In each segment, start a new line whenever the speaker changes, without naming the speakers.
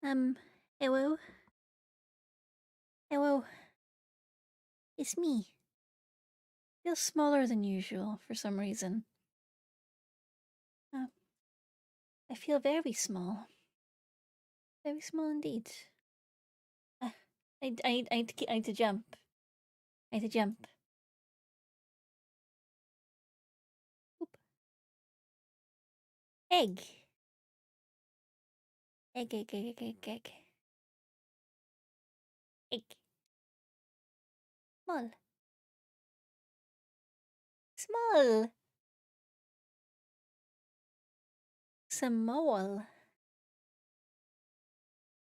Hello? Hello? It's me. Feels smaller than usual for some reason. Uh, I feel very small. Very small indeed. I need to jump. I need to jump. Oop. Egg. Egg, egg, egg, egg, egg, egg. Egg. Small. Small. Small.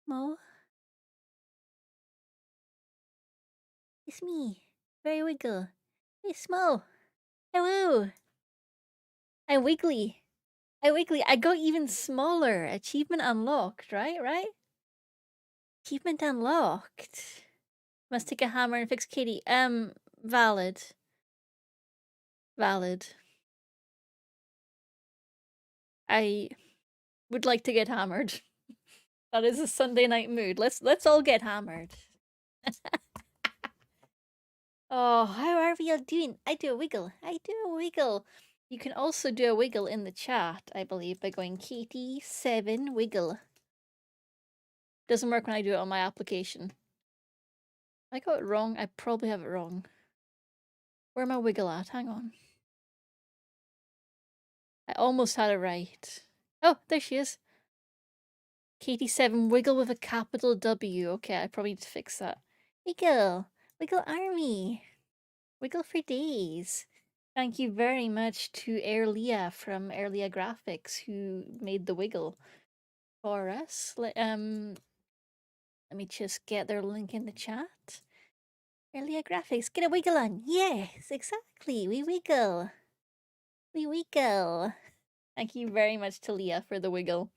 Small. It's me. Very wiggle. Very small. Hello. I'm wiggly. I wiggly. I got even smaller. Achievement unlocked, right? Right? Achievement unlocked. Must take a hammer and fix Caitie. Valid. Valid. I would like to get hammered. That is a Sunday night mood. Let's all get hammered. Oh, how are we all doing? I do a wiggle. I do a wiggle. You can also do a wiggle in the chat, I believe, by going Caitie7 wiggle. Doesn't work when I do it on my application. I got it wrong. I probably have it wrong. Where am I wiggle at? Hang on. I almost had it right. Oh, there she is. Caitie7 wiggle with a capital W. Okay, I probably need to fix that. Wiggle. Wiggle army. Wiggle for days. Thank you very much to Airlia from Airlia Graphics who made the wiggle for us. Let me just get their link in the chat. Airlia Graphics, get a wiggle on. Yes, exactly. We wiggle. We wiggle. Thank you very much to Leah for the wiggle.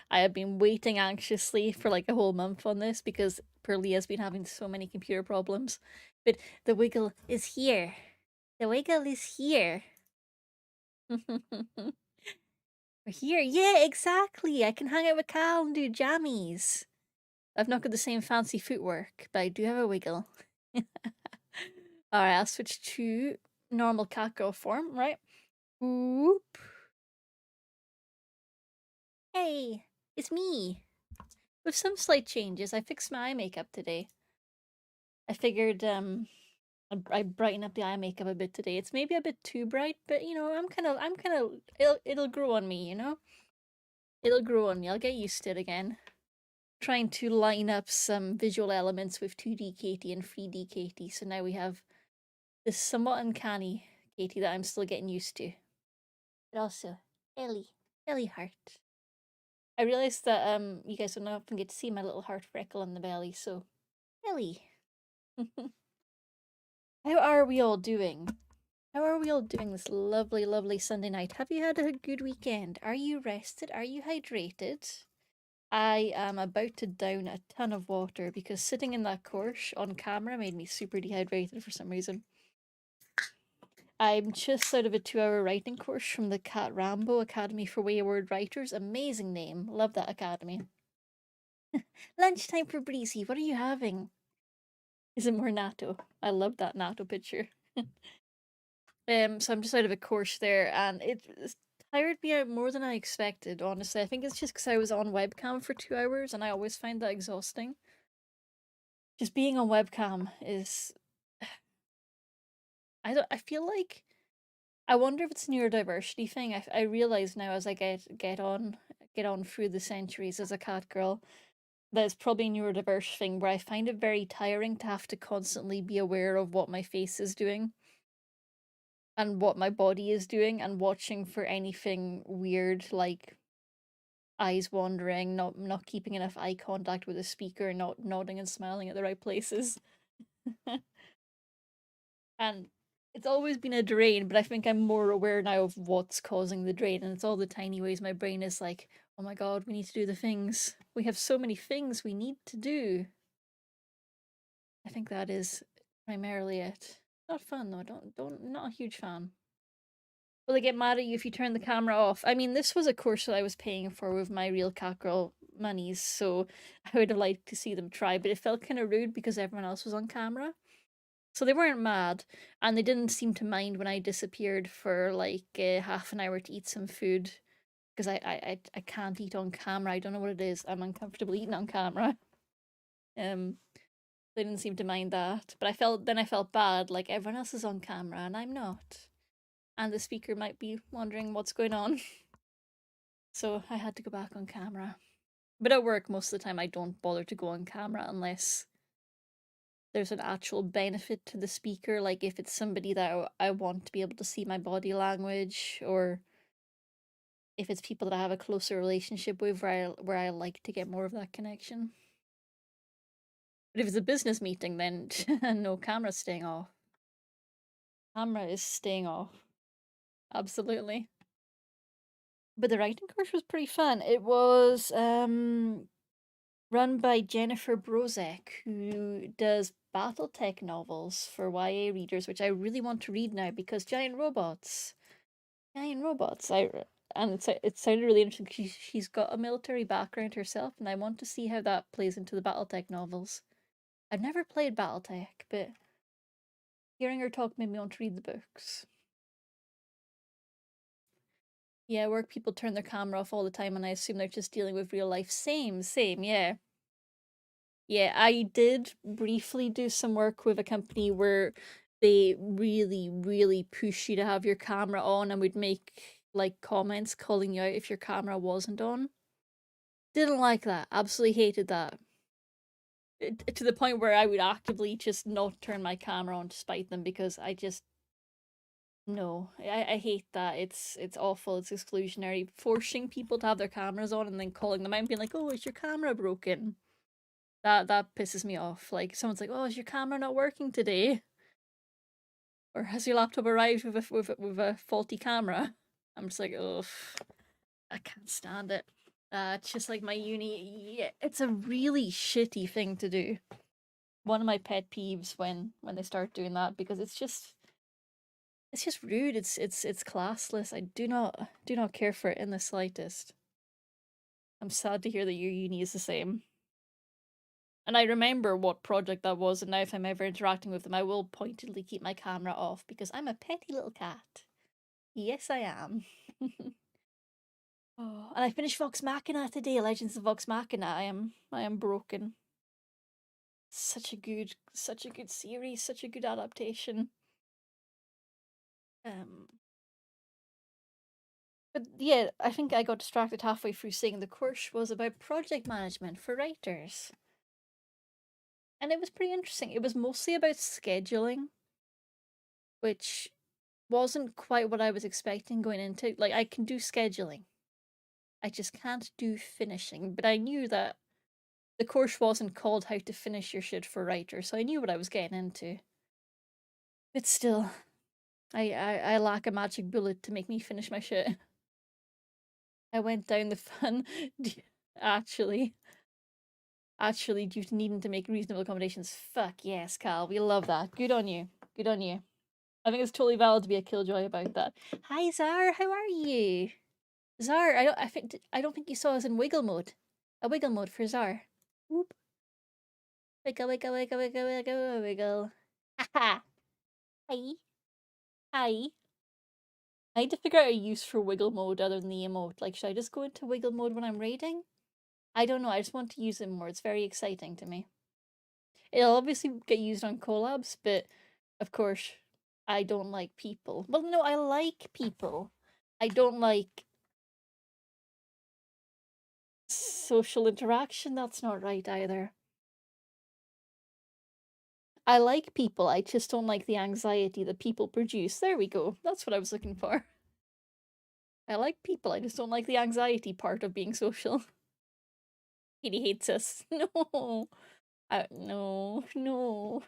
I have been waiting anxiously for like a whole month on this because poor Leah's been having so many computer problems. But the wiggle is here. The wiggle is here. We're here. Yeah, exactly. I can hang out with Cal and do jammies. I've not got the same fancy footwork, but I do have a wiggle. Alright, I'll switch to normal catgirl form, right? Whoop. Hey, it's me. With some slight changes, I fixed my eye makeup today. I figured I brighten up the eye makeup a bit today. It's maybe a bit too bright, but you know, I'm kind of it'll grow on me, you know? It'll grow on me. I'll get used to it again. Trying to line up some visual elements with 2D Caitie and 3D Caitie, so now we have this somewhat uncanny Caitie that I'm still getting used to. But also, Ellie heart. I realized that you guys don't often get to see my little heart freckle on the belly, so Ellie. How are we all doing? How are we all doing this lovely, lovely Sunday night? Have you had a good weekend? Are you rested? Are you hydrated? I am about to down a ton of water because sitting in that course on camera made me super dehydrated for some reason. I'm just out of a 2-hour writing course from the Cat Rambo Academy for Wayward Writers. Amazing name. Love that academy. Lunchtime for Breezy. What are you having? Is it more natto? I love that natto picture. So I'm just out of a course there, and it tired me out more than I expected, honestly. I think it's just because I was on webcam for 2 hours, and I always find that exhausting. Just being on webcam is... I feel like... I wonder if it's a neurodiversity thing. I realize now as I get on through the centuries as a cat girl that it's probably a neurodiverse thing where I find it very tiring to have to constantly be aware of what my face is doing and what my body is doing and watching for anything weird like eyes wandering, not keeping enough eye contact with the speaker, not nodding and smiling at the right places. And it's always been a drain, but I think I'm more aware now of what's causing the drain, and it's all the tiny ways my brain is like, oh my god, we need to do the things. We have so many things we need to do. I think that is primarily it. Not fun though, not a huge fan. Will they get mad at you if you turn the camera off? I mean, this was a course that I was paying for with my real cat girl monies, so I would have liked to see them try, but it felt kind of rude because everyone else was on camera. So they weren't mad, and they didn't seem to mind when I disappeared for like half an hour to eat some food because I can't eat on camera. I don't know what it is. I'm uncomfortable eating on camera. Um, they didn't seem to mind that, but I felt bad. Like everyone else is on camera and I'm not, and the speaker might be wondering what's going on. So I had to go back on camera. But at work, most of the time, I don't bother to go on camera unless there's an actual benefit to the speaker. Like if it's somebody that I want to be able to see my body language, or if it's people that I have a closer relationship with, where I like to get more of that connection. But if it's a business meeting, then no, camera's staying off. Camera is staying off. Absolutely. But the writing course was pretty fun. It was run by Jennifer Brozek, who does BattleTech novels for YA readers, which I really want to read now because giant robots. Giant robots. And it sounded really interesting. She's got a military background herself, and I want to see how that plays into the BattleTech novels. I've never played BattleTech, but hearing her talk made me want to read the books. Yeah, work people turn their camera off all the time, and I assume they're just dealing with real life. Same, yeah. Yeah, I did briefly do some work with a company where they really, really push you to have your camera on and would make like comments calling you out if your camera wasn't on. Didn't like that. Absolutely hated that. To the point where I would actively just not turn my camera on to spite them because I just no. I hate that. It's awful. It's exclusionary. Forcing people to have their cameras on and then calling them out and being like, "Oh, is your camera broken?" That pisses me off. Like someone's like, "Oh, is your camera not working today?" Or has your laptop arrived with a faulty camera? I'm just like, ugh, I can't stand it. It's just like my uni. Yeah, it's a really shitty thing to do. One of my pet peeves when they start doing that because it's just rude. It's classless. I do not care for it in the slightest. I'm sad to hear that your uni is the same. And I remember what project that was, and now if I'm ever interacting with them, I will pointedly keep my camera off because I'm a petty little cat. Yes, I am. Oh, and I finished Vox Machina today. Legends of Vox Machina. I am broken. Such a good series. Such a good adaptation. Um, but yeah, I think I got distracted halfway through saying the course was about project management for writers, and it was pretty interesting. It was mostly about scheduling, which wasn't quite what I was expecting going into. Like I can do scheduling, I just can't do finishing. But I knew that the course wasn't called How to Finish Your Shit for Writers, so I knew what I was getting into. But still, I lack a magic bullet to make me finish my shit. I went down the fun. Actually, due to needing to make reasonable accommodations. Fuck yes, Cal. We love that. Good on you. Good on you. I think it's totally valid to be a killjoy about that. Hi, Zar. How are you? Zar, I don't think you saw us in wiggle mode. A wiggle mode for Zar. Whoop. Wiggle, wiggle, wiggle, wiggle, wiggle, wiggle. Haha. Hi. Hi. I need to figure out a use for wiggle mode other than the emote. Like, should I just go into wiggle mode when I'm raiding? I don't know. I just want to use it more. It's very exciting to me. It'll obviously get used on collabs, but of course, I don't like people. Well, no, I like people. I don't like social interaction. That's not right either. I like people. I just don't like the anxiety that people produce. There we go. That's what I was looking for. I like people. I just don't like the anxiety part of being social. Katie hates us. No. No, no.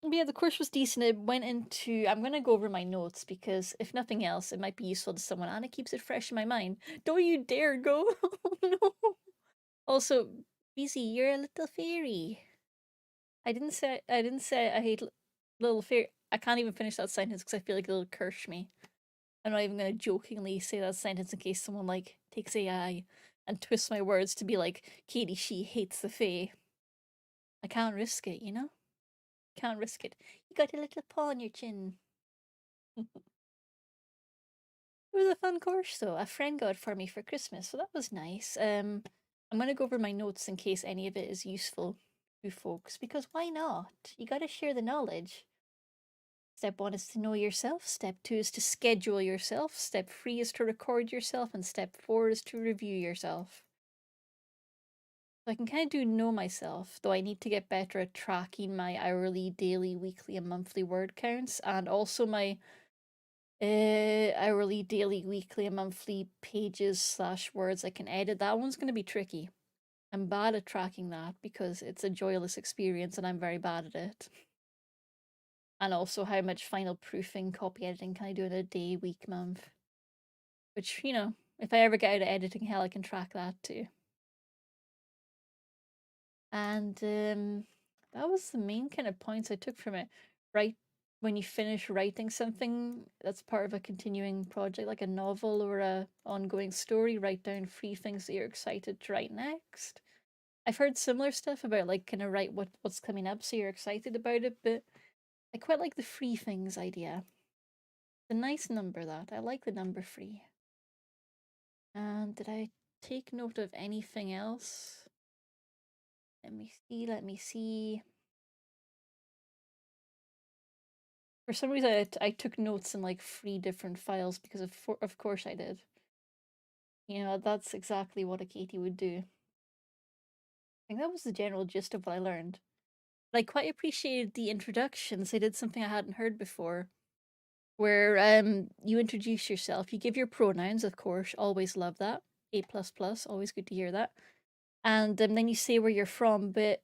But yeah, the course was decent. It went into. I'm gonna go over my notes because if nothing else, it might be useful to someone, and it keeps it fresh in my mind. Don't you dare go! Oh, no. Also, Busy, you're a little fairy. I didn't say I hate little fairy. I can't even finish that sentence because I feel like it'll curse me. I'm not even gonna jokingly say that sentence in case someone like takes AI and twists my words to be like, Caitie, she hates the Fae. I can't risk it, you know? Can't risk it. You got a little paw on your chin. It was a fun course though. A friend got it for me for Christmas, so that was nice. I'm gonna go over my notes in case any of it is useful to folks, because why not? You gotta share the knowledge. Step 1 is to know yourself, step 2 is to schedule yourself, step 3 is to record yourself, and step 4 is to review yourself. So I can kind of do know myself, though I need to get better at tracking my hourly, daily, weekly, and monthly word counts, and also my hourly, daily, weekly, and monthly pages/words I can edit. That one's going to be tricky. I'm bad at tracking that because it's a joyless experience and I'm very bad at it. And also how much final proofing, copy editing can I do in a day, week, month? Which, you know, if I ever get out of editing hell, I can track that too. And that was the main kind of points I took from it. Right when you finish writing something that's part of a continuing project, like a novel or a ongoing story, write down 3 things that you're excited to write next. I've heard similar stuff about like kind of write what's coming up so you're excited about it, but I quite like the 3 things idea. The nice number that. I like the number 3. And did I take note of anything else? Let me see. For some reason, I took notes in like 3 different files because of course I did. You know, that's exactly what a Caitie would do. I think that was the general gist of what I learned. But I quite appreciated the introductions. They did something I hadn't heard before, where you introduce yourself. You give your pronouns, of course. Always love that. A plus plus. Always good to hear that. And then you say where you're from. But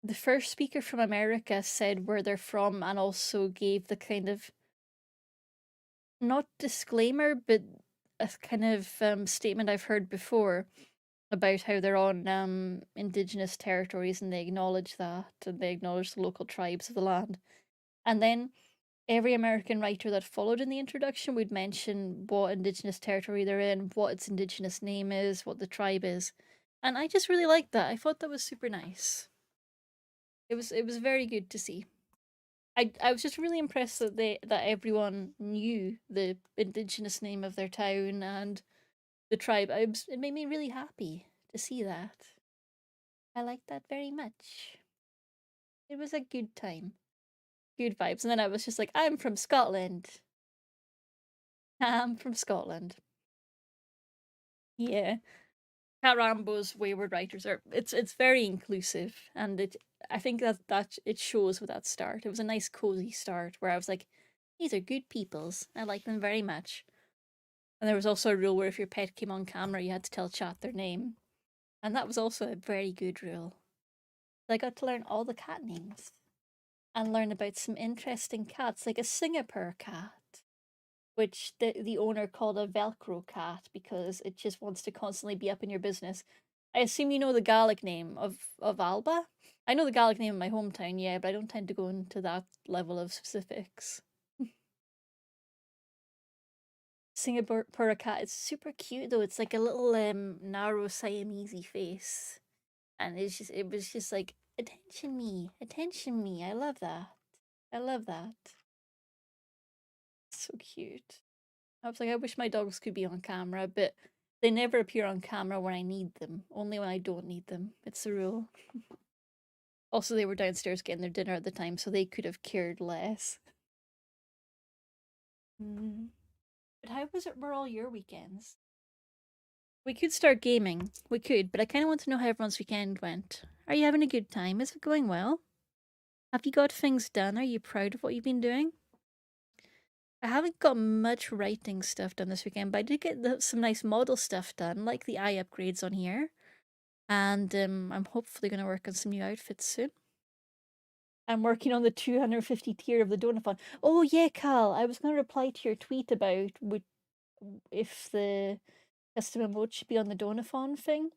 the first speaker from America said where they're from and also gave the kind of not disclaimer, but a kind of statement I've heard before about how they're on indigenous territories and they acknowledge that and they acknowledge the local tribes of the land. And then every American writer that followed in the introduction would mention what indigenous territory they're in, what its indigenous name is, what the tribe is. And I just really liked that. I thought that was super nice. It was very good to see. I was just really impressed that everyone knew the indigenous name of their town and the tribe. It made me really happy to see that. I liked that very much. It was a good time. Good vibes. And then I was just like, I'm from Scotland. I'm from Scotland. Yeah. Cat Rambo's Wayward Writers are it's very inclusive and I think that it shows with that start. It was a nice cozy start where I was like, these are good peoples. I like them very much. And there was also a rule where if your pet came on camera, you had to tell chat their name. And that was also a very good rule. I got to learn all the cat names and learn about some interesting cats, like a Singapore cat, which the owner called a Velcro cat because it just wants to constantly be up in your business. I assume you know the Gaelic name of Alba? I know the Gaelic name of my hometown, yeah, but I don't tend to go into that level of specifics. Singapore cat is super cute though. It's like a little narrow Siamese face. And it was just like attention me. I love that. I love that. So cute. I was like, I wish my dogs could be on camera, but they never appear on camera when I need them. Only when I don't need them. It's the rule. Also, they were downstairs getting their dinner at the time, so they could have cared less. Mm. But how were all your weekends? We could start gaming. We could, but I kind of want to know how everyone's weekend went. Are you having a good time? Is it going well? Have you got things done? Are you proud of what you've been doing? I haven't got much writing stuff done this weekend, but I did get some nice model stuff done, like the eye upgrades on here. And I'm hopefully going to work on some new outfits soon. I'm working on the 250 tier of the Donathon. Oh yeah, Cal, I was going to reply to your tweet about if the custom emote should be on the Donathon thing,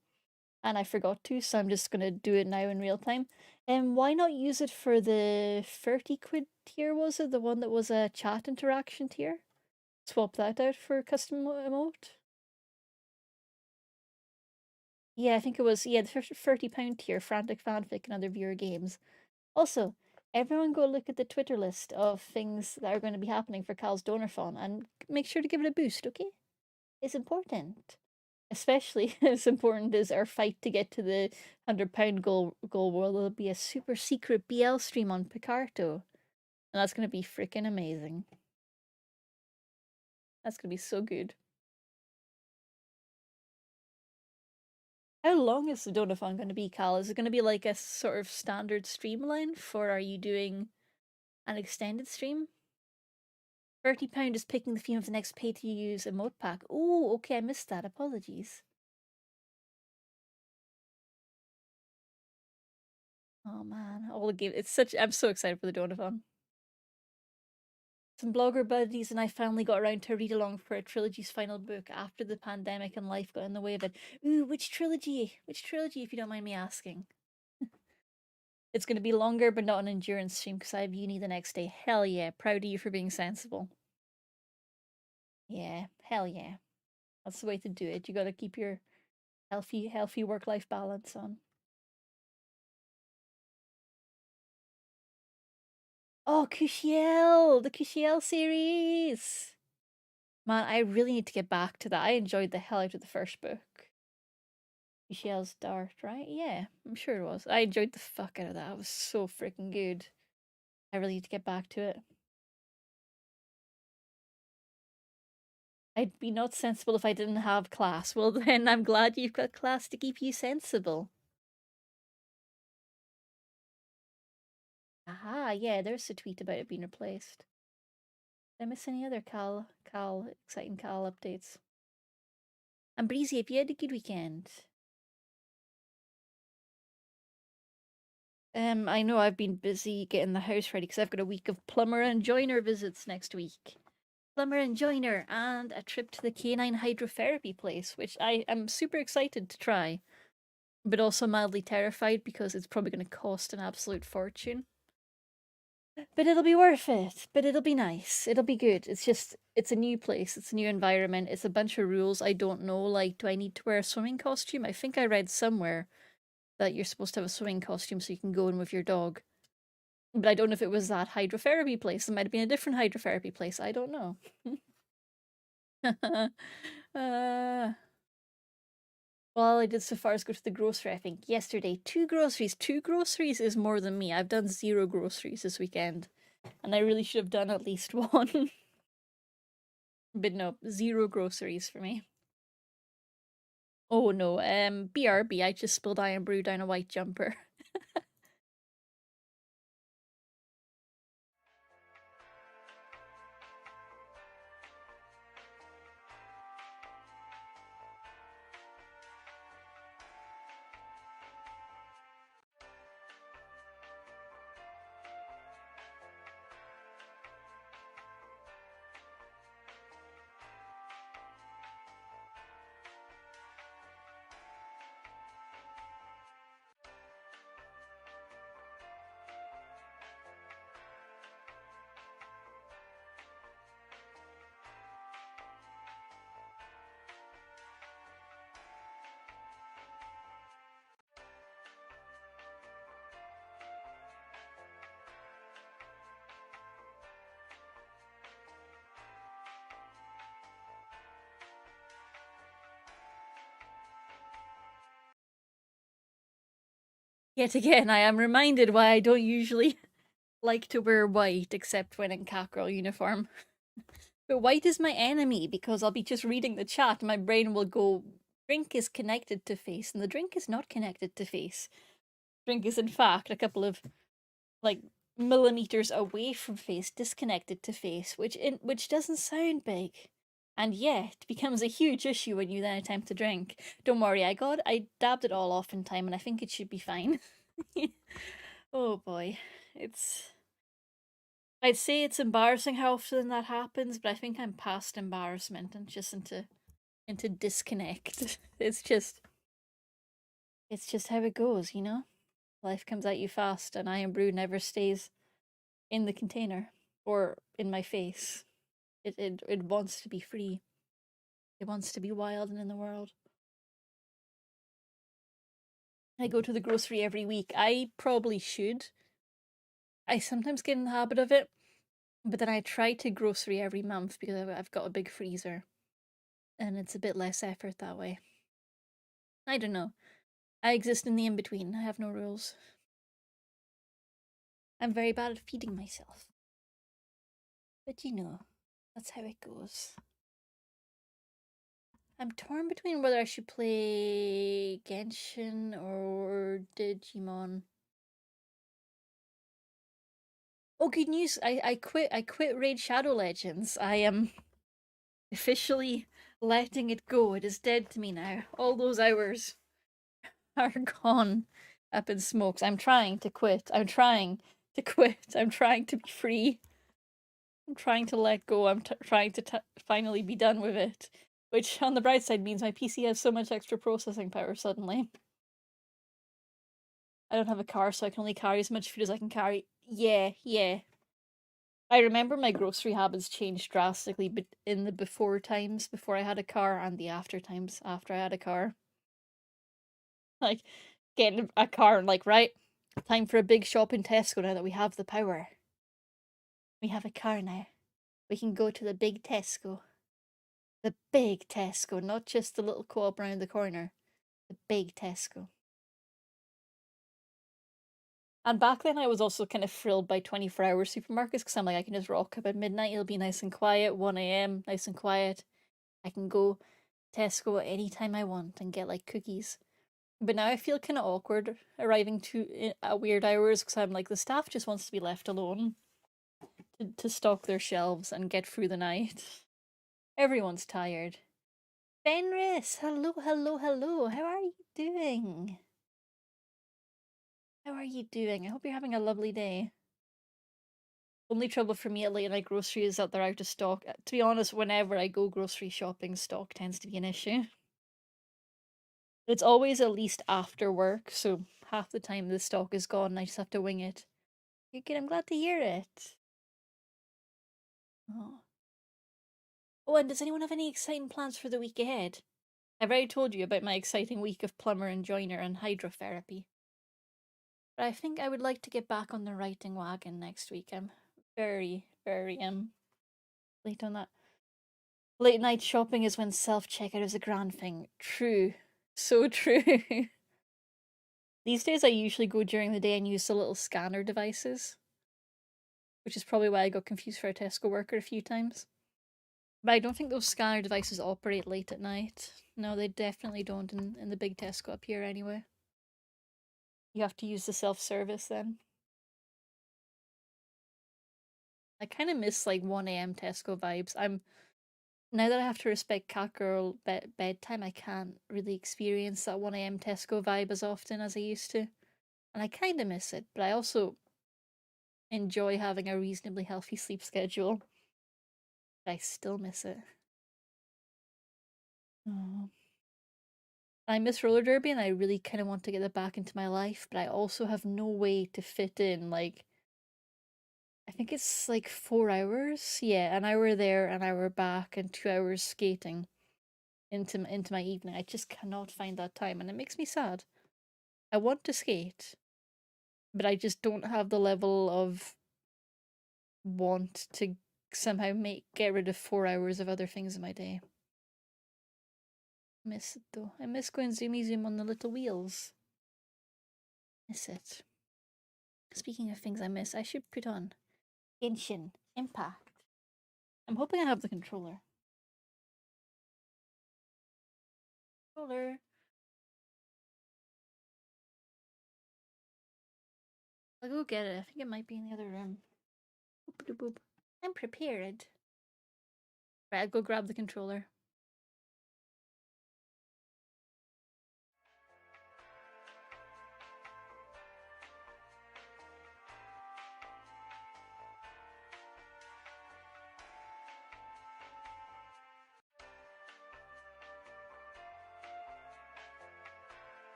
and I forgot to, so I'm just going to do it now in real time. And why not use it for the 30 quid tier, was it? The one that was a chat interaction tier? Swap that out for a custom emote. Yeah, I think it was, yeah, the £30 tier, Frantic Fanfic and other viewer games. Also, everyone go look at the Twitter list of things that are going to be happening for Cal's Donorfon and make sure to give it a boost, okay? It's important. Especially as important as our fight to get to the £100 goal where there'll be a super secret BL stream on Picarto. And that's going to be freaking amazing. That's going to be so good. How long is the Donathon going to be, Cal? Is it going to be like a sort of standard stream length, or are you doing an extended stream? £30 is picking the theme of the next pay-to-use emote pack. Oh, okay, I missed that. Apologies. Oh man, all the game. It's such. I'm so excited for the Donathon. Some blogger buddies and I finally got around to read along for a trilogy's final book after the pandemic and life got in the way of it. Ooh, which trilogy? Which trilogy, if you don't mind me asking? It's going to be longer, but not an endurance stream because I have uni the next day. Hell yeah. Proud of you for being sensible. Yeah, hell yeah. That's the way to do it. You got to keep your healthy work-life balance on. Oh, Cushiel! The Cushiel series! Man, I really need to get back to that. I enjoyed the hell out of the first book. Cushiel's Dart, right? Yeah, I'm sure it was. I enjoyed the fuck out of that. It was so freaking good. I really need to get back to it. I'd be not sensible if I didn't have class. Well, then I'm glad you've got class to keep you sensible. Aha, yeah, there's a tweet about it being replaced. Did I miss any other exciting Cal updates? And Breezy, if you had a good weekend. I know I've been busy getting the house ready because I've got a week of plumber and joiner visits next week. Plumber and joiner and a trip to the canine hydrotherapy place, which I am super excited to try, but also mildly terrified because it's probably going to cost an absolute fortune. But it'll be worth it. But it'll be nice. It'll be good. It's just, it's a new place. It's a new environment. It's a bunch of rules I don't know. Like, do I need to wear a swimming costume? I think I read somewhere that you're supposed to have a swimming costume so you can go in with your dog. But I don't know if it was that hydrotherapy place. It might have been a different hydrotherapy place. I don't know. uh, well, I did so far as go to the grocery, I think, yesterday. Two groceries. Two groceries is more than me. I've done 0 groceries this weekend. And I really should have done at least one. But no, 0 groceries for me. Oh no, BRB, I just spilled Iron Brew down a white jumper. Yet again, I am reminded why I don't usually like to wear white except when in Catgirl uniform. But white is my enemy because I'll be just reading the chat and my brain will go, drink is connected to face, and the drink is not connected to face. Drink is in fact a couple of like millimeters away from face, disconnected to face, which doesn't sound big. And yet becomes a huge issue when you then attempt to drink. Don't worry, I dabbed it all off in time and I think it should be fine. Oh boy. It's I'd say it's embarrassing how often that happens, but I think I'm past embarrassment and just into disconnect. It's just how it goes, you know? Life comes at you fast and Iron Brew never stays in the container or in my face. It wants to be free. It wants to be wild and in the world. I go to the grocery every week. I probably should. I sometimes get in the habit of it, but then I try to grocery every month because I've got a big freezer, and it's a bit less effort that way. I don't know. I exist in the in between. I have no rules. I'm very bad at feeding myself. But you know, that's how it goes. I'm torn between whether I should play Genshin or Digimon. Oh, good news! I quit. I quit Raid Shadow Legends. I am officially letting it go. It is dead to me now. All those hours are gone up in smokes. I'm trying to quit. I'm trying to quit. I'm trying to be free. I'm trying to let go. I'm trying to finally be done with it. Which, on the bright side, means my PC has so much extra processing power suddenly. I don't have a car, so I can only carry as much food as I can carry. Yeah, yeah. I remember my grocery habits changed drastically but in the before times, before I had a car, and the after times, after I had a car. Like, getting a car and like, right, time for a big shop in Tesco now that we have the power. We have a car now. We can go to the big Tesco. The big Tesco, not just the little co-op around the corner. The big Tesco. And back then I was also kind of thrilled by 24-hour supermarkets because I'm like, I can just rock up at midnight, it'll be nice and quiet, 1 a.m, nice and quiet. I can go Tesco at any time I want and get like cookies. But now I feel kind of awkward arriving at weird hours because I'm like, the staff just wants to be left alone to stock their shelves and get through the night. Everyone's tired. Fenris, hello, hello, hello. How are you doing? How are you doing? I hope you're having a lovely day. Only trouble for me at late night grocery is that they're out of stock. To be honest, whenever I go grocery shopping, stock tends to be an issue. It's always at least after work, so half the time the stock is gone and I just have to wing it. You're good, I'm glad to hear it. Oh. Oh, and does anyone have any exciting plans for the week ahead? I've already told you about my exciting week of plumber and joiner and hydrotherapy. But I think I would like to get back on the writing wagon next week. I'm very, very late on that. Late night shopping is when self-checkout is a grand thing. True. So true. These days I usually go during the day and use the little scanner devices, which is probably why I got confused for a Tesco worker a few times. But I don't think those scanner devices operate late at night. No, they definitely don't in the big Tesco up here anyway. You have to use the self-service then. I kind of miss like 1 a.m. Tesco vibes. Now that I have to respect catgirl bedtime, I can't really experience that 1 a.m. Tesco vibe as often as I used to. And I kind of miss it, but I also enjoy having a reasonably healthy sleep schedule. But I still miss it. Oh. I miss roller derby and I really kind of want to get it back into my life, but I also have no way to fit in like I think it's like 4 hours. Yeah, an hour there, an hour back, and 2 hours skating into my evening. I just cannot find that time, and it makes me sad. I want to skate, but I just don't have the level of want to somehow get rid of 4 hours of other things in my day. Miss it though. I miss going zoomy zoom on the little wheels. Miss it. Speaking of things I miss, I should put on Genshin Impact. I'm hoping I have the controller. Controller. I'll go get it. I think it might be in the other room. Boop boop. I'm prepared. Right, I'll go grab the controller.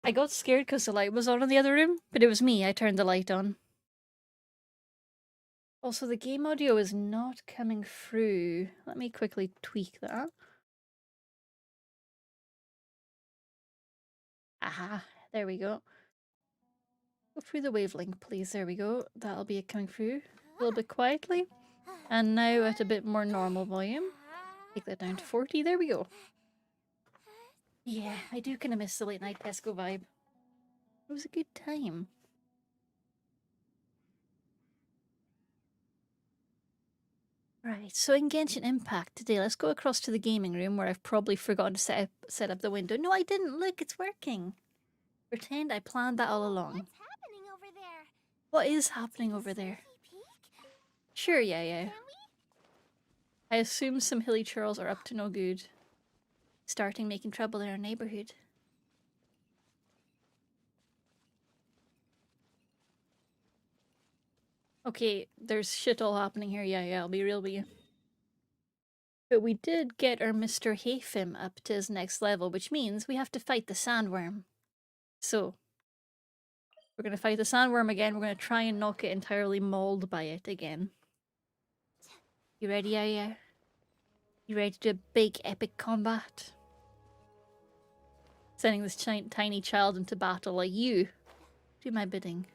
I got scared because the light was on in the other room, but it was me. I turned the light on. Also, the game audio is not coming through. Let me quickly tweak that. Aha, there we go. Go through the wavelength, please. There we go. That'll be it coming through a little bit quietly. And now at a bit more normal volume. Take that down to 40. There we go. Yeah, I do kind of miss the late night Tesco vibe. It was a good time. Right, so in Genshin Impact today, let's go across to the gaming room where I've probably forgotten to set up the window. No, I didn't. Look, it's working. Pretend I planned that all along.
What's happening over there?
What is happening over there? Sure, yeah. I assume some hilly churls are up to no good. Starting making trouble in our neighborhood. Okay, there's shit all happening here. Yeah, I'll be real with you. But we did get our Mr. Hayfim up to his next level, which means we have to fight the sandworm. So, we're going to fight the sandworm again. We're going to try and not get entirely mauled by it again. You ready, yeah? You ready to do a big epic combat? Sending this tiny child into battle like you. Do my bidding.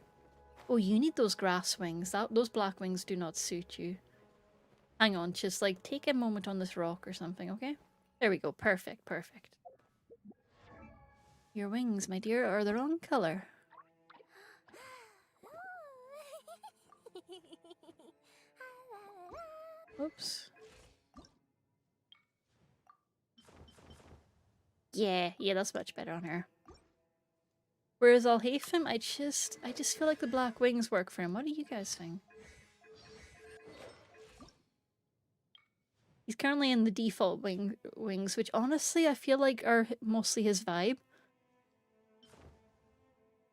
Oh, you need those grass wings. Those black wings do not suit you. Hang on, just like take a moment on this rock or something, okay? There we go. Perfect. Your wings, my dear, are the wrong color. Oops. Yeah, that's much better on her. Whereas Alhaitham, I just feel like the black wings work for him. What do you guys think? He's currently in the default wings, which honestly I feel like are mostly his vibe.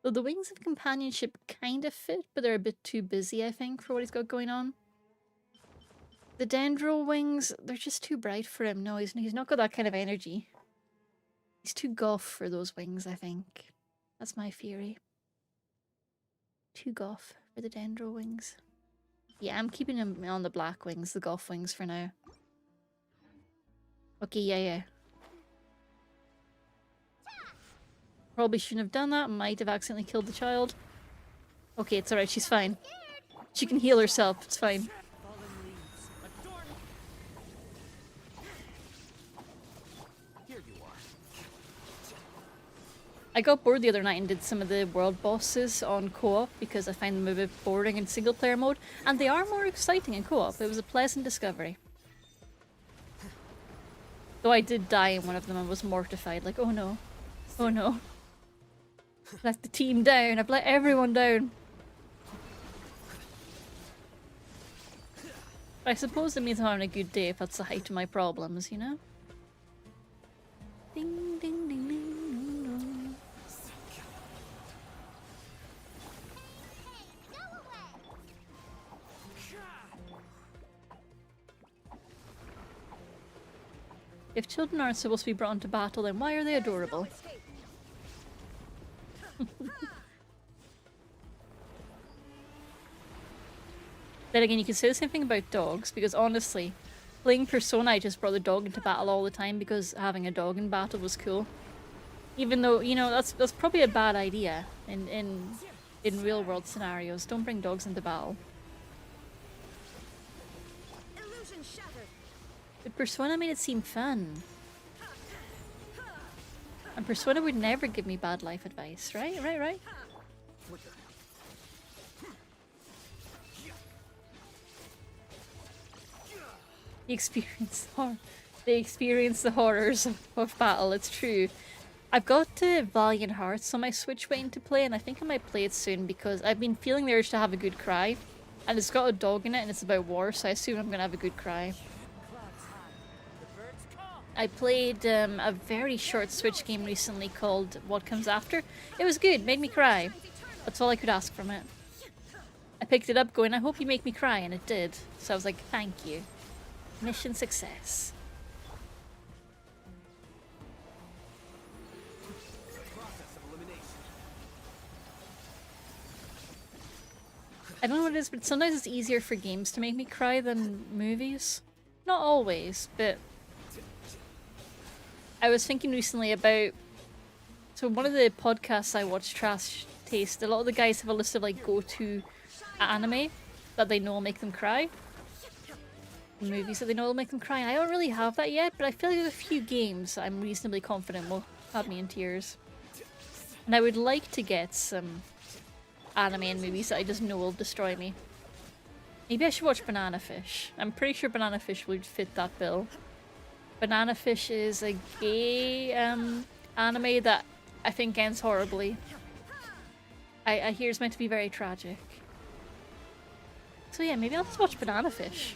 Though the wings of companionship kind of fit, but they're a bit too busy, I think, for what he's got going on. The Dendro wings, they're just too bright for him. No, he's not got that kind of energy. He's too goth for those wings, I think. That's my theory. Too goth for the Dendro wings. Yeah, I'm keeping him on the black wings, the goth wings for now. Okay, yeah. Probably shouldn't have done that. Might have accidentally killed the child. Okay, it's alright, she's fine. She can heal herself, it's fine. I got bored the other night and did some of the world bosses on co-op because I find them a bit boring in single player mode, and they are more exciting in co-op. It was a pleasant discovery. Though I did die in one of them and was mortified, like, oh no. Oh no. I've let the team down, I've let everyone down. I suppose it means I'm having a good day if that's the height of my problems, you know? Ding ding ding ding. If children aren't supposed to be brought into battle, then why are they adorable? Then again, you can say the same thing about dogs, because honestly, playing Persona, I just brought the dog into battle all the time because having a dog in battle was cool. Even though, you know, that's probably a bad idea in real world scenarios. Don't bring dogs into battle. But Persona made it seem fun. And Persona would never give me bad life advice, right? Right. They experience the horrors of battle, it's true. I've got Valiant Hearts on my Switch waiting to play, and I think I might play it soon because I've been feeling the urge to have a good cry. And it's got a dog in it and it's about war, so I assume I'm gonna have a good cry. I played a very short Switch game recently called What Comes After. It was good, made me cry. That's all I could ask from it. I picked it up going, I hope you make me cry, and it did. So I was like, thank you. Mission success. I don't know what it is, but sometimes it's easier for games to make me cry than movies. Not always, but I was thinking recently about, so one of the podcasts I watch, Trash Taste, a lot of the guys have a list of like go-to anime that they know will make them cry. Movies that they know will make them cry. I don't really have that yet, but I feel like there's a few games I'm reasonably confident will have me in tears. And I would like to get some anime and movies that I just know will destroy me. Maybe I should watch Banana Fish. I'm pretty sure Banana Fish would fit that bill. Banana Fish is a gay anime that I think ends horribly. I hear it's meant to be very tragic. So yeah, maybe I'll just watch Banana Fish.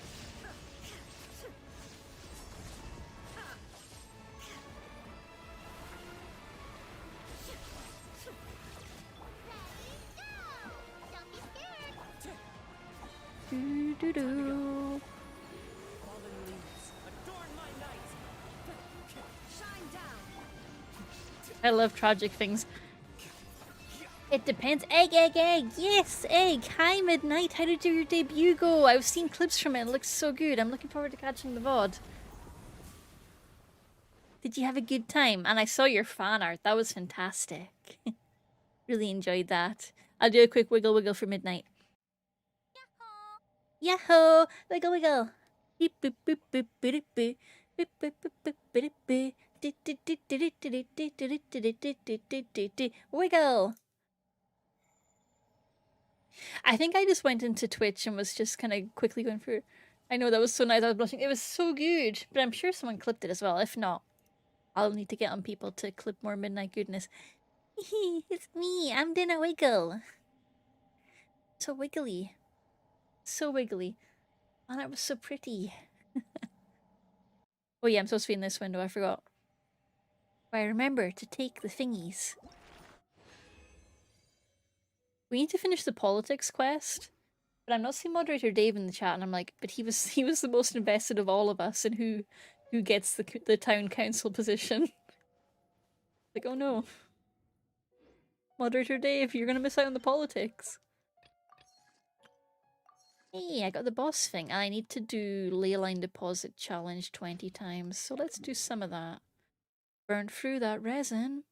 Do do do. I love tragic things. It depends. Egg, egg, egg. Yes, egg. Hi, Midnight. How did your debut go? I've seen clips from it. It looks so good. I'm looking forward to catching the VOD. Did you have a good time? And I saw your fan art. That was fantastic. Really enjoyed that. I'll do a quick wiggle wiggle for Midnight. Yahoo! Wiggle wiggle. Beep boop boop boop boop boop. Boop boop boop boop boop boop. Wiggle. I think I just went into Twitch and was just kind of quickly going through. I know that was so nice. I was blushing. It was so good, but I'm sure someone clipped it as well. If not, I'll need to get on people to clip more Midnight goodness. It's me. I'm doing a wiggle. So wiggly. So wiggly. And it was so pretty. Oh yeah, I'm supposed to be in this window. I forgot. But I remember to take the thingies. We need to finish the politics quest. But I'm not seeing moderator Dave in the chat, and I'm like, but he was the most invested of all of us in who gets the town council position. Like, oh no. Moderator Dave, you're gonna miss out on the politics. Hey, I got the boss thing, and I need to do Leyline Deposit Challenge 20 times, so let's do some of that. Burn through that resin.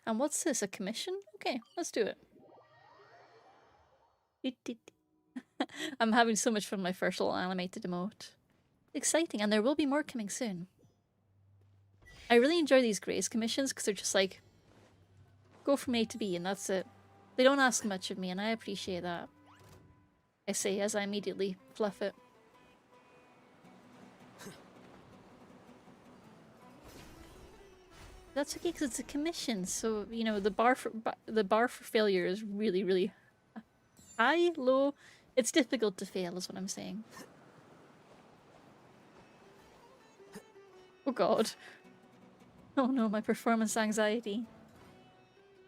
And what's this, a commission? Okay, let's do it. I'm having so much fun with my first little animated emote. Exciting, and there will be more coming soon. I really enjoy these Grace commissions because they're just like, go from A to B and that's it. They don't ask much of me and I appreciate that. I say as I immediately fluff it. That's okay because it's a commission, so you know the bar for failure is really, really high, low. It's difficult to fail, is what I'm saying. Oh god. Oh no, my performance anxiety.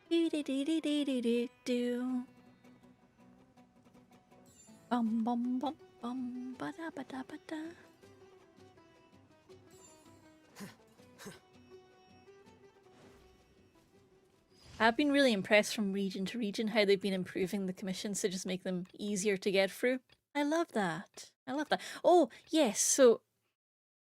Do. Bum bum bum bum ba da ba da ba da. I've been really impressed from region to region how they've been improving the commissions to just make them easier to get through. I love that. I love that. Oh, yes, so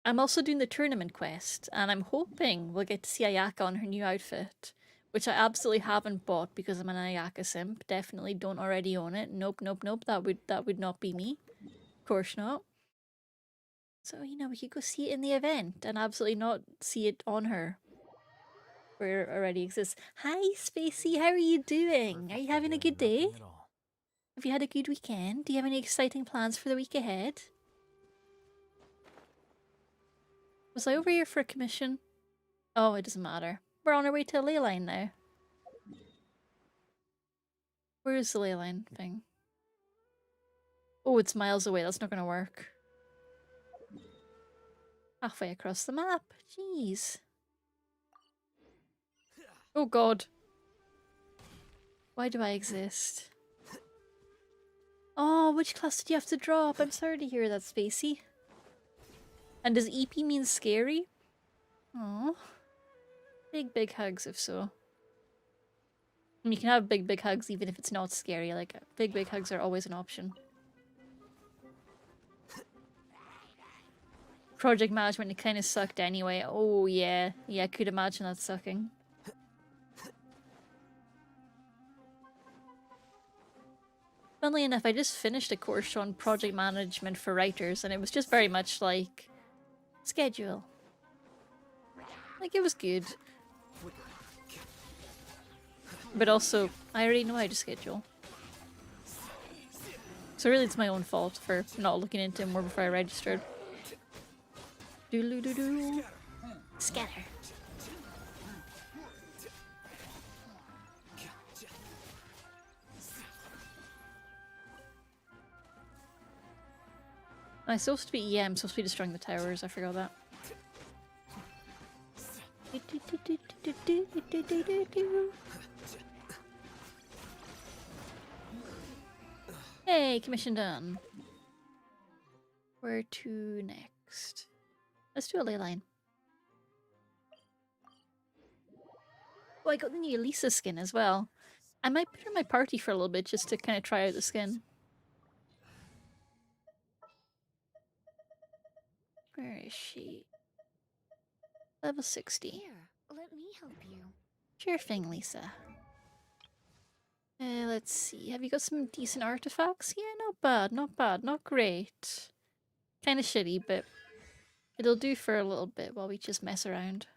I'm also doing the tournament quest, and I'm hoping we'll get to see Ayaka on her new outfit, which I absolutely haven't bought because I'm an Ayaka simp. Definitely don't already own it. Nope, nope, nope. That would not be me. Of course not. So, you know, we could go see it in the event and absolutely not see it on her. Where it already exists. Hi, Spacey, how are you doing? Are you having a good day? Have you had a good weekend? Do you have any exciting plans for the week ahead? Was I over here for a commission? Oh, it doesn't matter. We're on our way to a ley line now. Where is the ley line thing? Oh, it's miles away. That's not gonna work. Halfway across the map. Jeez. Oh god. Why do I exist? Oh, which class did you have to drop? I'm sorry to hear that, Spacey. And does EP mean scary? Oh. Big hugs if so. And you can have big hugs even if it's not scary. Like, big hugs are always an option. project management, it kind of sucked anyway. Oh yeah, yeah, I could imagine that sucking. Funnily enough, I just finished a course on project management for writers, and it was just very much like schedule. Like, it was good. But also, I already know how to schedule. So really it's my own fault for not looking into it more before I registered. Doodle-doo-doo. Scatter. I'm supposed to be, yeah, I'm supposed to be destroying the towers, I forgot that. Hey, commission done. Where to next? Let's do a ley line. Oh, I got the new Lisa skin as well. I might put her in my party for a little bit just to kind of try out the skin. Where is she? Level 60.
Here, let me help you.
Sure thing, Lisa. Let's see. Have you got some decent artifacts? Yeah, not bad, not bad, not great. Kind of shitty, but it'll do for a little bit while we just mess around.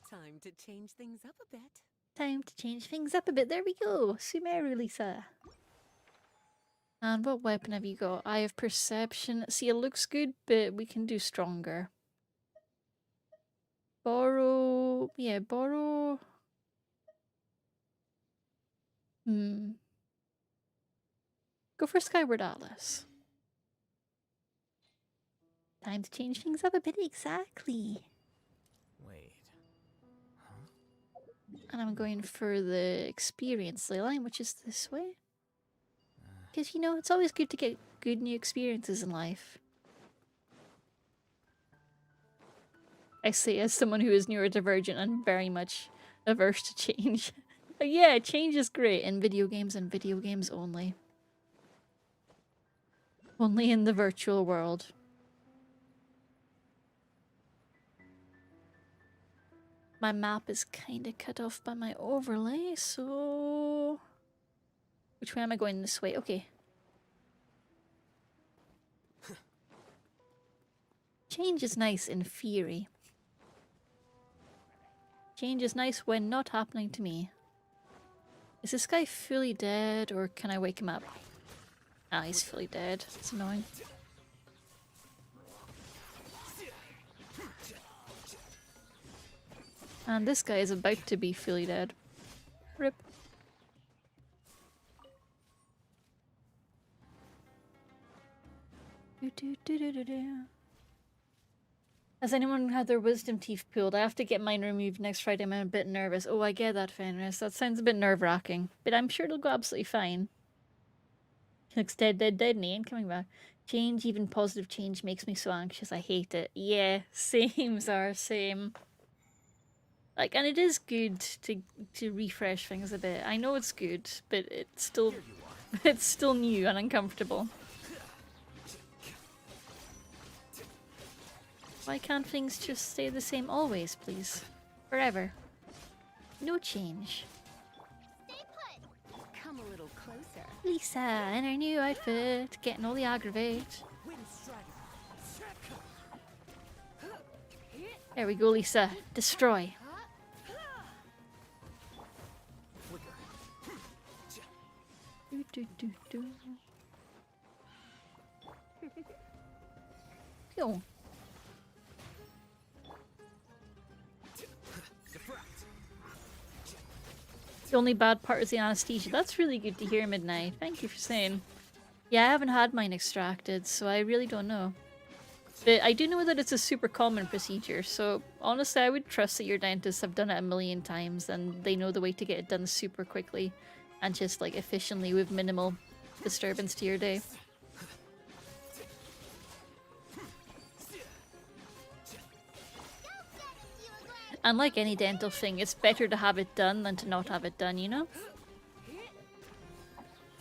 Time to change things up a bit.
Time to change things up a bit. There we go. Sumeru, Lisa. And what weapon have you got? Eye of Perception. See, it looks good, but we can do stronger. Borrow. Yeah, borrow. Go for Skyward Atlas. Time to change things up a bit, exactly.
Wait.
And I'm going for the experience ley line, which is this way. Because, you know, it's always good to get good new experiences in life. I say as someone who is neurodivergent and very much averse to change. But yeah, change is great in video games and video games only. Only in the virtual world. My map is kind of cut off by my overlay, so... Which way am I going? This way? Okay. Change is nice in theory. Change is nice when not happening to me. Is this guy fully dead, or can I wake him up? Ah, he's fully dead. It's annoying. And this guy is about to be fully dead. Rip. Has anyone had their wisdom teeth pulled? I have to get mine removed next Friday. I'm a bit nervous. Oh, I get that, Fenris. That sounds a bit nerve-wracking. But I'm sure it'll go absolutely fine. He looks dead, dead, dead, and he ain't coming back. Change, even positive change, makes me so anxious. I hate it. Yeah, same, Zara, same. Like, and it is good to refresh things a bit. I know it's good, but it's still new and uncomfortable. Why can't things just stay the same always, please? Forever. No change.
Stay put. Come a little closer.
Lisa in her new outfit, getting all the aggravate. There we go, Lisa. Destroy. Yo. The only bad part is the anesthesia. That's really good to hear, Midnight. Thank you for saying. Yeah, I haven't had mine extracted, so I really don't know. But I do know that it's a super common procedure, so honestly I would trust that your dentists have done it a million times and they know the way to get it done super quickly and just like efficiently with minimal disturbance to your day. And like any dental thing, it's better to have it done than to not have it done, you know?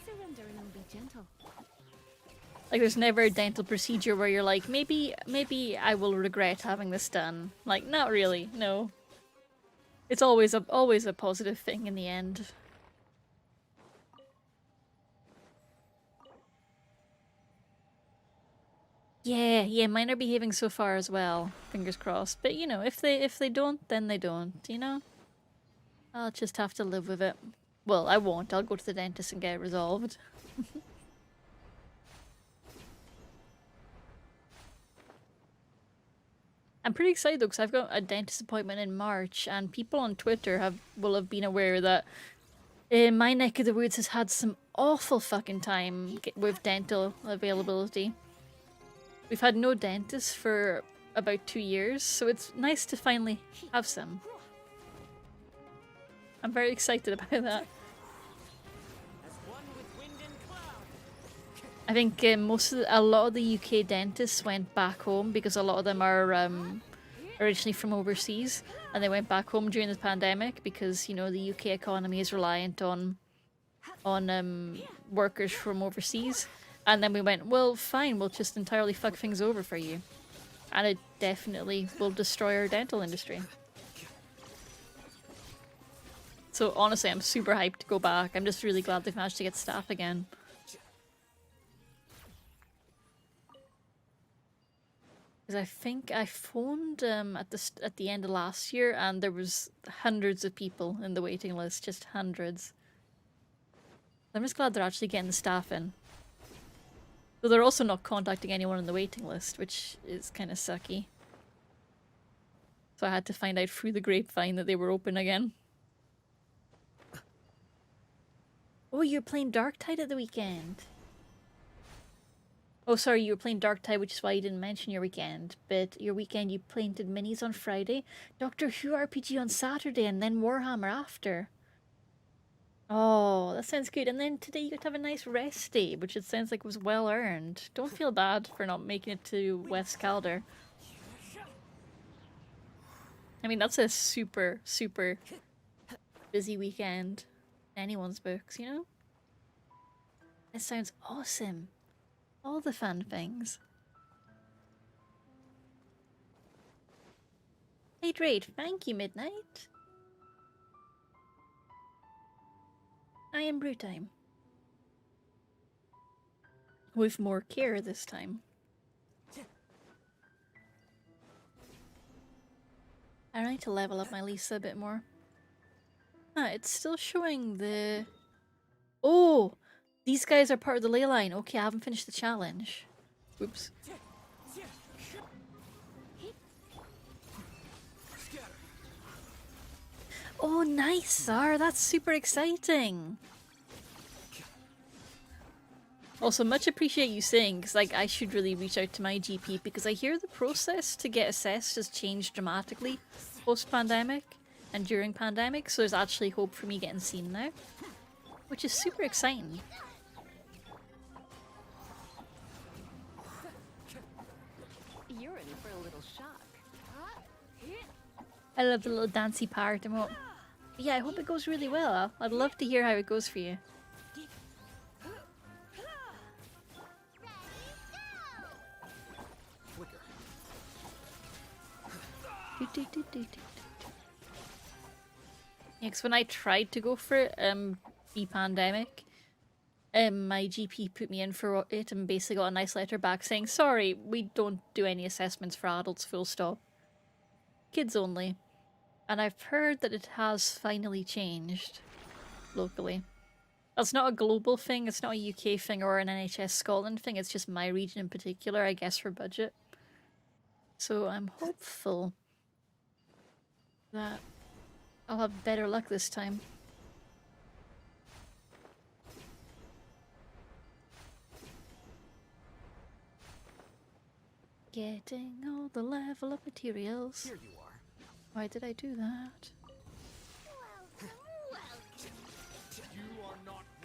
Surrender and be gentle.
Like, there's never a dental procedure where you're like, maybe I will regret having this done. Like, not really, no. It's always a positive thing in the end. Yeah, mine are behaving so far as well. Fingers crossed. But you know, if they don't, then they don't, you know? I'll just have to live with it. Well, I won't. I'll go to the dentist and get it resolved. I'm pretty excited though, because I've got a dentist appointment in March, and people on Twitter will have been aware that my neck of the woods has had some awful fucking time with dental availability. We've had no dentist for about 2 years, so it's nice to finally have some. I'm very excited about that. I think a lot of the UK dentists went back home because a lot of them are originally from overseas, and they went back home during the pandemic because, you know, the UK economy is reliant on workers from overseas. And then we went, well, fine, we'll just entirely fuck things over for you. And it definitely will destroy our dental industry. So honestly, I'm super hyped to go back. I'm just really glad they've managed to get staff again. Because I think I phoned at the end of last year, and there was hundreds of people in the waiting list, just hundreds. I'm just glad they're actually getting the staff in. Though they're also not contacting anyone on the waiting list, which is kind of sucky. So I had to find out through the grapevine that they were open again. Oh, you're playing Darktide at the weekend. Oh, sorry, you were playing Darktide, which is why you didn't mention your weekend. But your weekend, you painted minis on Friday, Doctor Who RPG on Saturday, and then Warhammer after. Oh, that sounds good. And then today you get to have a nice rest day, which it sounds like was well earned. Don't feel bad for not making it to West Calder. I mean, that's a super, super busy weekend in anyone's books, you know? It sounds awesome. All the fun things. Hey, Drade, thank you, Midnight. I am brew time. With more care this time. I need to level up my Lisa a bit more. Ah, it's still showing the... Oh! These guys are part of the ley line. Okay, I haven't finished the challenge. Oops. Oh, nice, Sar. That's super exciting. Also, much appreciate you saying, because like I should really reach out to my GP, because I hear the process to get assessed has changed dramatically post-pandemic and during pandemic, so there's actually hope for me getting seen now, which is super exciting.
You're in for a little shock.
I love the little dancey part. Yeah, I hope it goes really well. I'd love to hear how it goes for you. Yeah, because when I tried to go for it, pre-pandemic, my GP put me in for it and basically got a nice letter back saying, sorry, we don't do any assessments for adults, full stop. Kids only. And I've heard that it has finally changed locally. That's not a global thing, it's not a UK thing or an NHS Scotland thing, it's just my region in particular, I guess, for budget. So I'm hopeful that I'll have better luck this time. Getting all the level up materials.
Here you are.
Why did I do that?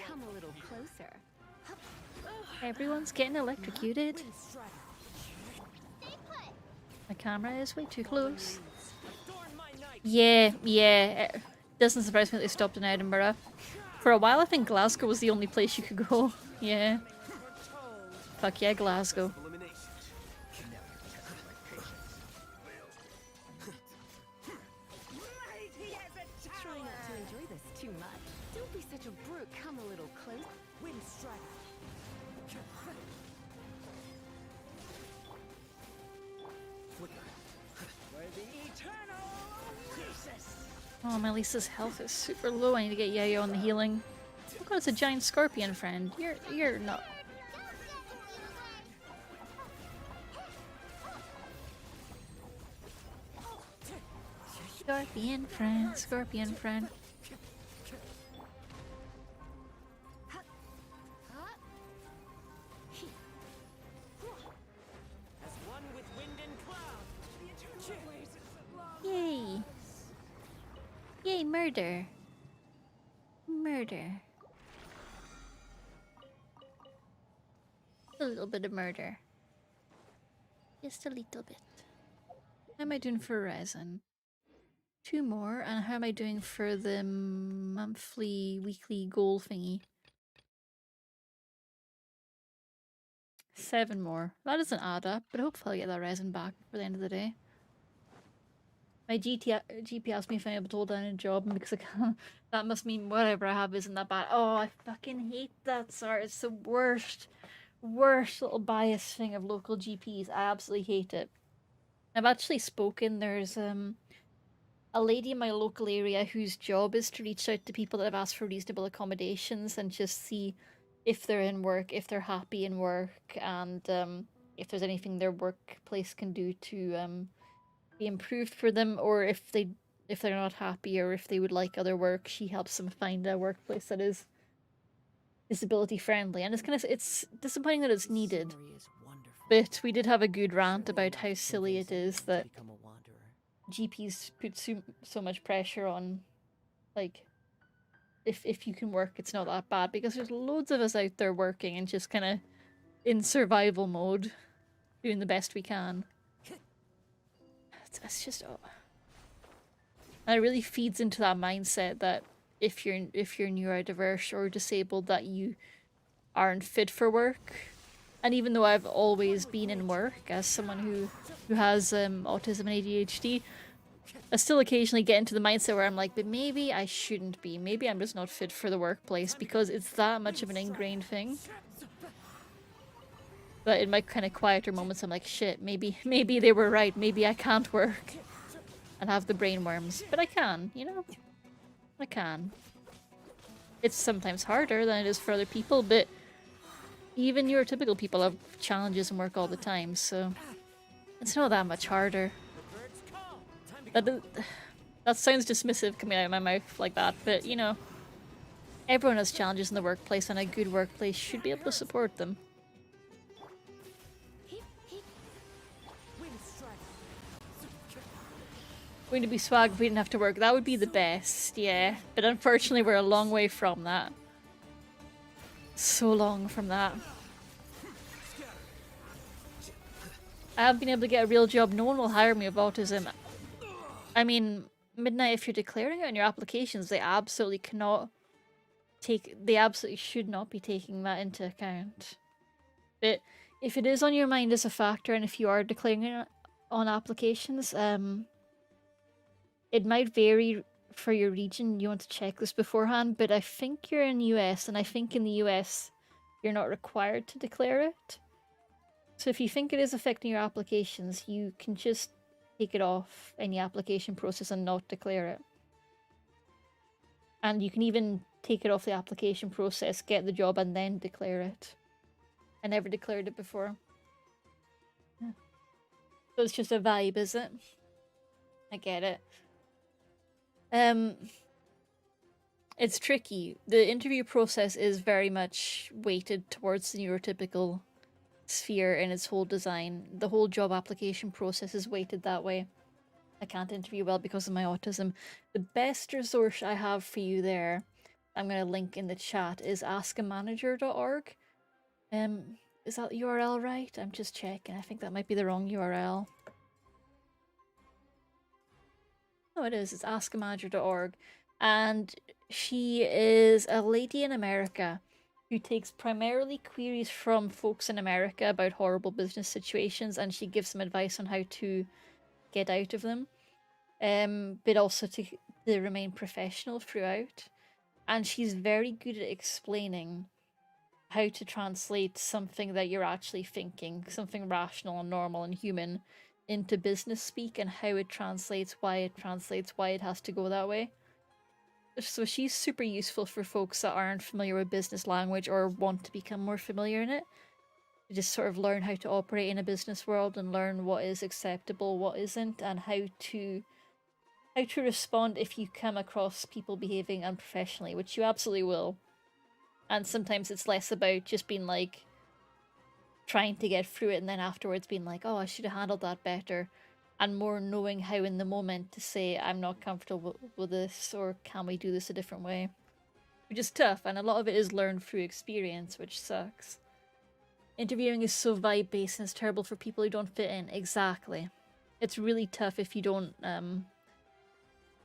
Come a little closer.
Everyone's getting electrocuted. My camera is way too close. Yeah. It doesn't surprise me that they stopped in Edinburgh. For a while I think Glasgow was the only place you could go. Yeah. Fuck yeah, Glasgow.
Try not to enjoy this too much. Don't be such a brute. Come a little close. Wind strike.
Oh, my Lisa's health is super low. I need to get Yayo on the healing. Oh god, it's a giant scorpion friend. You're not. Scorpion friend, scorpion friend. Yay! Yay, murder! Murder. A little bit of murder. Just a little bit. How am I doing for resin? 2 more, and how am I doing for the monthly, weekly goal thingy? 7 more. That doesn't add up, but hopefully I'll get that resin back for the end of the day. My GP asked me if I'm able to hold down a job, and because I can't, that must mean whatever I have isn't that bad. Oh, I fucking hate that sort. It's the worst, worst little bias thing of local GPs. I absolutely hate it. I've actually spoken. There's a lady in my local area whose job is to reach out to people that have asked for reasonable accommodations and just see if they're in work, if they're happy in work, and if there's anything their workplace can do to be improved for them, or if they're not happy or if they would like other work. She helps them find a workplace that is disability friendly, and it's disappointing that it's needed. But we did have a good rant about how silly it is that GPs put so much pressure on, like, if you can work, it's not that bad, because there's loads of us out there working and just kind of in survival mode, doing the best we can. It's just, oh. And it really feeds into that mindset that if you're neurodiverse or disabled, that you aren't fit for work. And even though I've always been in work as someone who has autism and ADHD, I still occasionally get into the mindset where I'm like, but maybe I shouldn't be. Maybe I'm just not fit for the workplace, because it's that much of an ingrained thing. But in my kind of quieter moments, I'm like, shit, maybe they were right. Maybe I can't work and have the brain worms. But I can, you know? I can. It's sometimes harder than it is for other people, but even neurotypical people have challenges in work all the time, so it's not that much harder. That sounds dismissive coming out of my mouth like that, but you know, everyone has challenges in the workplace, and a good workplace should be able to support them. Going to be swag if we didn't have to work. That would be the best, yeah. But unfortunately, we're a long way from that. So long from that. I haven't been able to get a real job. No one will hire me with autism. I mean, Midnight, if you're declaring it on your applications, they absolutely cannot take... They absolutely should not be taking that into account. But if it is on your mind as a factor, and if you are declaring it on applications, it might vary for your region. You want to check this beforehand, but I think you're in the US, and I think in the US you're not required to declare it. So if you think it is affecting your applications, you can just take it off any application process and not declare it. And you can even take it off the application process, get the job, and then declare it. I never declared it before. Yeah. So it's just a vibe, is it? I get it. It's tricky. The interview process is very much weighted towards the neurotypical sphere in its whole design. The whole job application process is weighted that way. I can't interview well because of my autism. The best resource I have for you there, I'm going to link in the chat, is askamanager.org. Is that the URL right? I'm just checking. I think that might be the wrong URL. Oh, it is. It's askamanager.org. And she is a lady in America who takes primarily queries from folks in America about horrible business situations, and she gives them advice on how to get out of them, but also to remain professional throughout. And she's very good at explaining how to translate something that you're actually thinking, something rational and normal and human, into business speak, and how it translates, why it has to go that way. So she's super useful for folks that aren't familiar with business language or want to become more familiar in it. To just sort of learn how to operate in a business world and learn what is acceptable, what isn't, and how to respond if you come across people behaving unprofessionally, which you absolutely will. And sometimes it's less about just being like trying to get through it and then afterwards being like, oh, I should have handled that better, and more knowing how in the moment to say, I'm not comfortable with this, or can we do this a different way? Which is tough, and a lot of it is learned through experience, which sucks. Interviewing is so vibe based and it's terrible for people who don't fit in. Exactly. It's really tough if you don't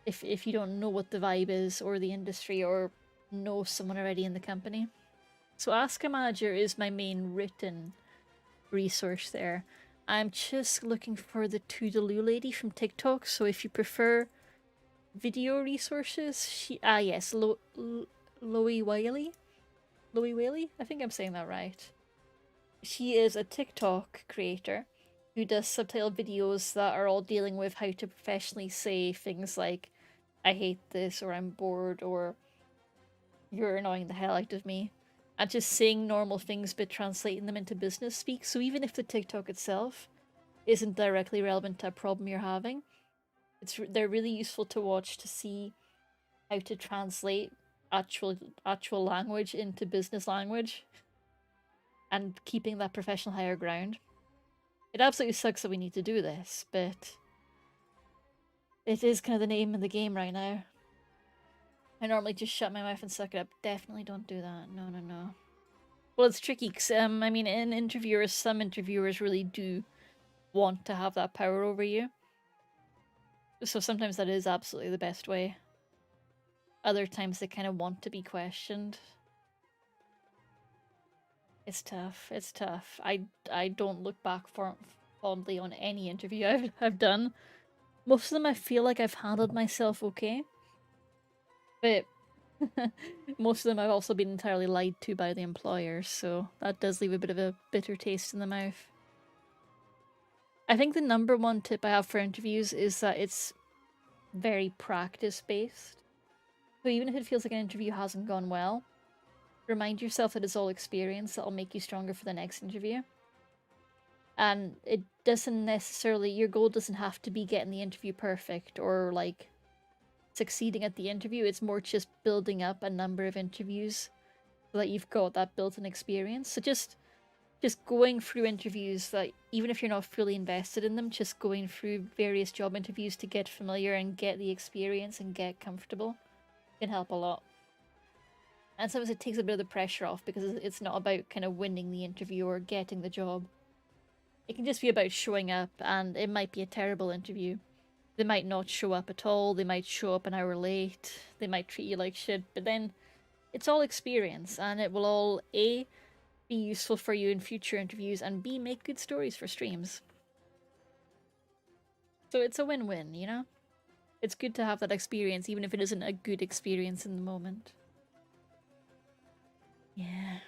if you don't know what the vibe is or the industry or know someone already in the company. So Ask a Manager is my main written resource there. I'm just looking for the Toodaloo lady from TikTok, so if you prefer video resources, yes, Loey Wiley? Loey Wiley? I think I'm saying that right. She is a TikTok creator who does subtitle videos that are all dealing with how to professionally say things like, I hate this, or I'm bored, or you're annoying the hell out of me. And just saying normal things but translating them into business speak. So even if the TikTok itself isn't directly relevant to a problem you're having, they're really useful to watch to see how to translate actual language into business language and keeping that professional higher ground. It absolutely sucks that we need to do this, but it is kind of the name of the game right now. I normally just shut my mouth and suck it up. Definitely don't do that. No, no, no. Well, it's tricky because, I mean, some interviewers really do want to have that power over you. So sometimes that is absolutely the best way. Other times they kind of want to be questioned. It's tough. It's tough. I don't look back fondly on any interview I've done. Most of them I feel like I've handled myself okay. But most of them I've also been entirely lied to by the employers, so that does leave a bit of a bitter taste in the mouth. I think the number one tip I have for interviews is that it's very practice based. So even if it feels like an interview hasn't gone well, remind yourself that it's all experience that'll make you stronger for the next interview. And it doesn't necessarily, your goal doesn't have to be getting the interview perfect or like succeeding at the interview. It's more just building up a number of interviews so that you've got that built-in experience. So just going through interviews, that even if you're not fully invested in them, just going through various job interviews to get familiar and get the experience and get comfortable can help a lot. And sometimes it takes a bit of the pressure off because it's not about kind of winning the interview or getting the job. It can just be about showing up, and it might be a terrible interview. They might not show up at all, they might show up an hour late, they might treat you like shit, but then it's all experience, and it will all A, be useful for you in future interviews, and B, make good stories for streams. So it's a win-win, you know? It's good to have that experience, even if it isn't a good experience in the moment. Yeah.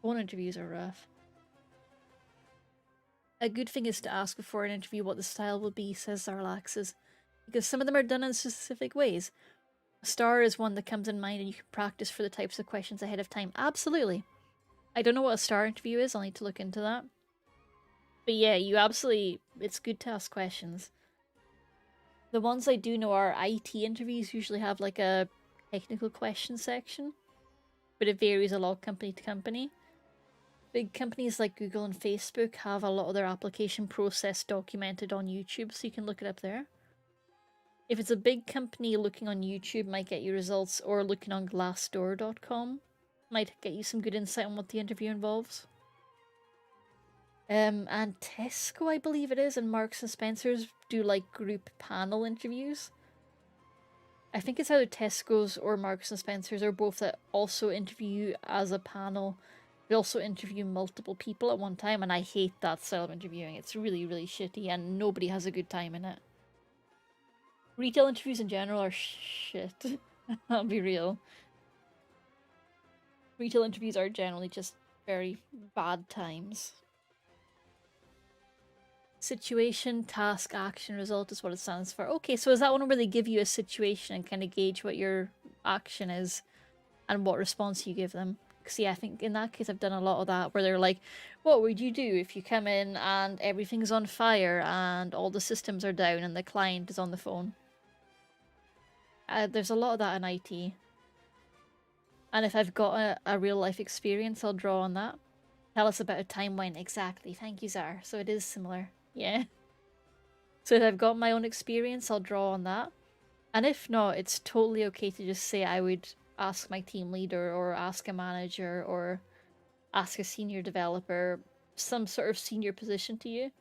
Phone interviews are rough. A good thing is to ask before an interview what the style will be, says Zarlaxes, because some of them are done in specific ways. A star is one that comes in mind and you can practice for the types of questions ahead of time. Absolutely. I don't know what a star interview is, I'll need to look into that. But yeah, it's good to ask questions. The ones I do know are IT interviews usually have like a technical question section, but it varies a lot company to company. Big companies like Google and Facebook have a lot of their application process documented on YouTube, so you can look it up there. If it's a big company, looking on YouTube might get you results, or looking on glassdoor.com might get you some good insight on what the interview involves. And Tesco, I believe it is, and Marks and Spencer's do like group panel interviews. I think it's either Tesco's or Marks and Spencer's or both that also interview as a panel. They also interview multiple people at one time, and I hate that style of interviewing. It's really, really shitty, and nobody has a good time in it. Retail interviews in general are shit. I'll be real. Retail interviews are generally just very bad times. Situation, task, action, result is what it stands for. Okay, so is that one where they give you a situation and kind of gauge what your action is and what response you give them? Because yeah, I think in that case I've done a lot of that where they're like, what would you do if you come in and everything's on fire and all the systems are down and the client is on the phone? There's a lot of that in IT. And if I've got a real life experience, I'll draw on that. Tell us about a time when. Exactly. Thank you, Zar. So it is similar. Yeah. So if I've got my own experience, I'll draw on that. And if not, it's totally okay to just say I would ask my team leader or ask a manager or ask a senior developer, some sort of senior position to you.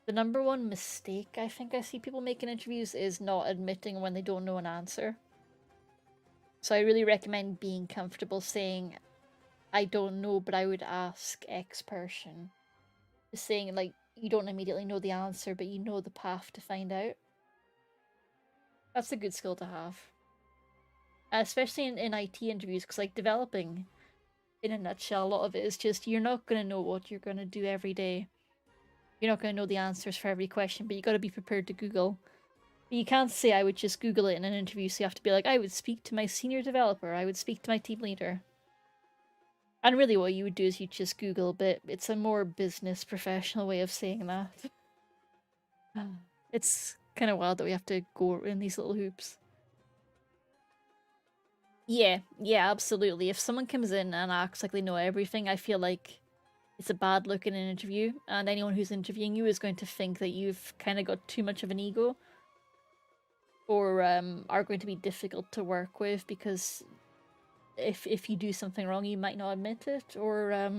The number one mistake I think I see people make in interviews is not admitting when they don't know an answer. So I really recommend being comfortable saying, I don't know, but I would ask X person. Just saying, like, you don't immediately know the answer, but you know the path to find out. That's a good skill to have. Especially in IT interviews, because, like, developing, in a nutshell, a lot of it is just you're not going to know what you're going to do every day. You're not going to know the answers for every question, but you got to be prepared to Google. But you can't say I would just Google it in an interview, so you have to be like, I would speak to my senior developer, I would speak to my team leader. And really what you would do is you just Google, but it's a more business professional way of saying that. It's kind of wild that we have to go in these little hoops. Yeah, absolutely. If someone comes in and acts like they know everything, I feel like it's a bad look in an interview, and anyone who's interviewing you is going to think that you've kind of got too much of an ego, or are going to be difficult to work with because if you do something wrong, you might not admit it, or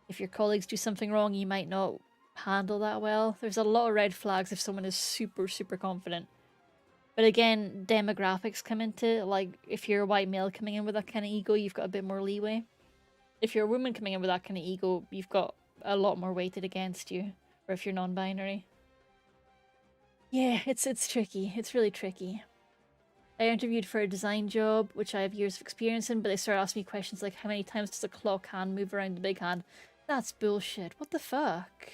if your colleagues do something wrong, you might not handle that well. There's a lot of red flags if someone is super, super confident. But again, demographics come into it. Like, if you're a white male coming in with that kind of ego, you've got a bit more leeway. If you're a woman coming in with that kind of ego, you've got a lot more weighted against you. Or if you're non-binary. Yeah, it's tricky. It's really tricky. I interviewed for a design job, which I have years of experience in, but they started asking me questions like, how many times does a clock hand move around the big hand? That's bullshit. What the fuck?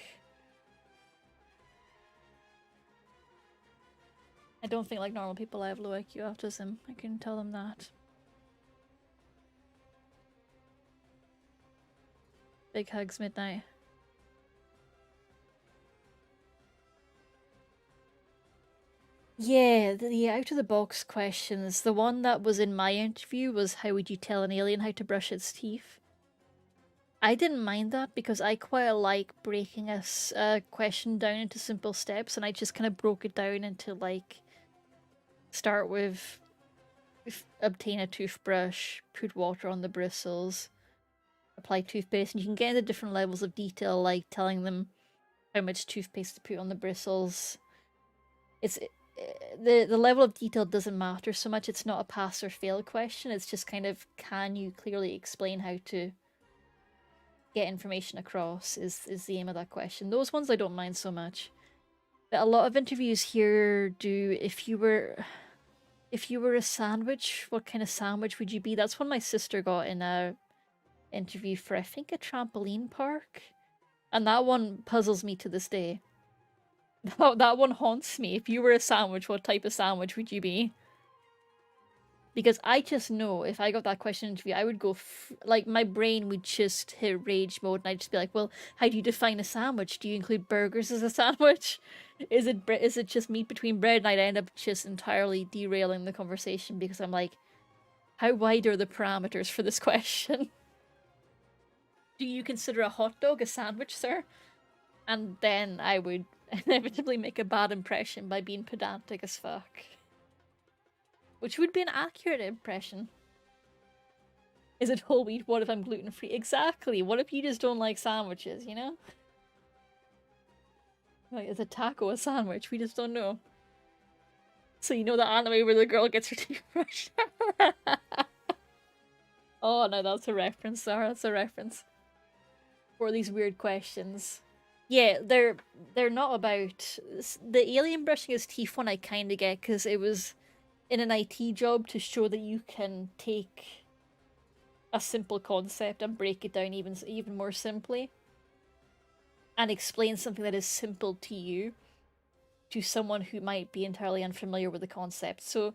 I don't think like normal people I have low IQ autism. I can tell them that. Big hugs, Midnight. Yeah, the out of the box questions. The one that was in my interview was how would you tell an alien how to brush its teeth? I didn't mind that because I quite like breaking a question down into simple steps, and I just kind of broke it down into like start with obtain a toothbrush, put water on the bristles, apply toothpaste, and you can get into different levels of detail, like telling them how much toothpaste to put on the bristles. It's the level of detail doesn't matter so much. It's not a pass or fail question. It's just kind of, can you clearly explain how to get information across is the aim of that question. Those ones I don't mind so much. But a lot of interviews here do, if you were a sandwich, what kind of sandwich would you be? That's one my sister got in a interview for, I think, a trampoline park. And that one puzzles me to this day. That one haunts me. If you were a sandwich, what type of sandwich would you be? Because I just know if I got that question interview, I would go, like, my brain would just hit rage mode, and I'd just be like, well, how do you define a sandwich? Do you include burgers as a sandwich? Is it just meat between bread? And I'd end up just entirely derailing the conversation because I'm like, how wide are the parameters for this question? Do you consider a hot dog a sandwich, sir? And then I would inevitably make a bad impression by being pedantic as fuck. Which would be an accurate impression. Is it whole wheat? What if I'm gluten-free? Exactly. What if you just don't like sandwiches, you know? Like, is a taco a sandwich? We just don't know. So you know the anime where the girl gets her teeth brushed? Oh no, that's a reference, Sarah. That's a reference. For these weird questions. Yeah, they're not about the alien brushing his teeth one. I kind of get because it was in an IT job to show that you can take a simple concept and break it down even more simply and explain something that is simple to you to someone who might be entirely unfamiliar with the concept. So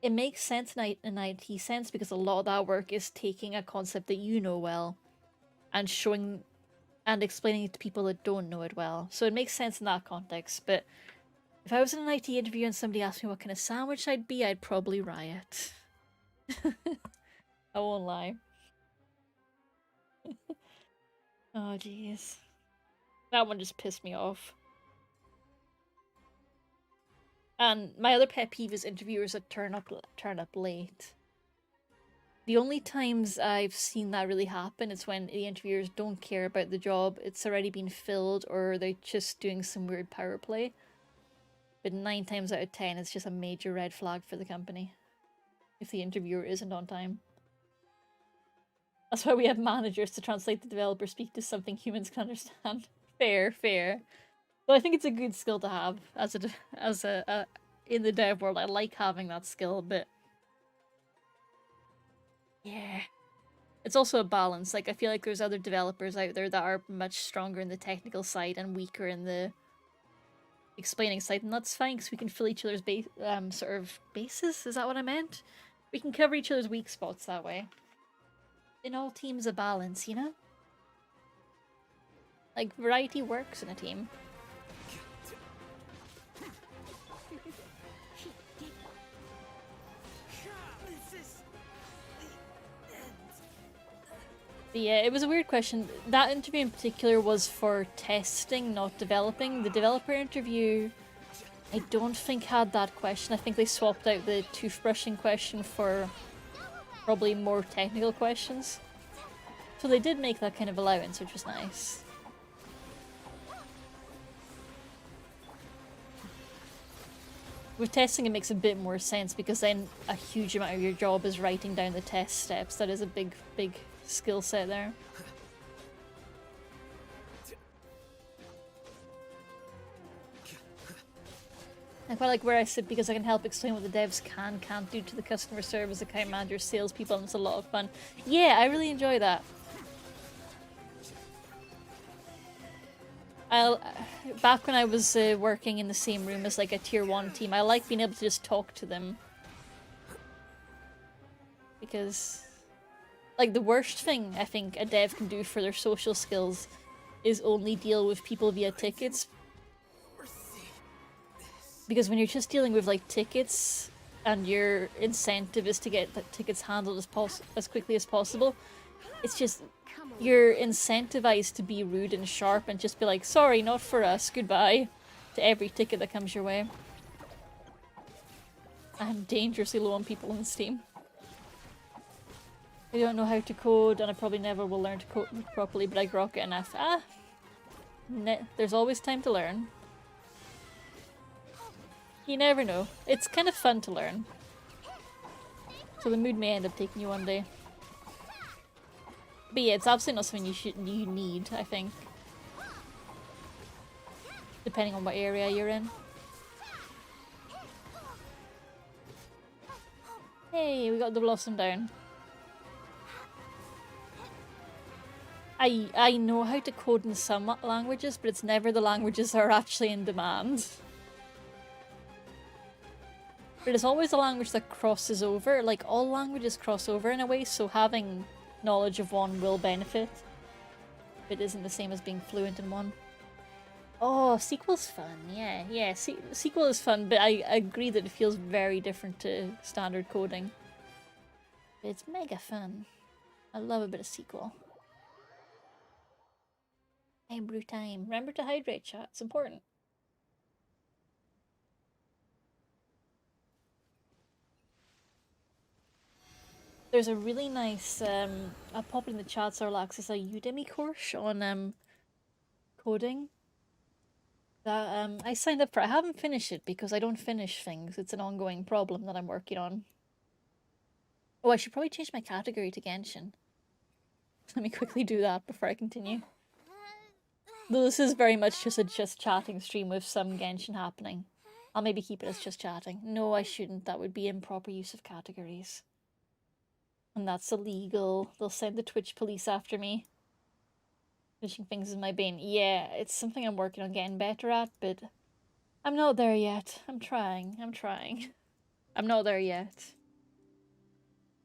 it makes sense in IT sense because a lot of that work is taking a concept that you know well and showing and explaining it to people that don't know it well. So it makes sense in that context. But if I was in an IT interview and somebody asked me what kind of sandwich I'd be, I'd probably riot. I won't lie. Oh jeez. That one just pissed me off. And my other pet peeve is interviewers that turn up late. The only times I've seen that really happen is when the interviewers don't care about the job, it's already been filled, or they're just doing some weird power play. But 9 times out of 10, it's just a major red flag for the company if the interviewer isn't on time. That's why we have managers to translate the developer speak to something humans can understand. Fair, fair. But I think it's a good skill to have as a in the dev world. I like having that skill, but yeah. It's also a balance. Like I feel like there's other developers out there that are much stronger in the technical side and weaker in the explaining side, and that's fine because we can fill each other's sort of bases. Is that what I meant? We can cover each other's weak spots that way. In all teams, a balance, you know. Like variety works in a team. But yeah, it was a weird question. That interview in particular was for testing, not developing. The developer interview, I don't think had that question. I think they swapped out the toothbrushing question for probably more technical questions. So they did make that kind of allowance, which was nice. With testing, it makes a bit more sense because then a huge amount of your job is writing down the test steps. That is a big skill set there. I quite like where I sit because I can help explain what the devs can't do to the customer service, account managers, salespeople, and it's a lot of fun. Yeah, I really enjoy that. Back when I was working in the same room as like a tier 1 team, I like being able to just talk to them. Because like the worst thing I think a dev can do for their social skills is only deal with people via tickets. Because when you're just dealing with like tickets and your incentive is to get the tickets handled as quickly as possible, it's just you're incentivized to be rude and sharp and just be like, sorry, not for us, goodbye, to every ticket that comes your way. I'm dangerously low on people on this team. I don't know how to code, and I probably never will learn to code properly, but I grok it enough. There's always time to learn. You never know. It's kind of fun to learn. So the mood may end up taking you one day. But yeah, it's absolutely not something you need, I think. Depending on what area you're in. Hey, we got the blossom down. I know how to code in some languages, but it's never the languages that are actually in demand. But it's always a language that crosses over. Like, all languages cross over in a way, so having knowledge of one will benefit. It isn't the same as being fluent in one. Oh, sequel's fun. Yeah. Sequel is fun, but I agree that it feels very different to standard coding. It's mega fun. I love a bit of sequel. Hey, brew time. Remember to hydrate, chat. It's important. There's a really nice, I'll pop it in the chat, Sarlax. It's a Udemy course on coding. that I signed up for. I haven't finished it because I don't finish things. It's an ongoing problem that I'm working on. Oh, I should probably change my category to Genshin. Let me quickly do that before I continue. Though this is very much just a just chatting stream with some Genshin happening. I'll maybe keep it as just chatting. No, I shouldn't. That would be improper use of categories. And that's illegal. They'll send the Twitch police after me. Finishing things is my bane. Yeah, it's something I'm working on getting better at, but I'm not there yet. I'm trying. I'm not there yet.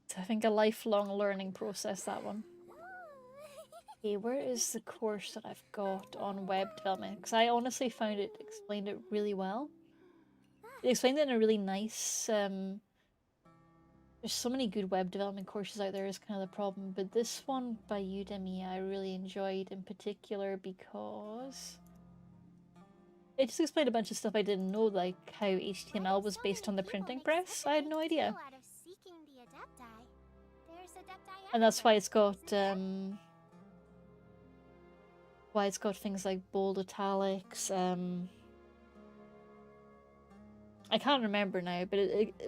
It's, I think, a lifelong learning process, that one. Okay, where is the course that I've got on web development? Because I honestly found it explained it really well. It explained it in a really nice. There's so many good web development courses out there is kind of the problem, but this one by Udemy I really enjoyed in particular because it just explained a bunch of stuff I didn't know, like how HTML was based on the printing press. I had no idea. And that's why it's got things like bold italics. I can't remember now, but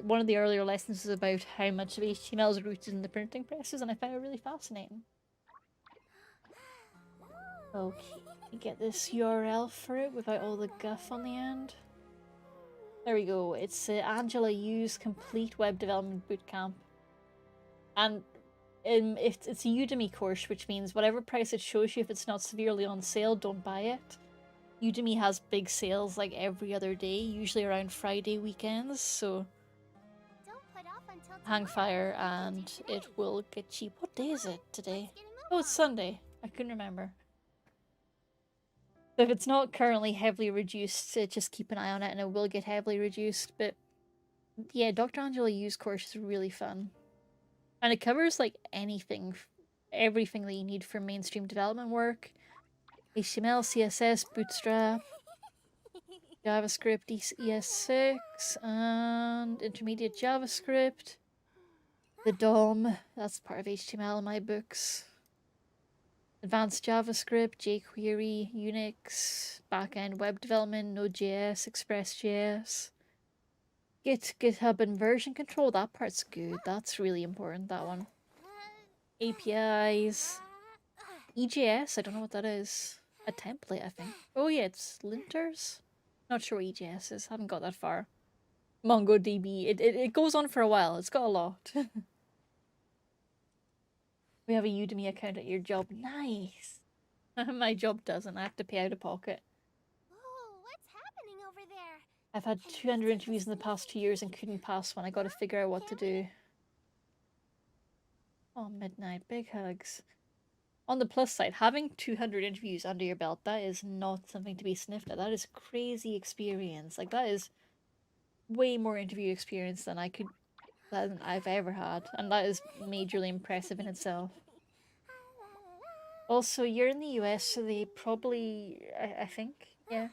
one of the earlier lessons is about how much of HTML is rooted in the printing presses, and I found it really fascinating. Okay, get this URL for it without all the guff on the end. There we go. It's Angela Yu's Complete Web Development Bootcamp. And it's a Udemy course, which means whatever price it shows you, if it's not severely on sale, don't buy it. Udemy has big sales like every other day, usually around Friday weekends, so hang fire and it will get cheap. What day is it today? Oh, it's Sunday. I couldn't remember. So if it's not currently heavily reduced, just keep an eye on it and it will get heavily reduced. But yeah, Dr. Angela Yu's course is really fun. And it covers like anything, everything that you need for mainstream development work. HTML, CSS, Bootstrap, JavaScript, ES6, and intermediate JavaScript. The DOM, that's part of HTML in my books. Advanced JavaScript, jQuery, Unix, backend web development, Node.js, Express.js. Git, GitHub, and version control, that part's good. That's really important, that one. APIs. EJS, I don't know what that is. A template, I think. Oh yeah, it's linters? Not sure what EJS is, haven't got that far. MongoDB, it goes on for a while, it's got a lot. We have a Udemy account at your job. Nice! My job doesn't, I have to pay out of pocket.
Ooh, what's happening over there?
I've had 200 interviews in the past 2 years and couldn't pass one. I gotta figure out what to do. Oh, midnight, big hugs. On the plus side, having 200 interviews under your belt, that is not something to be sniffed at. That is crazy experience. Like, that is way more interview experience than I've ever had. And that is majorly impressive in itself. Also, you're in the US, so they probably, I think, yeah.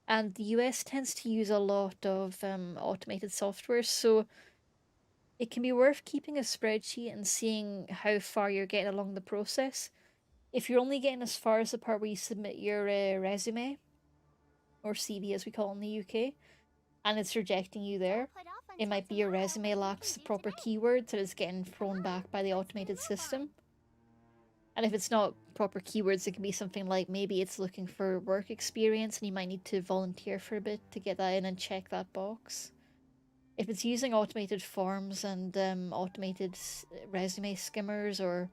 And the US tends to use a lot of automated software, so it can be worth keeping a spreadsheet and seeing how far you're getting along the process. If you're only getting as far as the part where you submit your resume, or CV as we call it in the UK, and it's rejecting you there, it might be your resume lacks the proper keywords that is getting thrown back by the automated system. And if it's not proper keywords, it can be something like maybe it's looking for work experience and you might need to volunteer for a bit to get that in and check that box. If it's using automated forms and automated resume skimmers or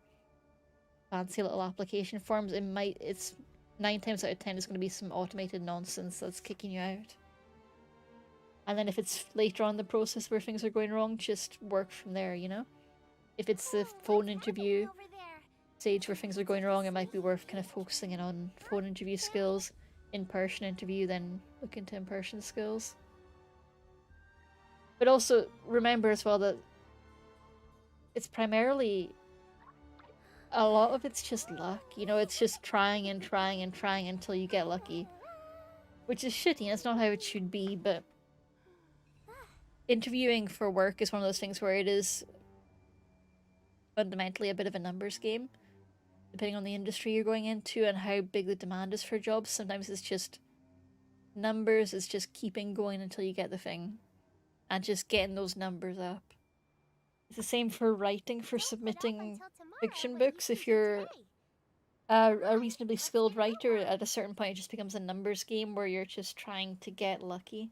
fancy little application forms, it's 9 times out of 10 is going to be some automated nonsense that's kicking you out. And then if it's later on in the process where things are going wrong, just work from there, you know? If it's the phone interview stage where things are going wrong, it might be worth kind of focusing in on phone interview skills. In-person interview, then look into in-person skills. But also remember as well that it's primarily, a lot of it's just luck, you know, it's just trying and trying and trying until you get lucky. Which is shitty, that's not how it should be, but interviewing for work is one of those things where it is fundamentally a bit of a numbers game. Depending on the industry you're going into and how big the demand is for jobs, sometimes it's just Numbers is just keeping going until you get the thing. And just getting those numbers up. It's the same for writing, for
Don't put off
submitting
until tomorrow
fiction
what
books.
you
If
can do
you're
today.
a reasonably
Let's
skilled
get a new
writer,
one.
at a certain point it just becomes a numbers game where you're just trying to get lucky.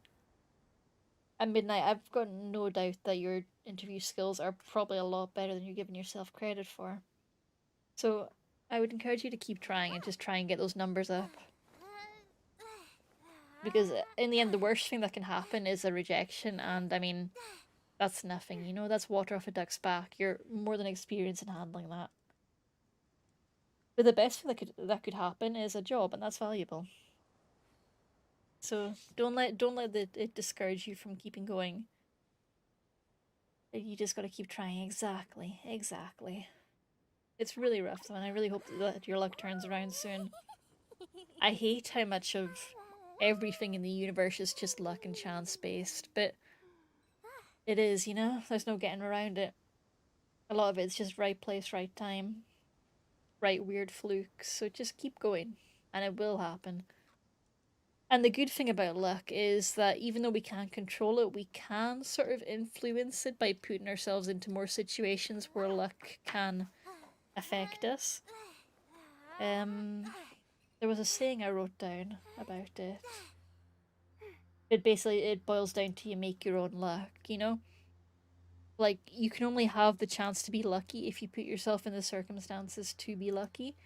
At Midnight, I've got no doubt that your interview skills are probably a lot better than you're giving yourself credit for. So I would encourage you to keep trying and just try and get those numbers up. Because in the end, the worst thing that can happen is a rejection, and I mean, that's nothing, you know, that's water off a duck's back. You're more than experienced in handling that. But the best thing that could happen is a job, and that's valuable. So don't let it discourage you from keeping going. You just got to keep trying. Exactly, exactly. It's really rough, though, and I really hope that your luck turns around soon. I hate how much of everything in the universe is just luck and chance based, but it is, you know? There's no getting around it. A lot of it's just right place, right time, right weird flukes, so just keep going, and it will happen. And the good thing about luck is that even though we can't control it, we can sort of influence it by putting ourselves into more situations where luck can affect us. There was a saying I wrote down about it. It boils down to you make your own luck, you know? Like, you can only have the chance to be lucky if you put yourself in the circumstances to be lucky.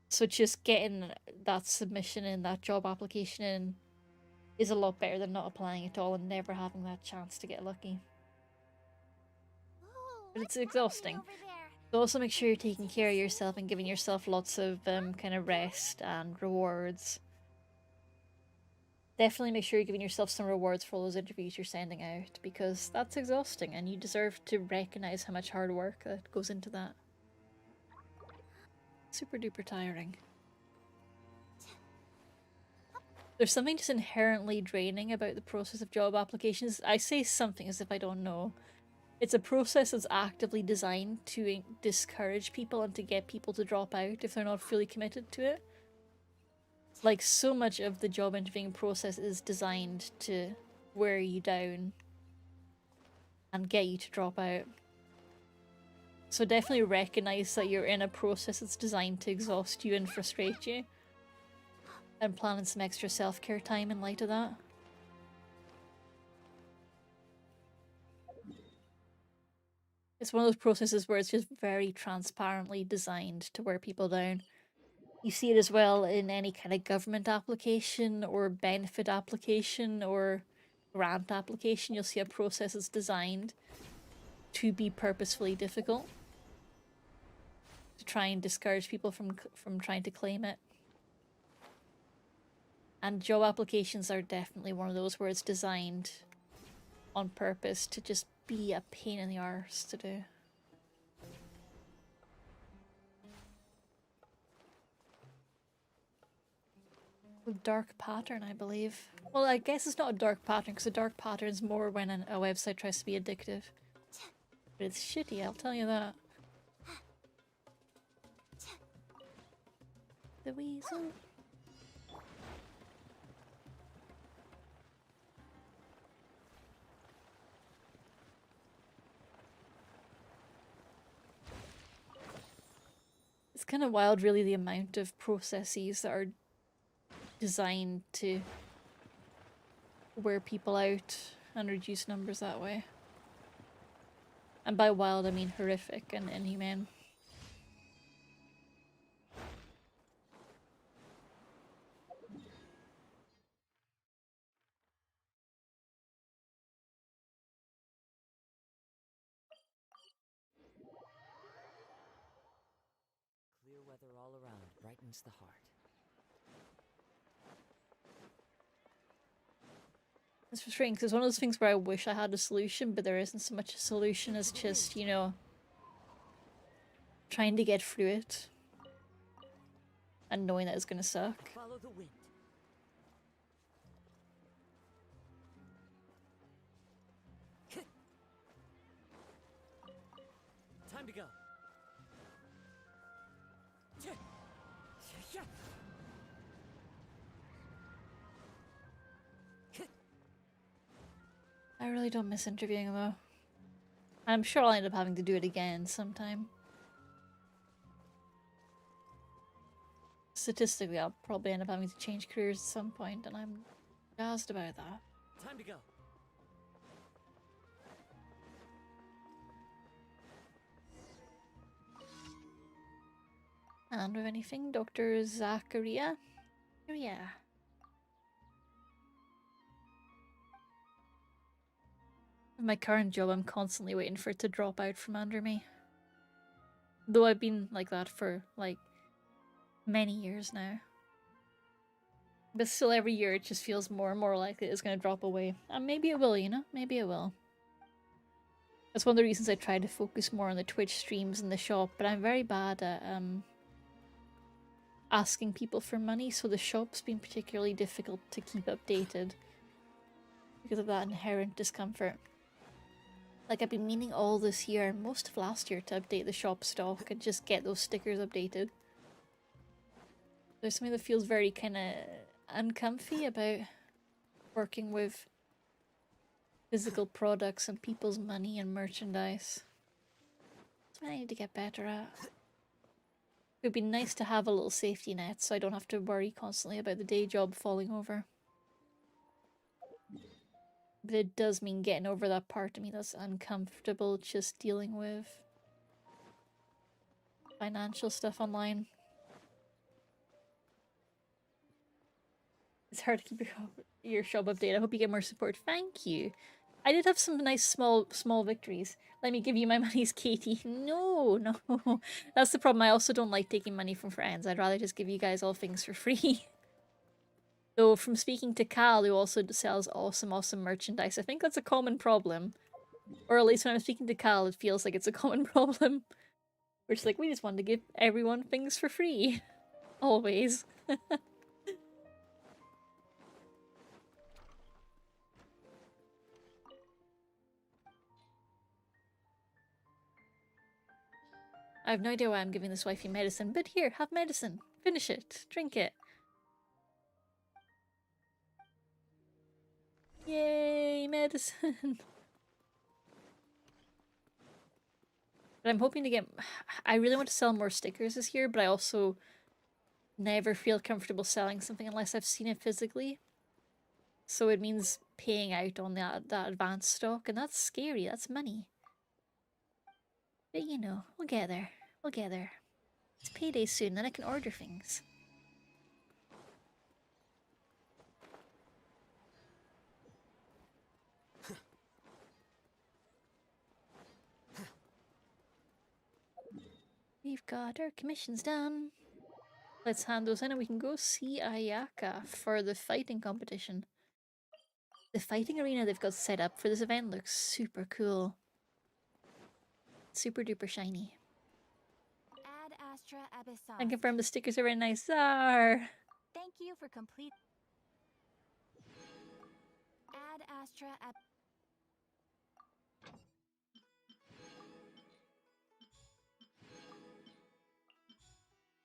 So just getting that submission in, that job application in, is a lot better than not applying at all and never having that chance to get lucky.
Ooh,
But it's
what's happening
exhausting.
over there?
So also make sure you're taking care of yourself and giving yourself lots of kind of rest and rewards. Definitely make sure you're giving yourself some rewards for all those interviews you're sending out, because that's exhausting and you deserve to recognize how much hard work that goes into that. Super duper tiring. There's something just inherently draining about the process of job applications. I say something as if I don't know. It's a process that's actively designed to discourage people and to get people to drop out if they're not fully committed to it. Like, so much of the job interviewing process is designed to wear you down and get you to drop out. So definitely recognize that you're in a process that's designed to exhaust you and frustrate you. And planning some extra self-care time in light of that. It's one of those processes where it's just very transparently designed to wear people down. You see it as well in any kind of government application or benefit application or grant application. You'll see a process that's designed to be purposefully difficult, to try and discourage people from trying to claim it. And job applications are definitely one of those where it's designed on purpose to just be a pain in the arse to do. Dark pattern, I believe. Well, I guess it's not a dark pattern, because a dark pattern is more when a website tries to be addictive. But it's shitty, I'll tell you that. The weasel. It's kind of wild, really, the amount of processes that are designed to wear people out and reduce numbers that way. And by wild, I mean horrific and inhumane.
Clear weather all around brightens the heart.
It's frustrating because it's one of those things where I wish I had a solution, but there isn't so much a solution as just, you know, trying to get through it and knowing that it's gonna suck.
Follow the wind. Time to go.
I really don't miss interviewing though. I'm sure I'll end up having to do it again sometime. Statistically, I'll probably end up having to change careers at some point, and I'm jazzed about that.
Time to go.
And with anything, Dr. Zacharia? Yeah. In my current job, I'm constantly waiting for it to drop out from under me. Though I've been like that for, like, many years now. But still, every year it just feels more and more likely it's going to drop away. And maybe it will, you know? Maybe it will. That's one of the reasons I try to focus more on the Twitch streams and the shop, but I'm very bad at asking people for money, so the shop's been particularly difficult to keep updated because of that inherent discomfort. Like, I've been meaning all this year and most of last year to update the shop stock and just get those stickers updated. There's something that feels very kind of uncomfy about working with physical products and people's money and merchandise. Something I need to get better at. It would be nice to have a little safety net so I don't have to worry constantly about the day job falling over. But it does mean getting over that part of me that's uncomfortable just dealing with financial stuff online. It's hard to keep your shop updated. I hope you get more support. Thank you. I did have some nice small victories. Let me give you my monies, Caitie. No. That's the problem. I also don't like taking money from friends. I'd rather just give you guys all things for free. Though from speaking to Cal, who also sells awesome merchandise, I think that's a common problem. Or at least when I'm speaking to Cal, it feels like it's a common problem. We're just like, we just want to give everyone things for free. Always. I have no idea why I'm giving this wifey medicine, but here, have medicine. Finish it. Drink it. Yay, medicine. But I'm hoping to get... I really want to sell more stickers this year, but I also never feel comfortable selling something unless I've seen it physically. So it means paying out on that advanced stock, and that's scary. That's money. But you know, we'll get there. We'll get there. It's payday soon, then I can order things. We've got our commissions done. Let's hand those in and we can go see Ayaka for the fighting competition. The fighting arena they've got set up for this event looks super cool. Super duper shiny.
Ad Astra Abyssal.
And confirm the stickers are very nice. Are.
Thank you for complete. Ad Astra Ab.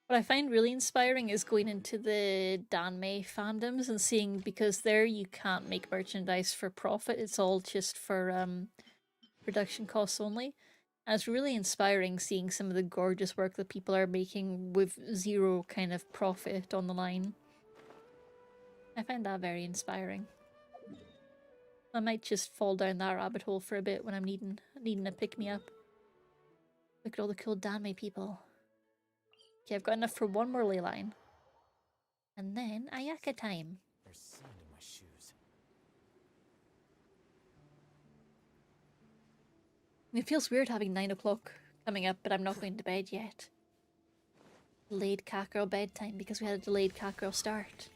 What I find really inspiring is going into the Danmei fandoms and seeing, because there you can't make merchandise for profit, it's all just for production costs only. And it's really inspiring seeing some of the gorgeous work that people are making with zero kind of profit on the line. I find that very inspiring. I might just fall down that rabbit hole for a bit when I'm needing a pick-me-up. Look at all the cool Danmei people. Okay, I've got enough for one more ley line. And then Ayaka time.
There's sand in my shoes.
It feels weird having 9 o'clock coming up, but I'm not going to bed yet. Delayed Kakarot bedtime because we had a delayed Kakarot start.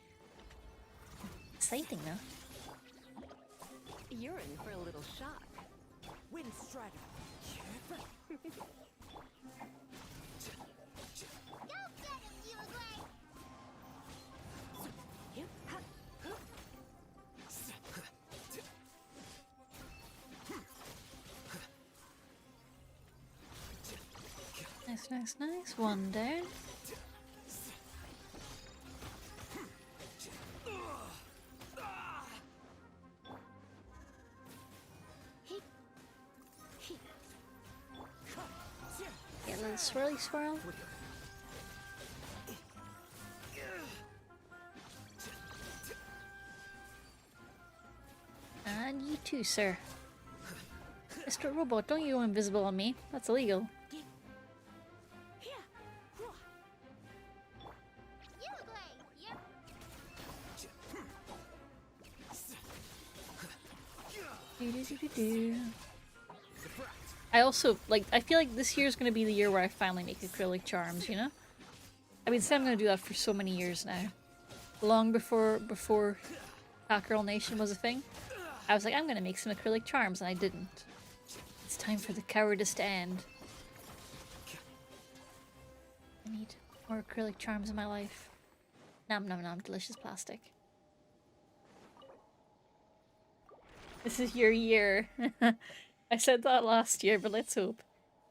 Exciting though.
You're in for a little shock.
Wind strider.
Go get him, you Uruguay!
Nice. One down. swirly swirl. And you too, sir. Mr. Robot, don't you go invisible on me. That's illegal. I also, like, I feel like this year is going to be the year where I finally make acrylic charms, you know? I've been saying I'm going to do that for so many years now. Long before Girl Nation was a thing. I was like, I'm going to make some acrylic charms, and I didn't. It's time for the cowardice to end. I need more acrylic charms in my life. Nom nom nom, delicious plastic. This is your year. I said that last year, but let's hope.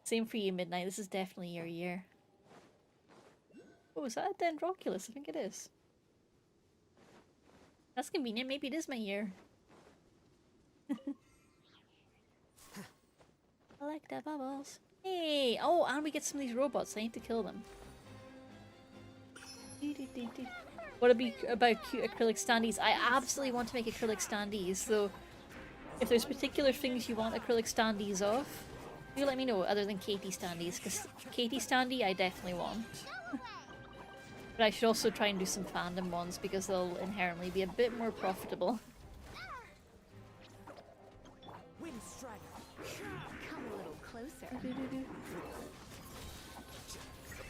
Same for you, Midnight. This is definitely your year. Oh, is that a Dendroculus? I think it is. That's convenient. Maybe it is my year. Collect the bubbles. Hey! Oh, and we get some of these robots. I need to kill them. What about cute acrylic standees? I absolutely want to make acrylic standees, so if there's particular things you want acrylic standees of, do let me know other than Caitie standees, because Caitie standee I definitely want. But I should also try and do some fandom ones because they'll inherently be a bit more profitable.
Wind strider.
Come a little closer.
The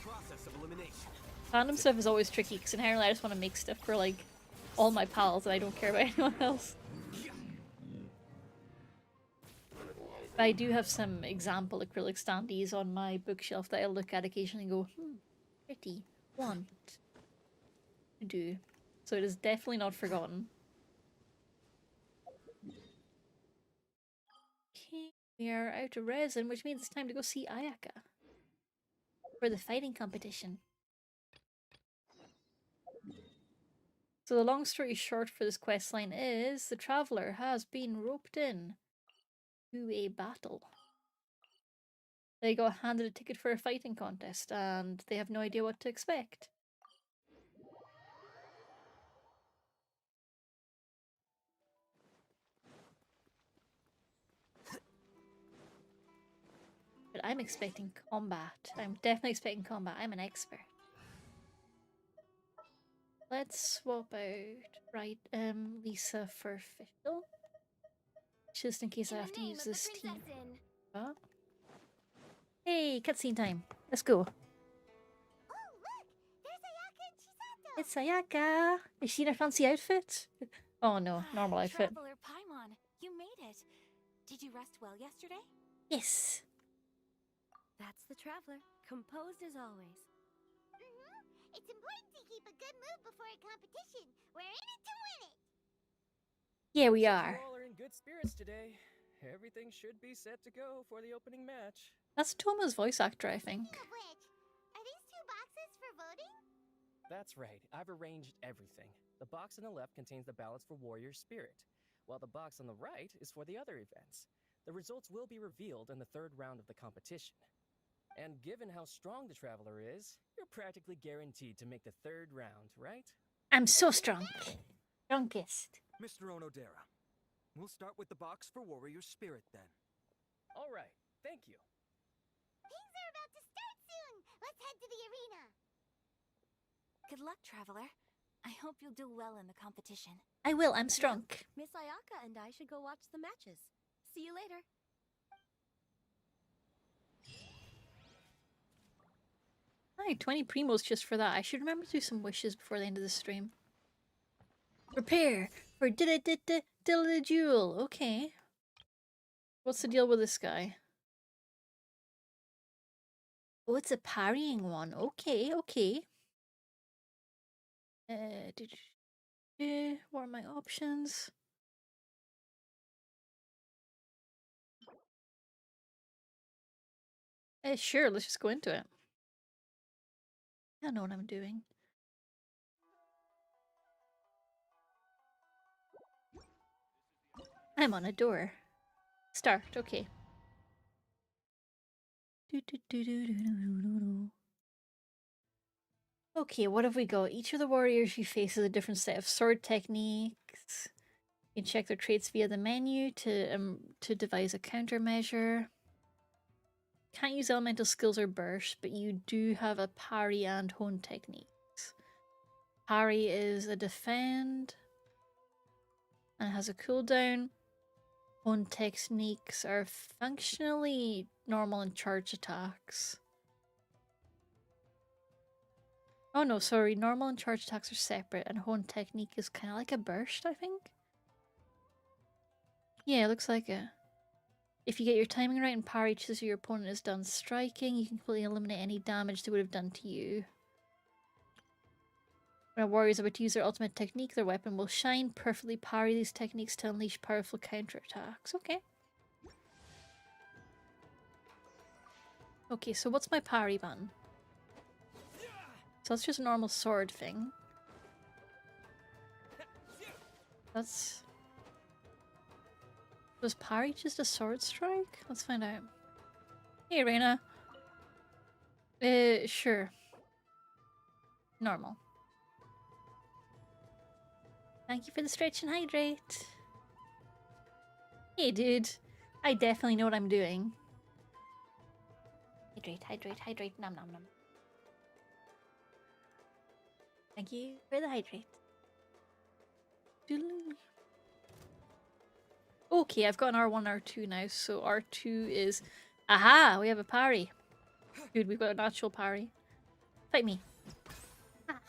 process of elimination.
Fandom stuff is always tricky because inherently I just want to make stuff for like all my pals and I don't care about anyone else. But I do have some example acrylic standees on my bookshelf that I'll look at occasionally and go, pretty, want to do. So it is definitely not forgotten. Okay, we are out of resin, which means it's time to go see Ayaka for the fighting competition. So the long story short for this questline is the traveler has been roped in to a battle. They got handed a ticket for a fighting contest and they have no idea what to expect. But I'm expecting combat. I'm definitely expecting combat. I'm an expert. Let's swap out Lisa for Fischl. Just in case I have to use this team. What? Hey, cutscene time. Let's go.
Oh, look! There's Ayaka and Chisato!
It's Ayaka! Is she in a fancy outfit? Oh no, normal outfit.
Traveler Paimon, you made it. Did you rest well yesterday?
Yes.
That's the traveler, composed as always.
It's important to keep a good mood before a competition. We're in it to win it!
Yeah, we are.
You all are in good spirits today. Everything should be set to go for the opening match.
That's Toma's voice actor, I think.
Speaking of which, are these 2 boxes for voting?
That's right, I've arranged everything. The box on the left contains the ballots for Warrior Spirit, while the box on the right is for the other events. The results will be revealed in the 3rd round of the competition. And given how strong the Traveler is, you're practically guaranteed to make the 3rd round, right?
I'm so strong. Strongest.
Mr. Onodera. We'll start with the box for Warrior Spirit then.
All right, thank you.
Things are about to start soon! Let's head to the arena!
Good luck, traveler. I hope you'll do well in the competition.
I will, I'm strong.
Miss Ayaka and I should go watch the matches. See you later.
Alright, 20 primos just for that. I should remember to do some wishes before the end of the stream. Prepare for Duel. Okay. What's the deal with this guy? Oh, it's a parrying one. Okay, okay. What are my options? Sure, let's just go into it. I don't know what I'm doing. I'm on a door. Start, okay. Okay, what have we got? Each of the warriors you face is a different set of sword techniques. You can check their traits via the menu to devise a countermeasure. Can't use elemental skills or burst, but you do have a parry and hone techniques. Parry is a defend and has a cooldown. Hone techniques are functionally normal and charge attacks. Oh no, sorry, normal and charge attacks are separate, and hone technique is kind of like a burst, I think? Yeah, it looks like it. If you get your timing right and parry just as your opponent is done striking, you can completely eliminate any damage they would have done to you. When a warrior is about to use their ultimate technique, their weapon will shine, perfectly parry these techniques to unleash powerful counterattacks. Okay. Okay, so what's my parry button? So that's just a normal sword thing. That's... Was parry just a sword strike? Let's find out. Hey, Reina. Sure. Normal. Thank you for the stretch and hydrate. Hey, dude. I definitely know what I'm doing. Hydrate, hydrate, hydrate. Nom nom nom. Thank you for the hydrate. Okay, I've got an R1, R2 now, so R2 is... Aha! We have a parry. Dude, we've got an actual parry. Fight me. Ah.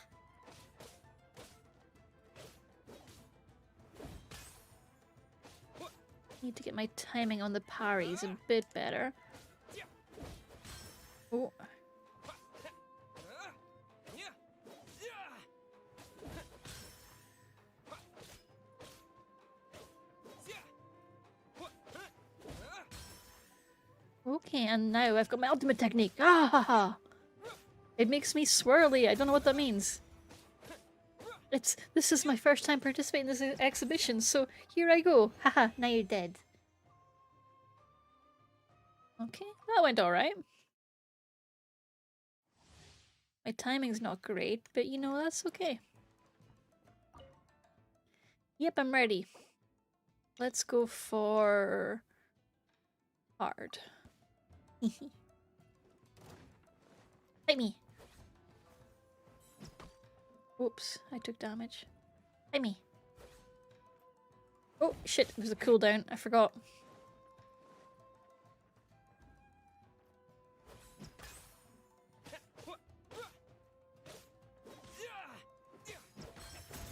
Need to get my timing on the parries a bit better. Oh. Okay, and now I've got my ultimate technique. Ah ha ha! It makes me swirly. I don't know what that means. This is my first time participating in this exhibition, so here I go. Haha, now you're dead. Okay, that went alright. My timing's not great, but you know, that's okay. Yep, I'm ready. Let's go for... hard. Fight me! Oops, I took damage. Fight me! Oh, shit, there's a cooldown. I forgot.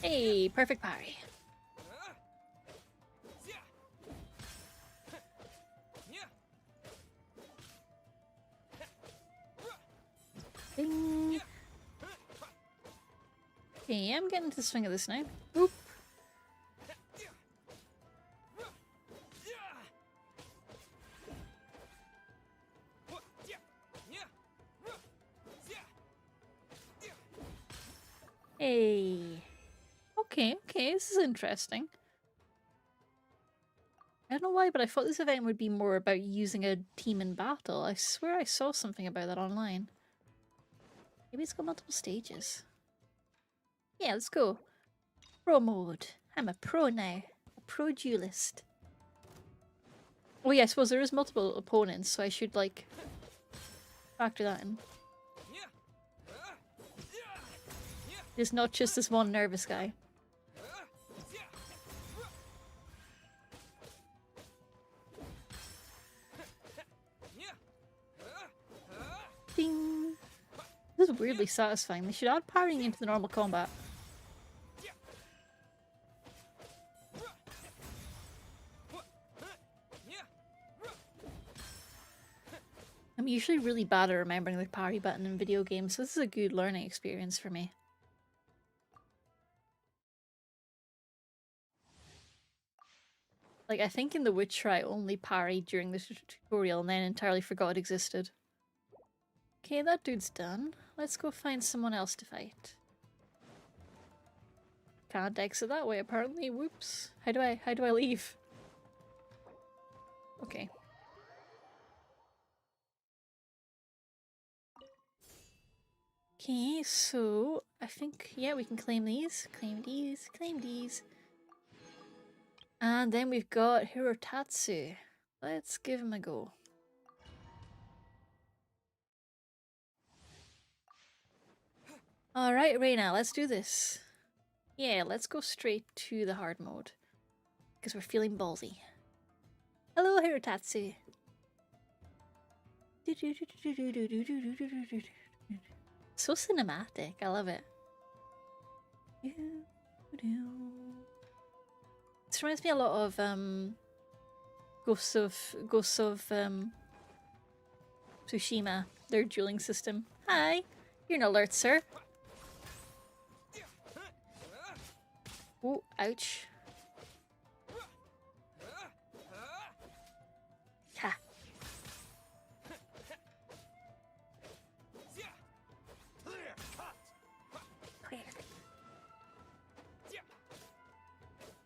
Hey, perfect parry. Ding. Okay, I'm getting to the swing of this now. Oop. Hey. Okay, this is interesting. I don't know why, but I thought this event would be more about using a team in battle. I swear I saw something about that online. Maybe it's got multiple stages. Yeah, let's go. Pro mode. I'm a pro now. A pro duelist. Oh yeah, I suppose there is multiple opponents, so I should, like, factor that in. It's not just this one nervous guy. Ding! This is weirdly satisfying. They should add parrying into the normal combat. I'm usually really bad at remembering the parry button in video games, so this is a good learning experience for me. Like, I think in The Witcher I only parried during the tutorial and then entirely forgot it existed. Okay, that dude's done. Let's go find someone else to fight. Can't exit that way apparently. Whoops. How do I leave? Okay. Okay, so I think, yeah, we can claim these. Claim these, claim these. And then we've got Hirotatsu. Let's give him a go. Alright, Reina, let's do this. Yeah, let's go straight to the hard mode. Because we're feeling ballsy. Hello, Hirotatsu. So cinematic, I love it. This reminds me a lot of Ghosts of Tsushima, their dueling system. Hi, you're an alert, sir. Oh, ouch. Ha.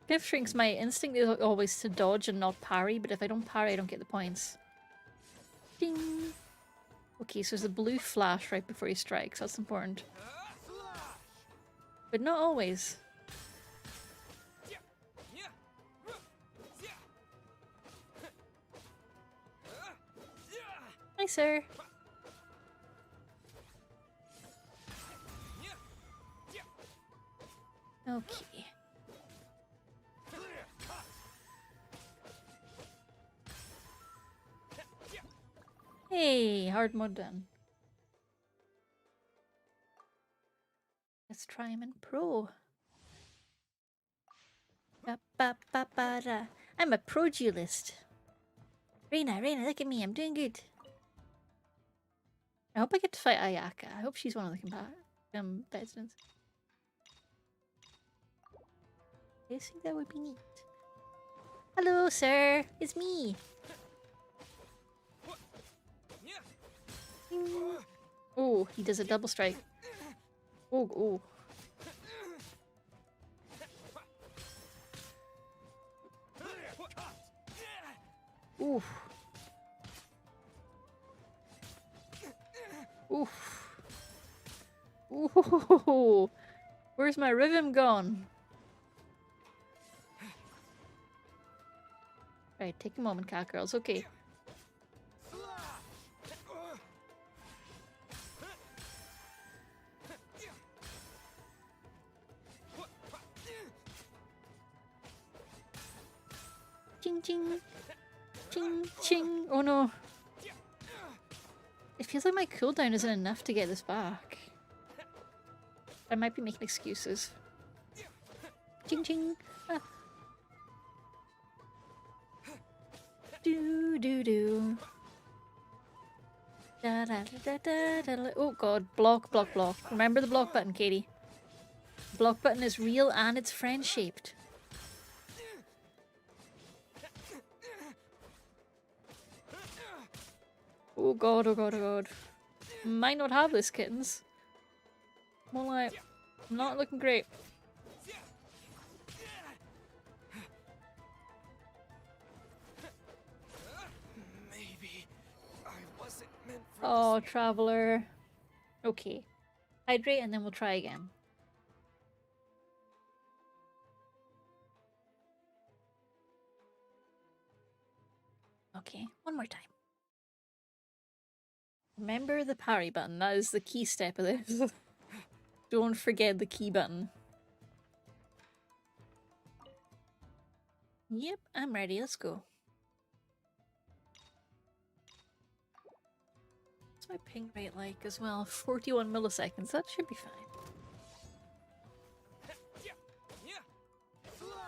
Gift shrinks. My instinct is always to dodge and not parry, but if I don't parry, I don't get the points. Ding. Okay, so there's a blue flash right before he strikes. That's important. But not always. Hi, sir. Okay. Hey, hard mode done. Let's try him in pro. Ba-ba-ba-ba-da. I'm a pro duelist. Reina, look at me. I'm doing good. I hope I get to fight Ayaka. I hope she's one of the contestants. I just think that would be neat. Hello, sir. It's me. Oh, he does a double strike. Oh. Oof. Oof. Ooh. Where's my rhythm gone? Right, take a moment, cat girls. Okay. Ching ching. Ching ching. Oh no. It feels like my cooldown isn't enough to get this back. I might be making excuses. Ching ching. Ah. Do do do. Da, da, da, da, da, da. Oh god, block. Remember the block button, Caitie. The block button is real and it's friend shaped. Oh god. Might not have this, kittens. More like, not looking great.
Maybe I wasn't meant for
Oh, traveler. Okay. Hydrate and then we'll try again. Okay, one more time. Remember the parry button. That is the key step of this. Don't forget the key button. Yep, I'm ready. Let's go. What's my ping rate like as well? 41 milliseconds. That should be fine.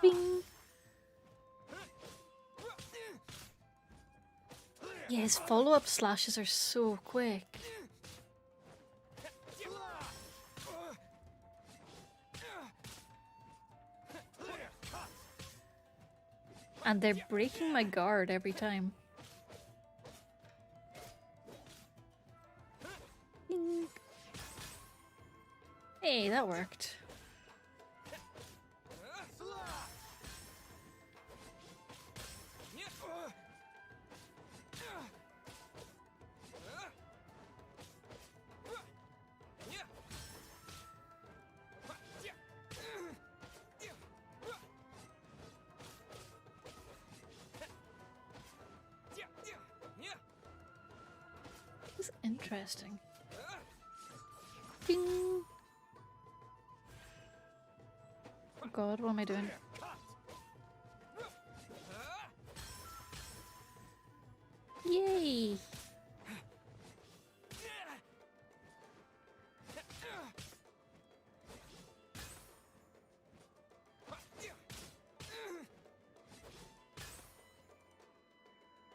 Bing! Yeah, his follow-up slashes are so quick. And they're breaking my guard every time. Ding. Hey, that worked. This is interesting. Ding! Oh god, what am I doing? Yay!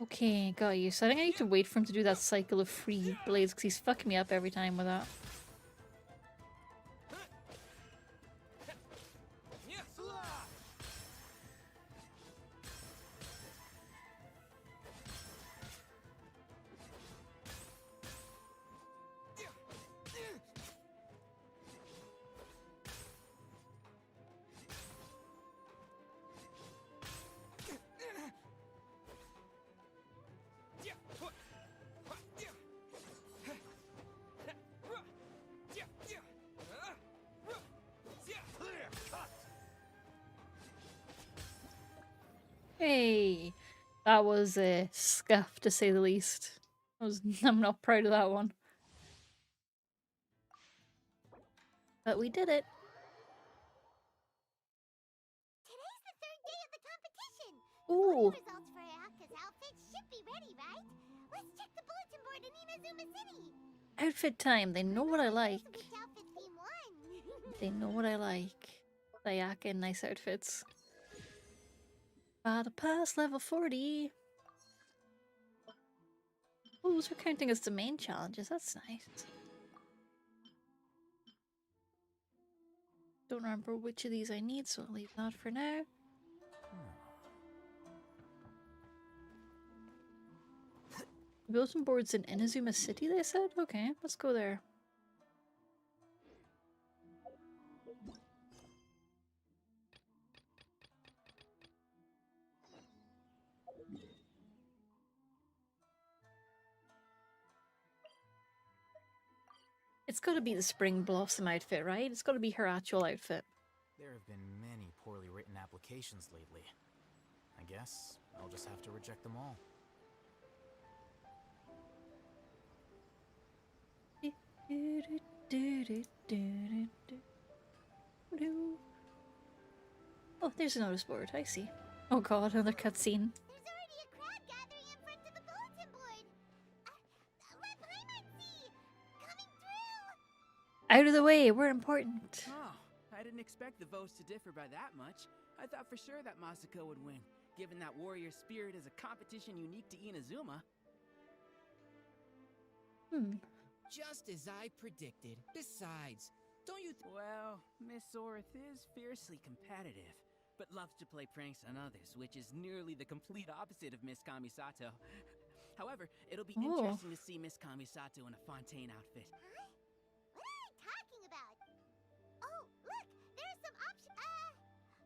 Okay, got you. So I think I need to wait for him to do that cycle of free blades because he's fucking me up every time with that. Hey, that was a scuff to say the least. I'm not proud of that one. But we did it.
Today's the third day of the competition.
Ooh.
The results for Ayaka's outfit should be ready, right? Let's check the bulletin board in Inazuma City.
Outfit time. They know what I like.
Which outfit team won?
They know what I like. Sayaka in nice outfits. Battle pass level 40. Oh, those are counting as the main challenges. That's nice. Don't remember which of these I need, so I'll leave that for now. Bulletin boards in Inazuma City, they said? Okay, let's go there. It's gotta be the Spring Blossom outfit, right? It's gotta be her actual outfit.
There have been many poorly written applications lately. I guess I'll just have to reject them all. Oh, there's a notice board. I see. Oh god, another cutscene.
There's already a crowd gathering in front of the bulletin board. Let Paimon see! Coming through!
Out of the way, we're important.
Oh, I didn't expect the votes to differ by that much. I thought for sure that Masako would win, given that warrior spirit is a competition unique to Inazuma.
Just as I predicted. Besides, don't you
Well, Miss Orith is fiercely competitive, but loves to play pranks on others, which is nearly the complete opposite of Miss Kamisato. However, it'll be interesting to see Miss Kamisato in a Fontaine outfit.
Huh? What are they talking about? Oh, look! There's some options.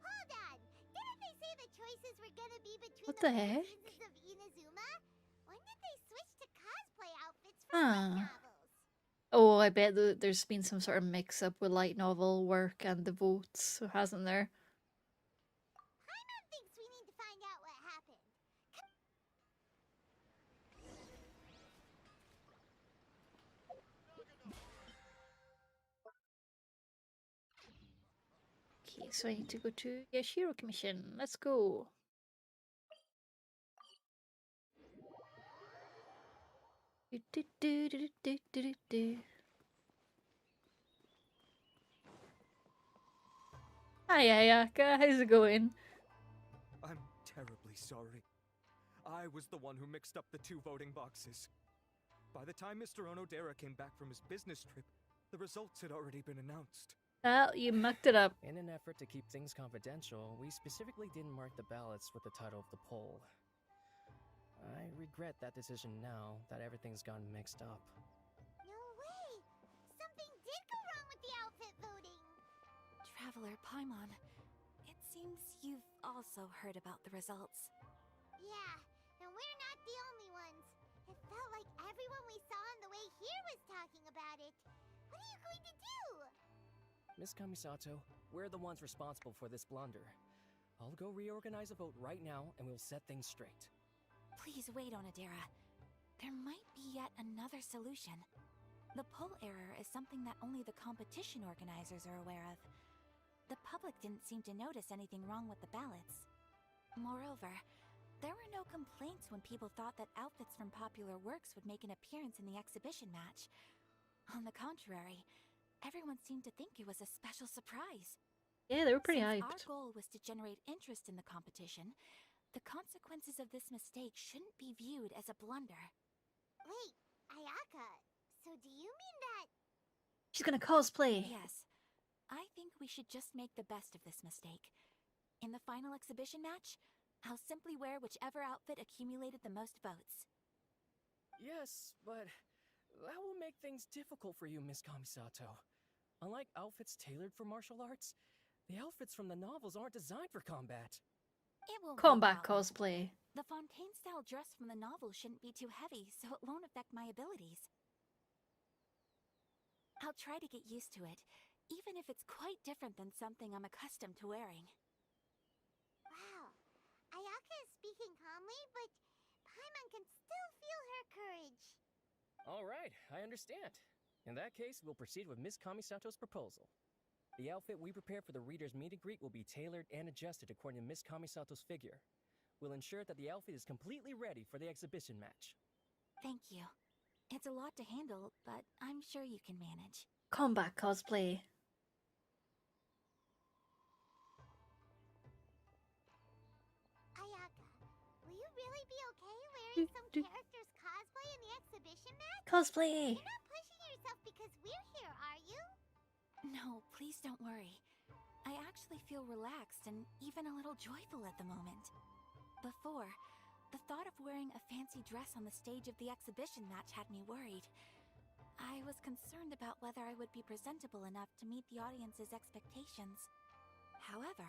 Hold on. Didn't they say the choices were gonna be between
What the
four
heck?
seasons of Inazuma? When did they switch to cosplay outfits for light novels?
Oh, I bet there's been some sort of mix-up with light novel work and the votes, hasn't there?
Paimon thinks we need to find out what happened.
Okay, so I need to go to Yashiro Commission. Let's go. Hi Ayaka, how's it going?
I'm terribly sorry. I was the one who mixed up the two voting boxes. By the time Mr. Onodera came back from his business trip, the results had already been announced.
Well, you mucked it up.
In an effort to keep things confidential, we specifically didn't mark the ballots with the title of the poll. I regret that decision now that everything's gone mixed up.
No way! Something did go wrong with the outfit voting.
Traveler Paimon, it seems you've also heard about the results.
Yeah, and we're not the only ones. It felt like everyone we saw on the way here was talking about it. What are you going to do?
Miss Kamisato, we're the ones responsible for this blunder. I'll go reorganize a vote right now and we'll set things straight.
Please wait, Onodera.
There might be yet another solution. The poll error is something that only the competition organizers are aware of. The public didn't seem to notice anything wrong with the ballots. Moreover, there were no complaints when people thought that outfits from popular works would make an appearance in the exhibition match. On the contrary, everyone seemed to think it was a special surprise.
Yeah, they were pretty
Since
hyped.
our goal was to generate interest in the competition, the consequences of this mistake shouldn't be viewed as a blunder.
Wait, Ayaka, so do you mean that...
She's gonna cosplay.
Yes, I think we should just make the best of this mistake. In the final exhibition match, I'll simply wear whichever outfit accumulated the most votes.
Yes, but that will make things difficult for you, Miss Kamisato. Unlike outfits tailored for martial arts, the outfits from the novels aren't designed for combat.
It won't be a
Combat
problem.
cosplay.
The Fontaine-style dress from the novel shouldn't be too heavy, so it won't affect my abilities. I'll try to get used to it, even if it's quite different than something I'm accustomed to wearing.
Wow, Ayaka is speaking calmly, but Paimon can still feel her courage.
All right, I understand. In that case, we'll proceed with Miss Kamisato's proposal. The outfit we prepare for the reader's meet and greet will be tailored and adjusted according to Miss Kamisato's figure. We'll ensure that the outfit is completely ready for the exhibition match.
Thank you. It's a lot to handle, but I'm sure you can manage.
Combat cosplay.
Ayaka, will you really be okay wearing some character's cosplay in the exhibition match?
Cosplay.
You're not pushing yourself because we're here, are you?
No, please don't worry. I actually feel relaxed and even a little joyful at the moment. Before, the thought of wearing a fancy dress on the stage of the exhibition match had me worried. I was concerned about whether I would be presentable enough to meet the audience's expectations. However,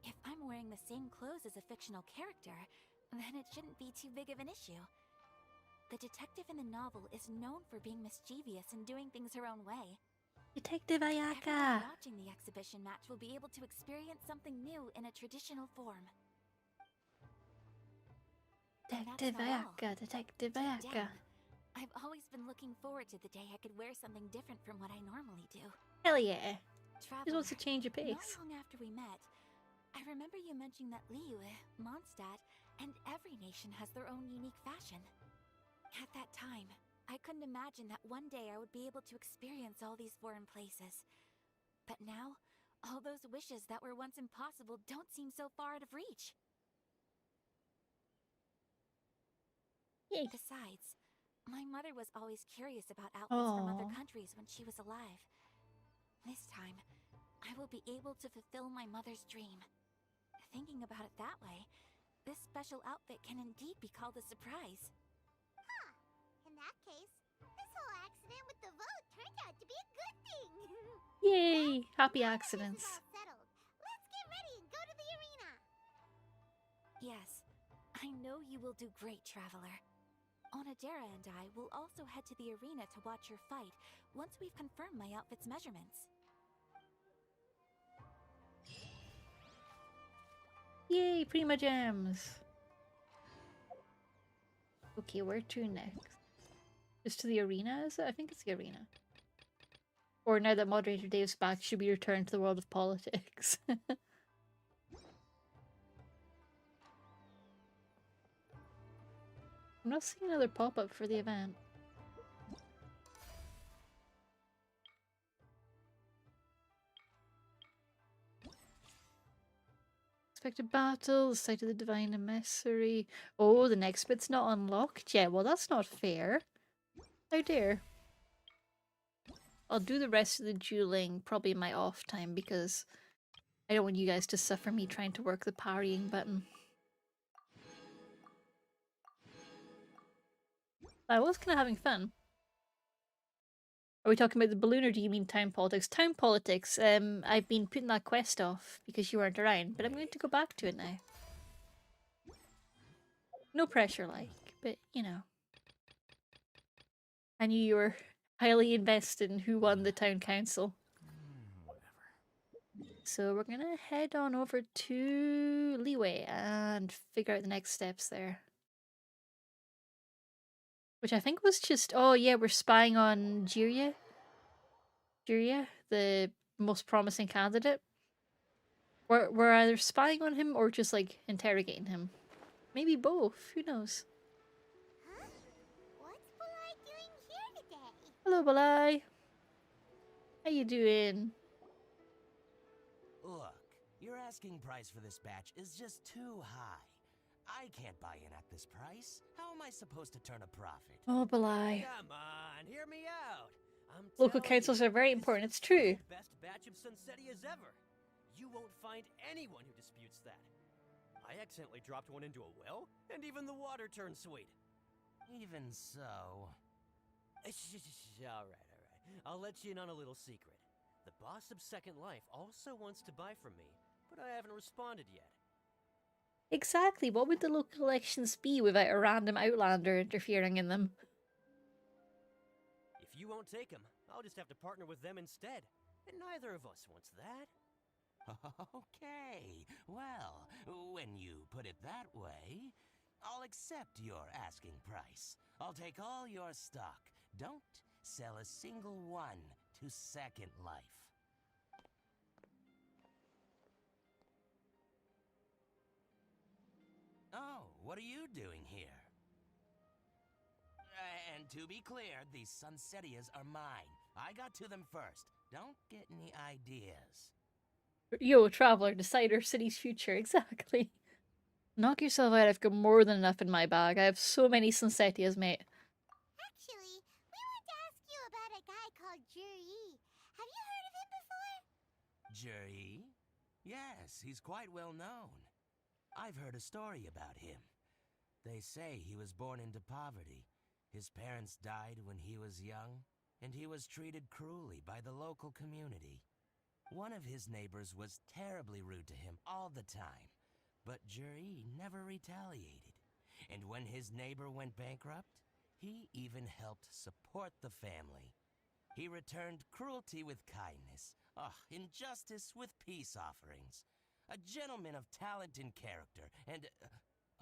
if I'm wearing the same clothes as a fictional character, then it shouldn't be too big of an issue. The detective in the novel is known for being mischievous and doing things her own way.
Detective
Everyone
Ayaka.
watching the exhibition match will be able to experience something new in a traditional form.
Detective
not all.
Ayaka. Detective
Deep
Ayaka.
down, I've always been looking forward to the day I could wear something different from what I normally do.
Hell yeah. Just
Traveler,
wants to change your
not
pace.
long after we met, I remember you mentioning that Liyue, Mondstadt, and every nation has their own unique fashion. At that time, I couldn't imagine that one day I would be able to experience all these foreign places. But now, all those wishes that were once impossible don't seem so far out of reach.
Yay.
Besides, my mother was always curious about outfits from other
Aw.
countries when she was alive. This time, I will be able to fulfill my mother's dream. Thinking about it that way, this special outfit can indeed be called a surprise.
Huh. In that case, this whole accident with the vote turned out to be a good thing.
Yay. Happy
Now that
accidents.
this is all settled, let's get ready and go to the arena.
Yes, I know you will do great, Traveler. Onodera and I will also head to the arena to watch your fight once we've confirmed my outfit's measurements.
Yay, Prima Gems. Okay, where to next? Just to the arena, is it? I think it's the arena. Or now that Moderator Dave's back, should we return to the world of politics? I'm not seeing another pop-up for the event. Expected battle, the site of the divine emissary. Oh, the next bit's not unlocked yet. Well, that's not fair. How dare. I'll do the rest of the dueling probably in my off time because I don't want you guys to suffer me trying to work the parrying button. I was kind of having fun. Are we talking about the balloon or do you mean town politics? Town politics, I've been putting that quest off because you weren't around, but I'm going to go back to it now. No pressure, like, but you know. I knew you were highly invested in who won the town council.
Whatever.
So we're gonna head on over to Leeway and figure out the next steps there. which I think was just, oh yeah, we're spying on Jiria, the most promising candidate. We're either spying on him or just like interrogating him. Maybe both. Who knows?
Huh? What's Bulai doing here today?
Hello, Balai. How you doing?
Look, your asking price for this batch is just too high. I can't buy in at this price. How am I supposed to turn a profit?
Oh, Balai.
Come on, hear me out. I'm
Local
telling
councils
you,
are very
this
important.
is
It's
the
true.
best batch of Sunsetias ever. You won't find anyone who disputes that. I accidentally dropped one into a well, and even the water turned sweet.
Even so...
All right. I'll let you in on a little secret. The boss of Second Life also wants to buy from me, but I haven't responded yet.
Exactly. What would the local elections be without a random outlander interfering in them?
If you won't take them, I'll just have to partner with them instead. And neither of us wants that.
Okay, well, when you put it that way, I'll accept your asking price. I'll take all your stock. Don't sell a single one to Second Life. Oh, what are you doing here? And to be clear, these Sunsetias are mine. I got to them first. Don't get any ideas.
Yo, traveler, decide our city's future. Exactly. Knock yourself out. I've got more than enough in my bag. I have so many Sunsetias, mate.
Actually, we want to ask you about a guy called Juri. Have you heard of him before?
Juri? Yes, he's quite well known. I've heard a story about him. They say he was born into poverty. His parents died when he was young, and he was treated cruelly by the local community. One of his neighbors was terribly rude to him all the time, but Juri never retaliated. And when his neighbor went bankrupt, he even helped support the family. He returned cruelty with kindness, injustice with peace offerings. A gentleman of talent and character, and...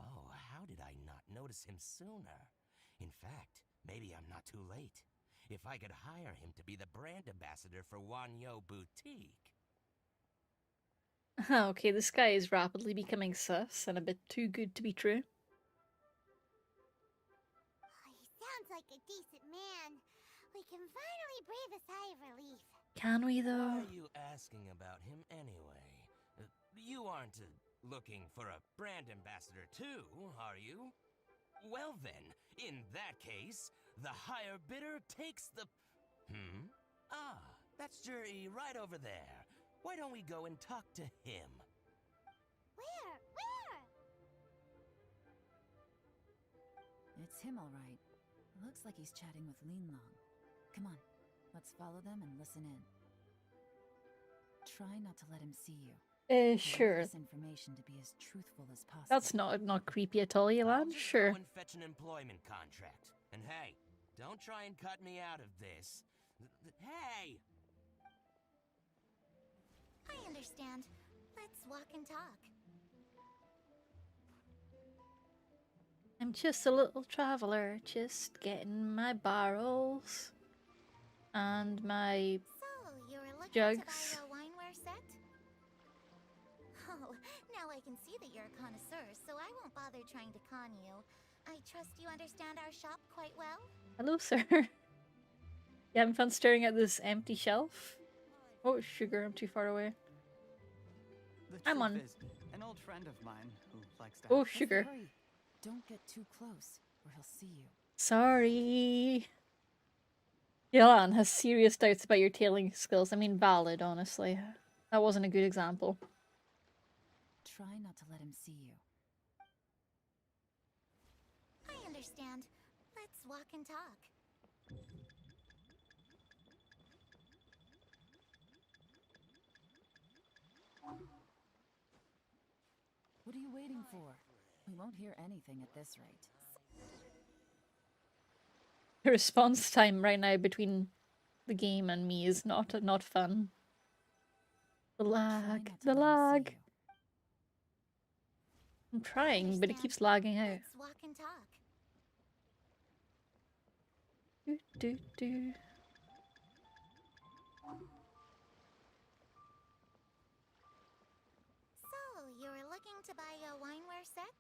oh, how did I not notice him sooner? In fact, maybe I'm not too late. If I could hire him to be the brand ambassador for Wanyo Boutique.
Okay, this guy is rapidly becoming sus and a bit too good to be true.
Oh, he sounds like a decent man. We can finally breathe a sigh of relief.
Can we,
Why
though?
are you asking about him anyway? You aren't looking for a brand ambassador too, are you? Well then, in that case, the higher bidder takes the... Ah, that's Juri right over there. Why don't we go and talk to him?
Where?
It's him, all right. Looks like he's chatting with Linlong. Come on, let's follow them and listen in. Try not to let him see you.
Sure.
This information to be as truthful as possible.
That's not creepy at all,
I'll
Yelan.
just
Sure.
go and fetch an employment contract. And hey, don't try and cut me out of this. Hey!
I understand. Let's walk and talk.
I'm just a little traveler, just getting my barrels and my
So, you were looking
jugs.
to buy a wineware set? Oh, now I can see that you're a connoisseur, so I won't bother trying to con you. I trust you understand our shop quite well?
Hello, sir. You having fun staring at this empty shelf? Oh, sugar, I'm too far away. I'm on.
Is, an old friend of mine who likes to.
Oh, sugar.
Hurry. Don't get too close, or he'll see you.
Sorry. Yelan has serious doubts about your tailing skills. I mean, valid, honestly. That wasn't a good example.
Try not to let him see you.
I understand. Let's walk and talk.
What are you waiting for? We won't hear anything at this rate.
The response time right now between the game and me is not fun. The lag. The lag. I'm trying, but it keeps lagging out.
Let's walk and talk.
Do, do.
So, you were looking to buy a wineware set?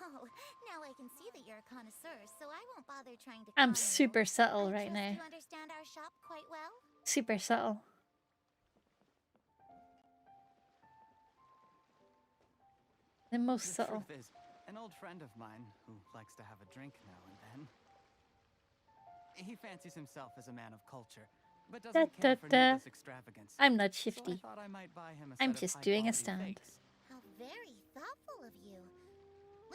Oh, now I can see that you're a connoisseur, so I won't bother trying to
I'm
con you.
super subtle right
I
now.
trust you understand our shop quite well?
Super subtle. The most
The
subtle.
truth is, an old friend of mine who likes to have a drink now and then. He fancies himself as a man of culture, but doesn't care for needless extravagance.
I'm not
So I
shifty.
thought I might buy him a
I'm
set of
just doing a stand.
fakes.
How very thoughtful of you.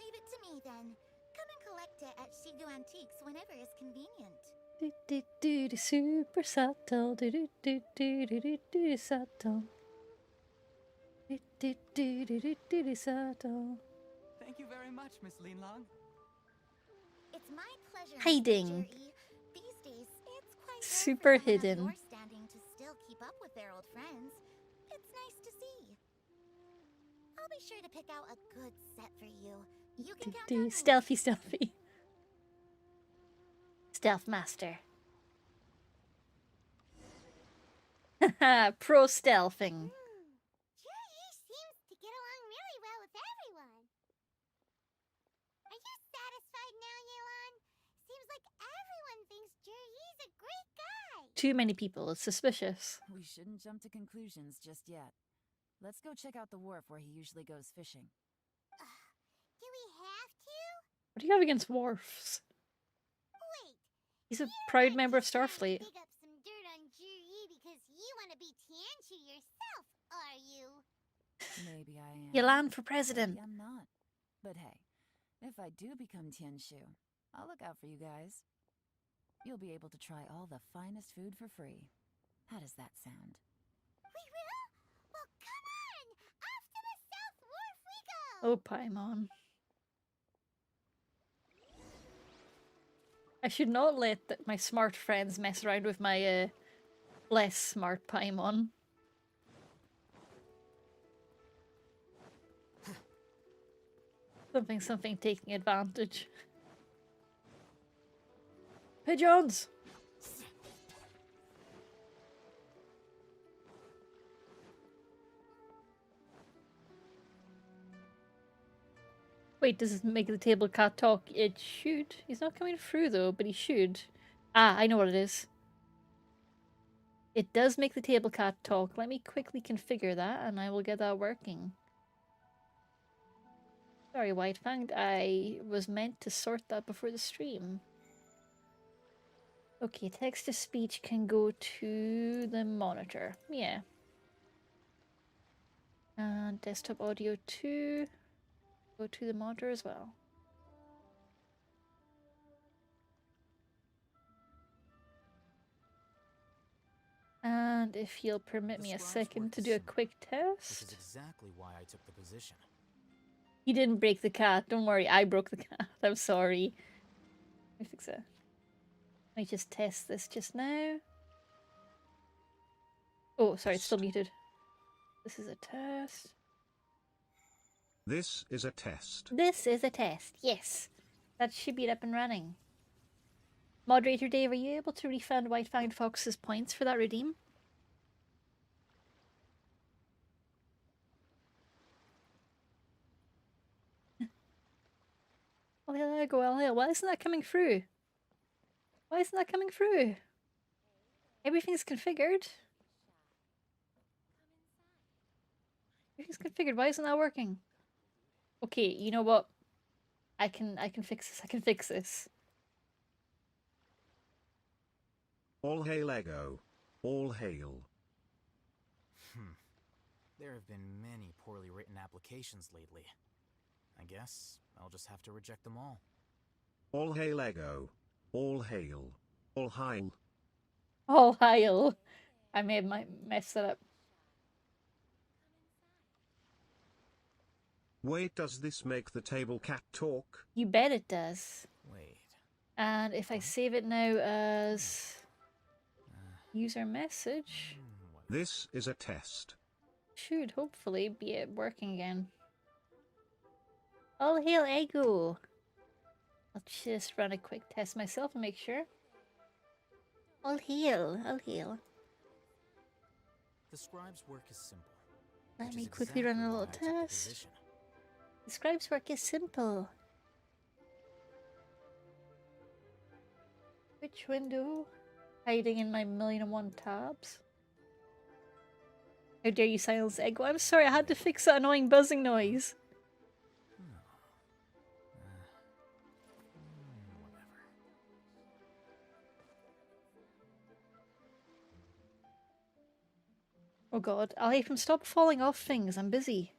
Leave it to me then. Come and collect it at Shigu Antiques whenever is convenient.
Do, do, do, do, super subtle. Do, do, do, do, do, do, do, subtle. Do, do, do, do, do, do, do, subtle.
Thank you very much, Miss Linlong.
It's my pleasure.
Hiding.
These days, it's quite
Super
rare for someone
hidden.
of your standing to still keep up with their old friends. It's nice to see. I'll be sure to pick out a good set for you. You can count on me.
Stealthy, stealthy. Stealth master. Haha, pro stealthing.
Jerry seems to get along really well with everyone. Are you satisfied now, Yelan? Seems like everyone thinks Jerry's a great guy.
Too many people. It's suspicious.
We shouldn't jump to conclusions just yet. Let's go check out the wharf where he usually goes fishing.
Do we have to?
What do you have against wharfs?
Wait.
He's a proud member of Starfleet.
Dig up some dirt on Jerry because you want to be Tianchu yourself, are you?
Maybe I am.
Yelan for president.
Maybe I'm not. But hey, if I do become Tianshu, I'll look out for you guys. You'll be able to try all the finest food for free. How does that sound?
We will? Well, come on! Off to the South Wharf we go!
Oh, Paimon. I should not let my smart friends mess around with my less smart Paimon. Something taking advantage. Pigeons! Wait, does it make the table cat talk? It should. He's not coming through though, but he should. Ah, I know what it is. It does make the table cat talk. Let me quickly configure that and I will get that working. Sorry, White Fanged. I was meant to sort that before the stream. Okay, text to speech can go to the monitor. Yeah. And desktop audio too. Go to the monitor as well. And if you'll permit me a second to do a quick test.
Which is exactly why I took the position.
He didn't break the cat. Don't worry, I broke the cat. I'm sorry. Let me fix it. Let me just test this just now. Oh, sorry, it's still muted. This is a test.
This is a test.
This is a test, yes. That should be up and running. Moderator Dave, are you able to refund White Fanged Fox's points for that redeem? Well, there you go, well, why isn't that coming through? Why isn't that coming through? Everything's configured. Everything's configured. Why isn't that working? Okay, you know what? I can fix this. I can fix this.
All hail Ego. All hail.
There have been many poorly written applications lately. I guess I'll just have to reject them all.
All hail Ego. All hail. All hail.
All hail. I may have messed that up.
Wait, does this make the table cat talk?
You bet it does.
Wait.
And if I save it now as user message,
This is a test.
should hopefully be it working again. All hail Ego. I'll just run a quick test myself and make sure. I'll heal. I'll heal.
The scribe's work is simple.
Let me quickly run a little test. The scribe's work is simple. Which window? Hiding in my 1,000,001 tabs. How dare you silence Ego? I'm sorry, I had to fix that annoying buzzing noise. Oh god, Alhaitham, stop falling off things, I'm busy.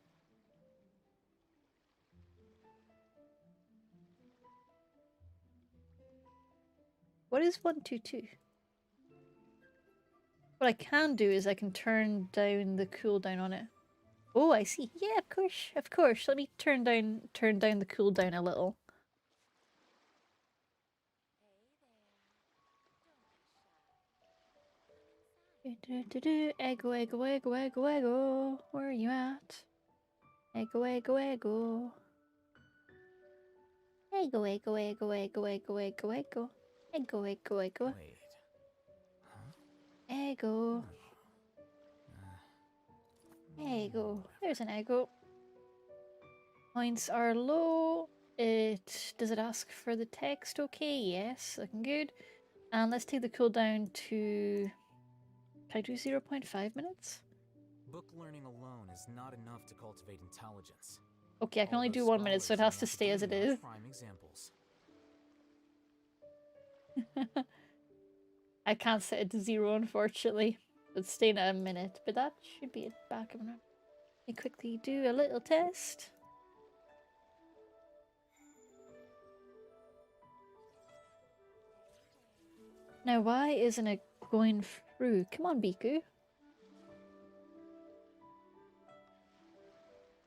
What is 122? What I can do is I can turn down the cooldown on it. Oh, I see. Yeah, of course, of course. Let me turn down the cooldown a little. Ego, ego, ego, ego, ego. Where are you at? Ego, ego, ego. Ego, ego, ego, ego, ego, ego, ego. Ego, ego, ego.
Wait. Huh?
Ego. Ego. There's an ego. Points are low. Does it ask for the text? Okay, yes, looking good. And let's take the cooldown to. Can I do 0.5 minutes?
Book learning alone is not enough to cultivate intelligence.
Okay, I can only do 1 minute, so it has to stay as it is.
Prime examples.
I can't set it to 0, unfortunately. It's staying at a minute, but that should be it back. Let me quickly do a little test. Now, why isn't it going through? Come on, Biku.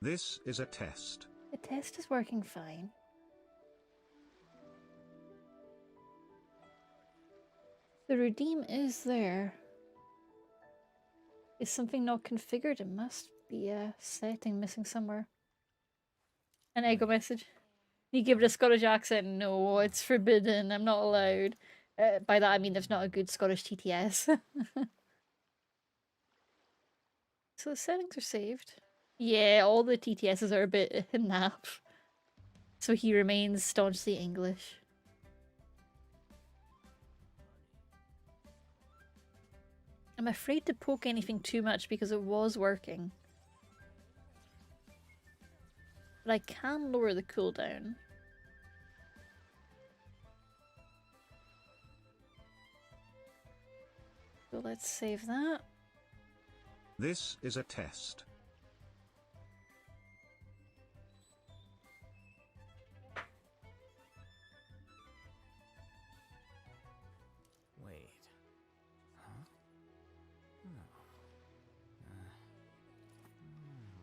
This is a test.
The test is working fine. The redeem is there. Is something not configured? It must be a setting missing somewhere. An ego message. You give it a Scottish accent? No, it's forbidden. I'm not allowed. By that I mean there's not a good Scottish TTS. So the settings are saved. Yeah, all the TTSs are a bit naff. So he remains staunchly English. I'm afraid to poke anything too much because it was working. But I can lower the cooldown. So let's save that.
This is a test.
Wait. Huh? No.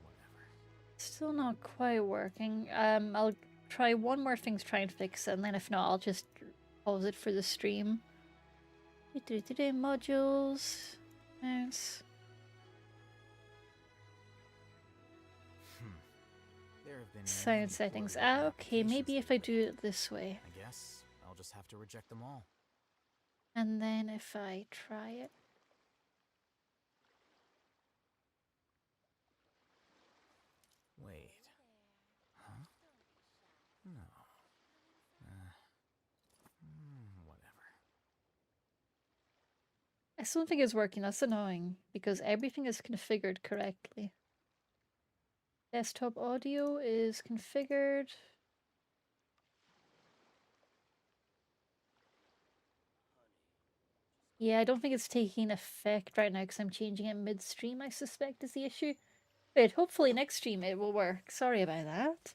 Whatever.
Still not quite working. I'll try one more thing to try and fix it, and then if not, I'll just pause it for the stream. Modules. Mouse.
There have been
Sound settings. Ah, okay, maybe if I do it this way.
I guess I'll just have to reject them all.
And then if I try it.
Wait. Huh? No. Whatever.
I still don't think it's working. That's annoying because everything is configured correctly. Desktop audio is configured. Yeah, I don't think it's taking effect right now because I'm changing it midstream, I suspect is the issue. But hopefully next stream it will work. Sorry about that.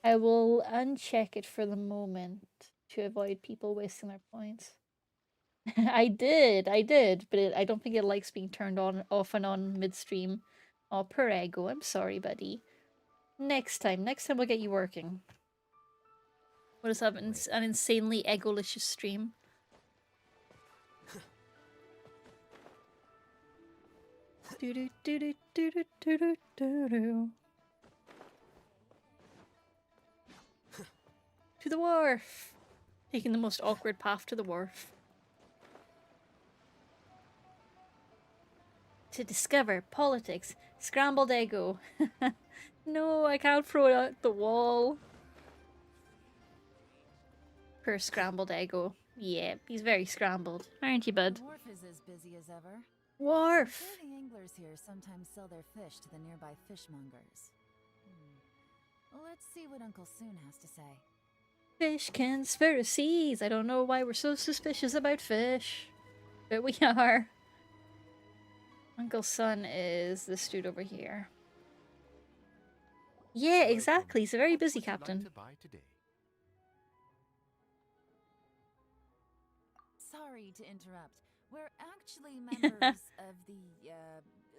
I will uncheck it for the moment to avoid people wasting their points. I did, but I don't think it likes being turned on, off and on midstream. Oh, per ego. I'm sorry, buddy. Next time we'll get you working. We'll just have an insanely egolicious stream. Do do do do do do do do do. To the wharf. Taking the most awkward path to the wharf. To discover politics. Scrambled Eggo. No, I can't throw it out the wall. Poor Scrambled Eggo. Yeah, he's very scrambled. Aren't you, bud?
The wharf is as busy as ever.
Wharf!
I'm sure the anglers here sometimes sell their fish to the nearby fishmongers. Let's see what Uncle Soon has to say.
Fish conspiracies! I don't know why we're so suspicious about fish. But we are. Uncle Sun is this dude over here. Yeah, exactly. He's a very busy captain.
Sorry to interrupt. We're actually members of the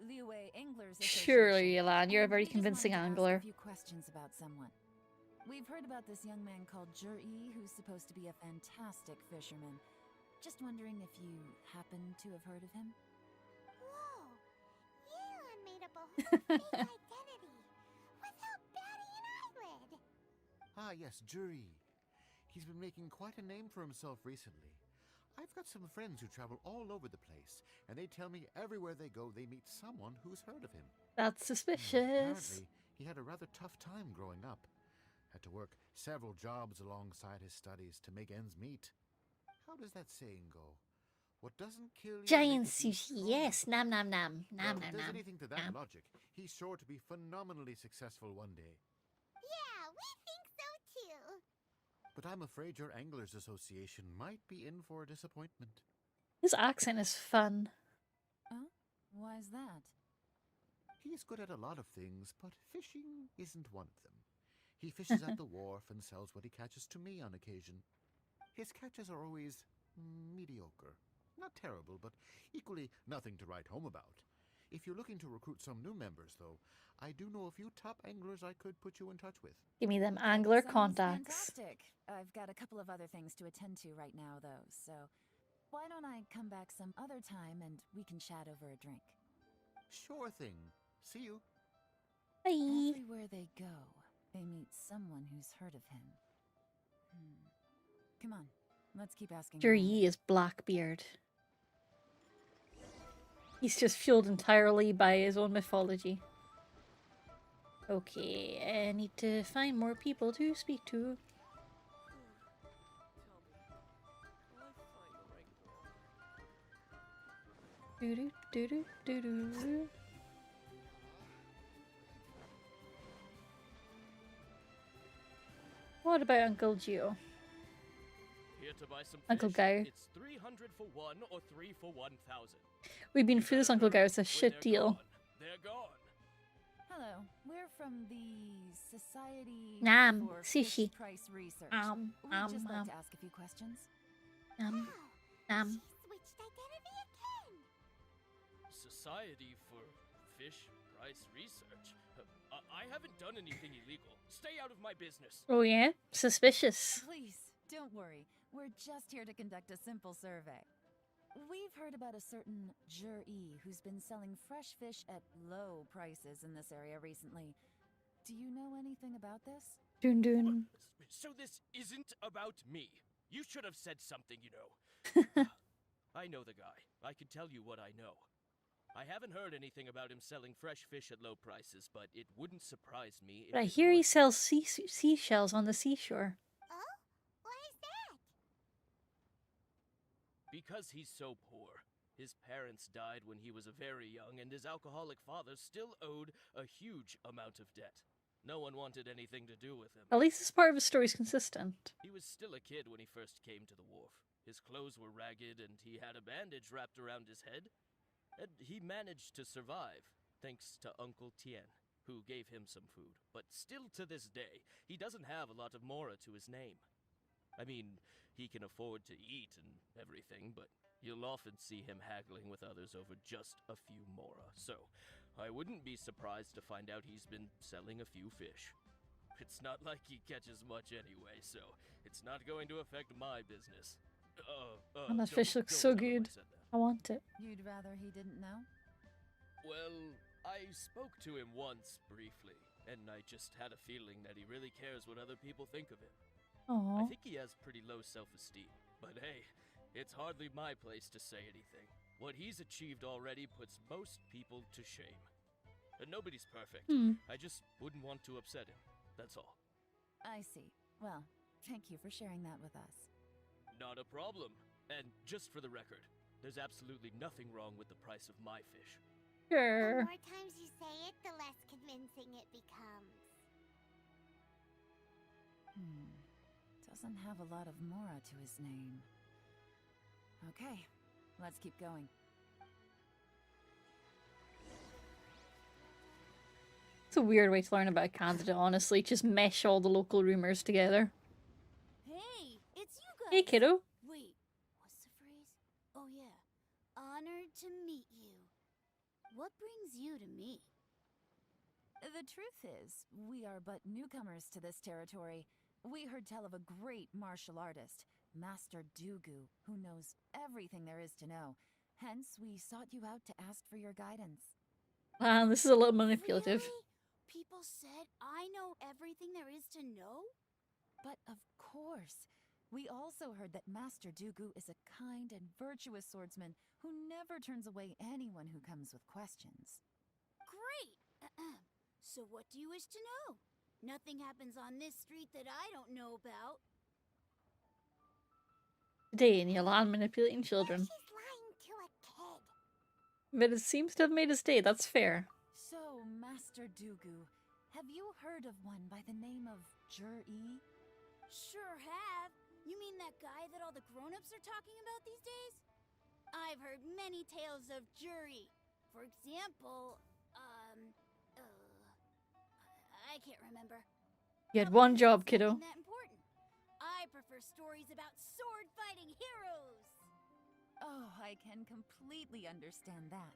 Liyue Anglers Association.
Sure, Yelan, you're a very
We just
convincing
wanted to
angler.
ask a few questions about someone. We've heard about this young man called Jur-Yi, who's supposed to be a fantastic fisherman. Just wondering if you happen to have heard of him?
Whoa! Yelan made up a whole fake identity without batting an eyelid.
Ah, yes, Juri. He's been making quite a name for himself recently. I've got some friends who travel all over the place, and they tell me everywhere they go they meet someone who's heard of him.
That's suspicious.
Apparently, he had a rather tough time growing up. Had to work several jobs alongside his studies to make ends meet. How does that saying go? What doesn't kill you
Giant
makes you
sushi,
stronger.
yes. Nam nam nam. Nam
Well,
nam
if there's
nam.
anything to that
Nam.
logic, he's sure to be phenomenally successful one day.
Yeah, we think so too.
But I'm afraid your Anglers Association might be in for a disappointment.
His accent is fun.
Oh? Why is that?
He's good at a lot of things, but fishing isn't one of them. He fishes at the wharf and sells what he catches to me on occasion. His catches are always mediocre. Not terrible, but equally nothing to write home about. If you're looking to recruit some new members, though, I do know a few top anglers I could put you in touch with.
Give me them angler
Sounds
contacts.
Fantastic. I've got a couple of other things to attend to right now, though, so why don't I come back some other time and we can chat over a drink?
Sure thing. See you.
Bye.
Everywhere they go, they meet someone who's heard of him. Come on, let's keep asking.
Jur-Yi is Blackbeard. He's just fueled entirely by his own mythology. Okay, I need to find more people to speak to. Doo doo doo doo doo doo. What about Uncle Gio?
Here to buy some
Uncle
fish.
Gao.
It's 300 for one or 3 for 1,000.
We've been through this, Uncle Gao. It's a shit deal.
They're gone.
Hello, we're from the Society
Nam,
for
sushi.
Fish Price Research. We'd
Just
just like to ask a few questions.
Nam.
Switched identity again.
Society for Fish Price Research. I haven't done anything illegal. Stay out of my business.
Oh yeah? Suspicious.
Please, don't worry. We're just here to conduct a simple survey. We've heard about a certain Jur-Yi who's been selling fresh fish at low prices in this area recently. Do you know anything about this?
Dun dun.
So this isn't about me. You should have said something, you know. I know the guy. I can tell you what I know. I haven't heard anything about him selling fresh fish at low prices, but it wouldn't surprise me if
But I
it
hear he
was.
sells seashells on the seashore.
Oh? Why is that?
Because he's so poor. His parents died when he was very young, and his alcoholic father still owed a huge amount of debt. No one wanted anything to do with him.
At least this part of his story is consistent.
He was still a kid when he first came to the wharf. His clothes were ragged, and he had a bandage wrapped around his head. And he managed to survive, thanks to Uncle Tien, who gave him some food. But still to this day, he doesn't have a lot of mora to his name. I mean, he can afford to eat and everything, but you'll often see him haggling with others over just a few mora. So, I wouldn't be surprised to find out he's been selling a few fish. It's not like he catches much anyway, so it's not going to affect my business.
And that fish looks so good. I want it.
You'd rather he didn't know?
Well, I spoke to him once, briefly, and I just had a feeling that he really cares what other people think of him. I
Oh.
think he has pretty low self-esteem, but hey, it's hardly my place to say anything. What he's achieved already puts most people to shame. And nobody's perfect. I just wouldn't want to upset him. That's all.
I see. Well, thank you for sharing that with us.
Not a problem. And just for the record, there's absolutely nothing wrong with the price of my fish.
The
Sure.
more times you say it, the less convincing it becomes.
Doesn't have a lot of mora to his name. Okay, let's keep going.
It's a weird way to learn about Canada, honestly. Just mesh all the local rumors together.
Hey, it's you guys.
Hey, kiddo.
Wait, what's the phrase? Oh yeah, honored to meet you. What brings you to me?
The truth is, we are but newcomers to this territory. We heard tell of a great martial artist, Master Dugu, who knows everything there is to know. Hence, we sought you out to ask for your guidance.
This is a little manipulative.
Really? People said I know everything there is to know?
But of course, we also heard that Master Dugu is a kind and virtuous swordsman who never turns away anyone who comes with questions.
Great! So what do you wish to know? Nothing happens on this street that I don't know about.
Today in Yolan manipulating children.
She's lying to a kid.
But it seems to have made his day, that's fair.
So, Master Dugu, have you heard of one by the name of Jur-E?
Sure have. You mean that guy that all the grown-ups are talking about these days? I've heard many tales of Jury. For example, I can't remember.
You had one job, kiddo.
That important. I prefer stories about sword-fighting heroes.
Oh, I can completely understand that.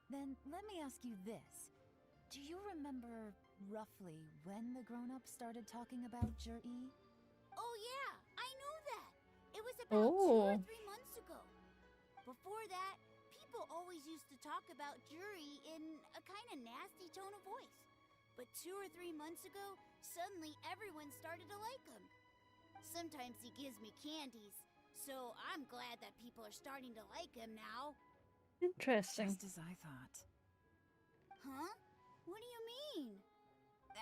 Then let me ask you this. Do you remember roughly when the grown-ups started talking about Jur-E?
Oh yeah, I know that. It was about 2 or 3 months ago. Before that, people always used to talk about Jury in a kind of nasty tone of voice. But 2 or 3 months ago, suddenly everyone started to like him. Sometimes he gives me candies, so I'm glad that people are starting to like him now.
Interesting.
Just as I thought.
Huh? What do you mean?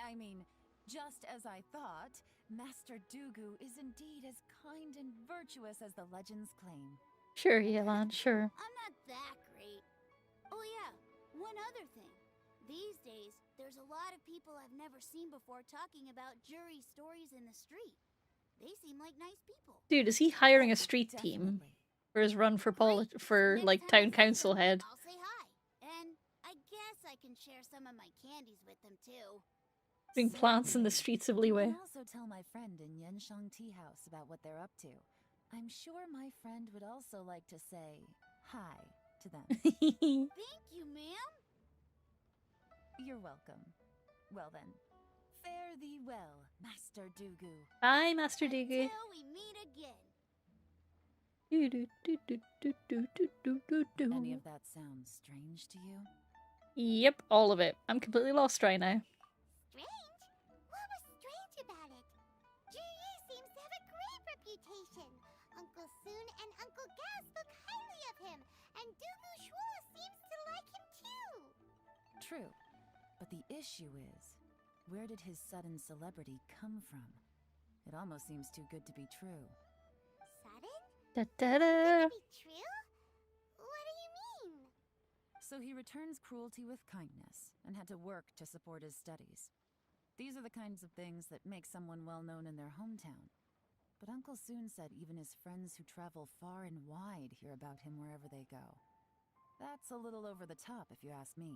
I mean, just as I thought, Master Dugu is indeed as kind and virtuous as the legends claim.
Sure, Yelan, sure.
I'm not that great. Oh yeah, one other thing. These days, there's a lot of people I've never seen before talking about Jury stories in the street. They seem like nice people.
Dude, is he hiring a street team for his run for like town council head?
I'll say hi, and I guess I can share some of my candies with them too.
Putting plants in the streets of Liwei.
I can also tell my friend in Yenshang Tea House about what they're up to. I'm sure my friend would also like to say hi to them.
Thank you, ma'am.
You're welcome. Well then, fare thee well, Master Dugu.
Bye, Master Dugu.
Until we meet again.
Any of that sounds strange to you?
Yep, all of it. I'm completely lost right now.
Strange? What was strange about it? Juyi seems to have a great reputation. Uncle Soon and Uncle Gas spoke highly of him, and Dugu Shuo seems to like him too.
True, but the issue is, where did his sudden celebrity come from? It almost seems too good to be true.
Sudden?
Da-da-da.
Could it be true? What do you mean?
So he returns cruelty with kindness, and had to work to support his studies. These are the kinds of things that make someone well known in their hometown. But Uncle Soon said even his friends who travel far and wide hear about him wherever they go. That's a little over the top, if you ask me.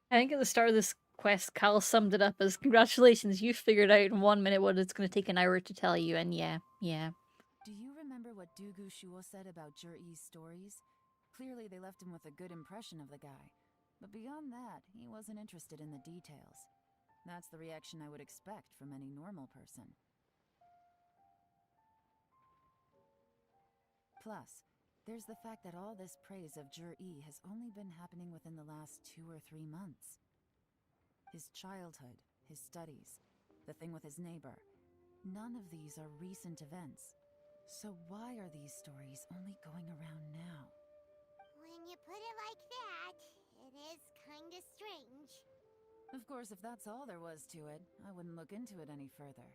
I think at the start of this quest, Cal summed it up as, congratulations, you figured out in 1 minute what it's going to take an hour to tell you, and yeah.
Do you remember what Dugu Shuo said about Jur-E's stories? Clearly they left him with a good impression of the guy. But beyond that, he wasn't interested in the details. That's the reaction I would expect from any normal person. Plus, there's the fact that all this praise of Jur-E has only been happening within the last 2 or 3 months. His childhood, his studies, the thing with his neighbor. None of these are recent events. So why are these stories only going around now?
When you put it like that, it is kinda strange.
Of course, if that's all there was to it, I wouldn't look into it any further.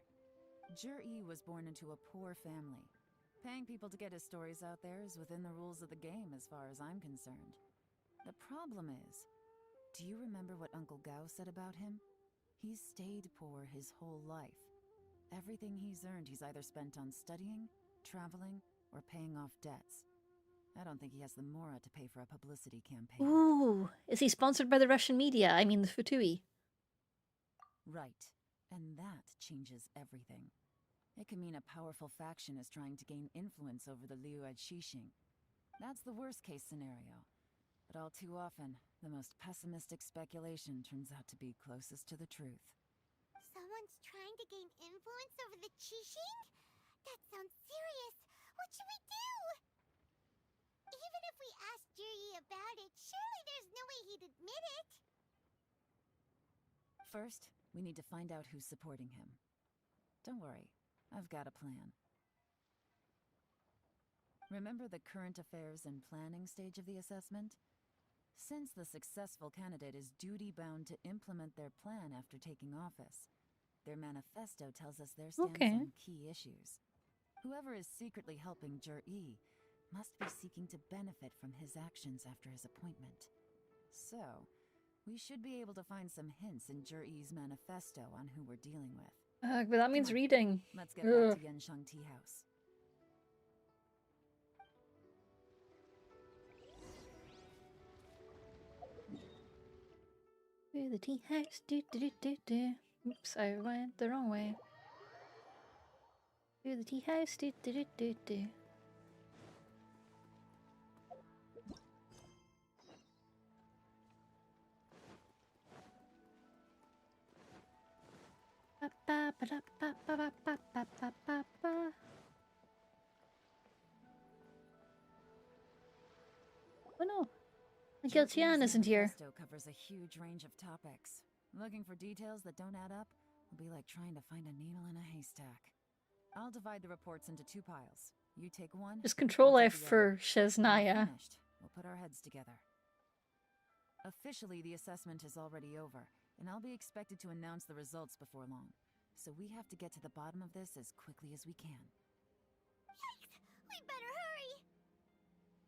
Jur-E was born into a poor family. Paying people to get his stories out there is within the rules of the game as far as I'm concerned. The problem is, do you remember what Uncle Gao said about him? He's stayed poor his whole life. Everything he's earned he's either spent on studying, traveling, or paying off debts. I don't think he has the mora to pay for a publicity campaign.
Ooh, is he sponsored by the Russian media? I mean, the Futui.
Right. And that changes everything. It can mean a powerful faction is trying to gain influence over the Liu Xixing. That's the worst case scenario. But all too often, the most pessimistic speculation turns out to be closest to the truth.
Someone's trying to gain influence over the Qixing? That sounds serious. What should we do? Even if we asked Juri about it, surely there's no way he'd admit it.
First, we need to find out who's supporting him. Don't worry, I've got a plan. Remember the current affairs and planning stage of the assessment? Since the successful candidate is duty-bound to implement their plan after taking office, their manifesto tells us their stance on key issues. Whoever is secretly helping Jur-E must be seeking to benefit from his actions after his appointment. So, we should be able to find some hints in Jur-E's manifesto on who we're dealing with.
But that means reading.
Let's get back to Yenshang Tea House.
To the tea house, do do do do do. Oops, I went the wrong way. To the tea house, do do do do do. Ba ba ba da ba ba ba ba ba ba ba ba. Oh no, Miguel Tian isn't here.
Manifesto covers a huge range of topics. Looking for details that don't add up will be like trying to find a needle in a haystack. I'll divide the reports into 2 piles. You take one.
Just Control
I'll
F
take the
for
other.
Shiznaya.
Finished. We'll put our heads together. Officially, the assessment is already over, and I'll be expected to announce the results before long. So we have to get to the bottom of this as quickly as we can.
Yikes! We better hurry!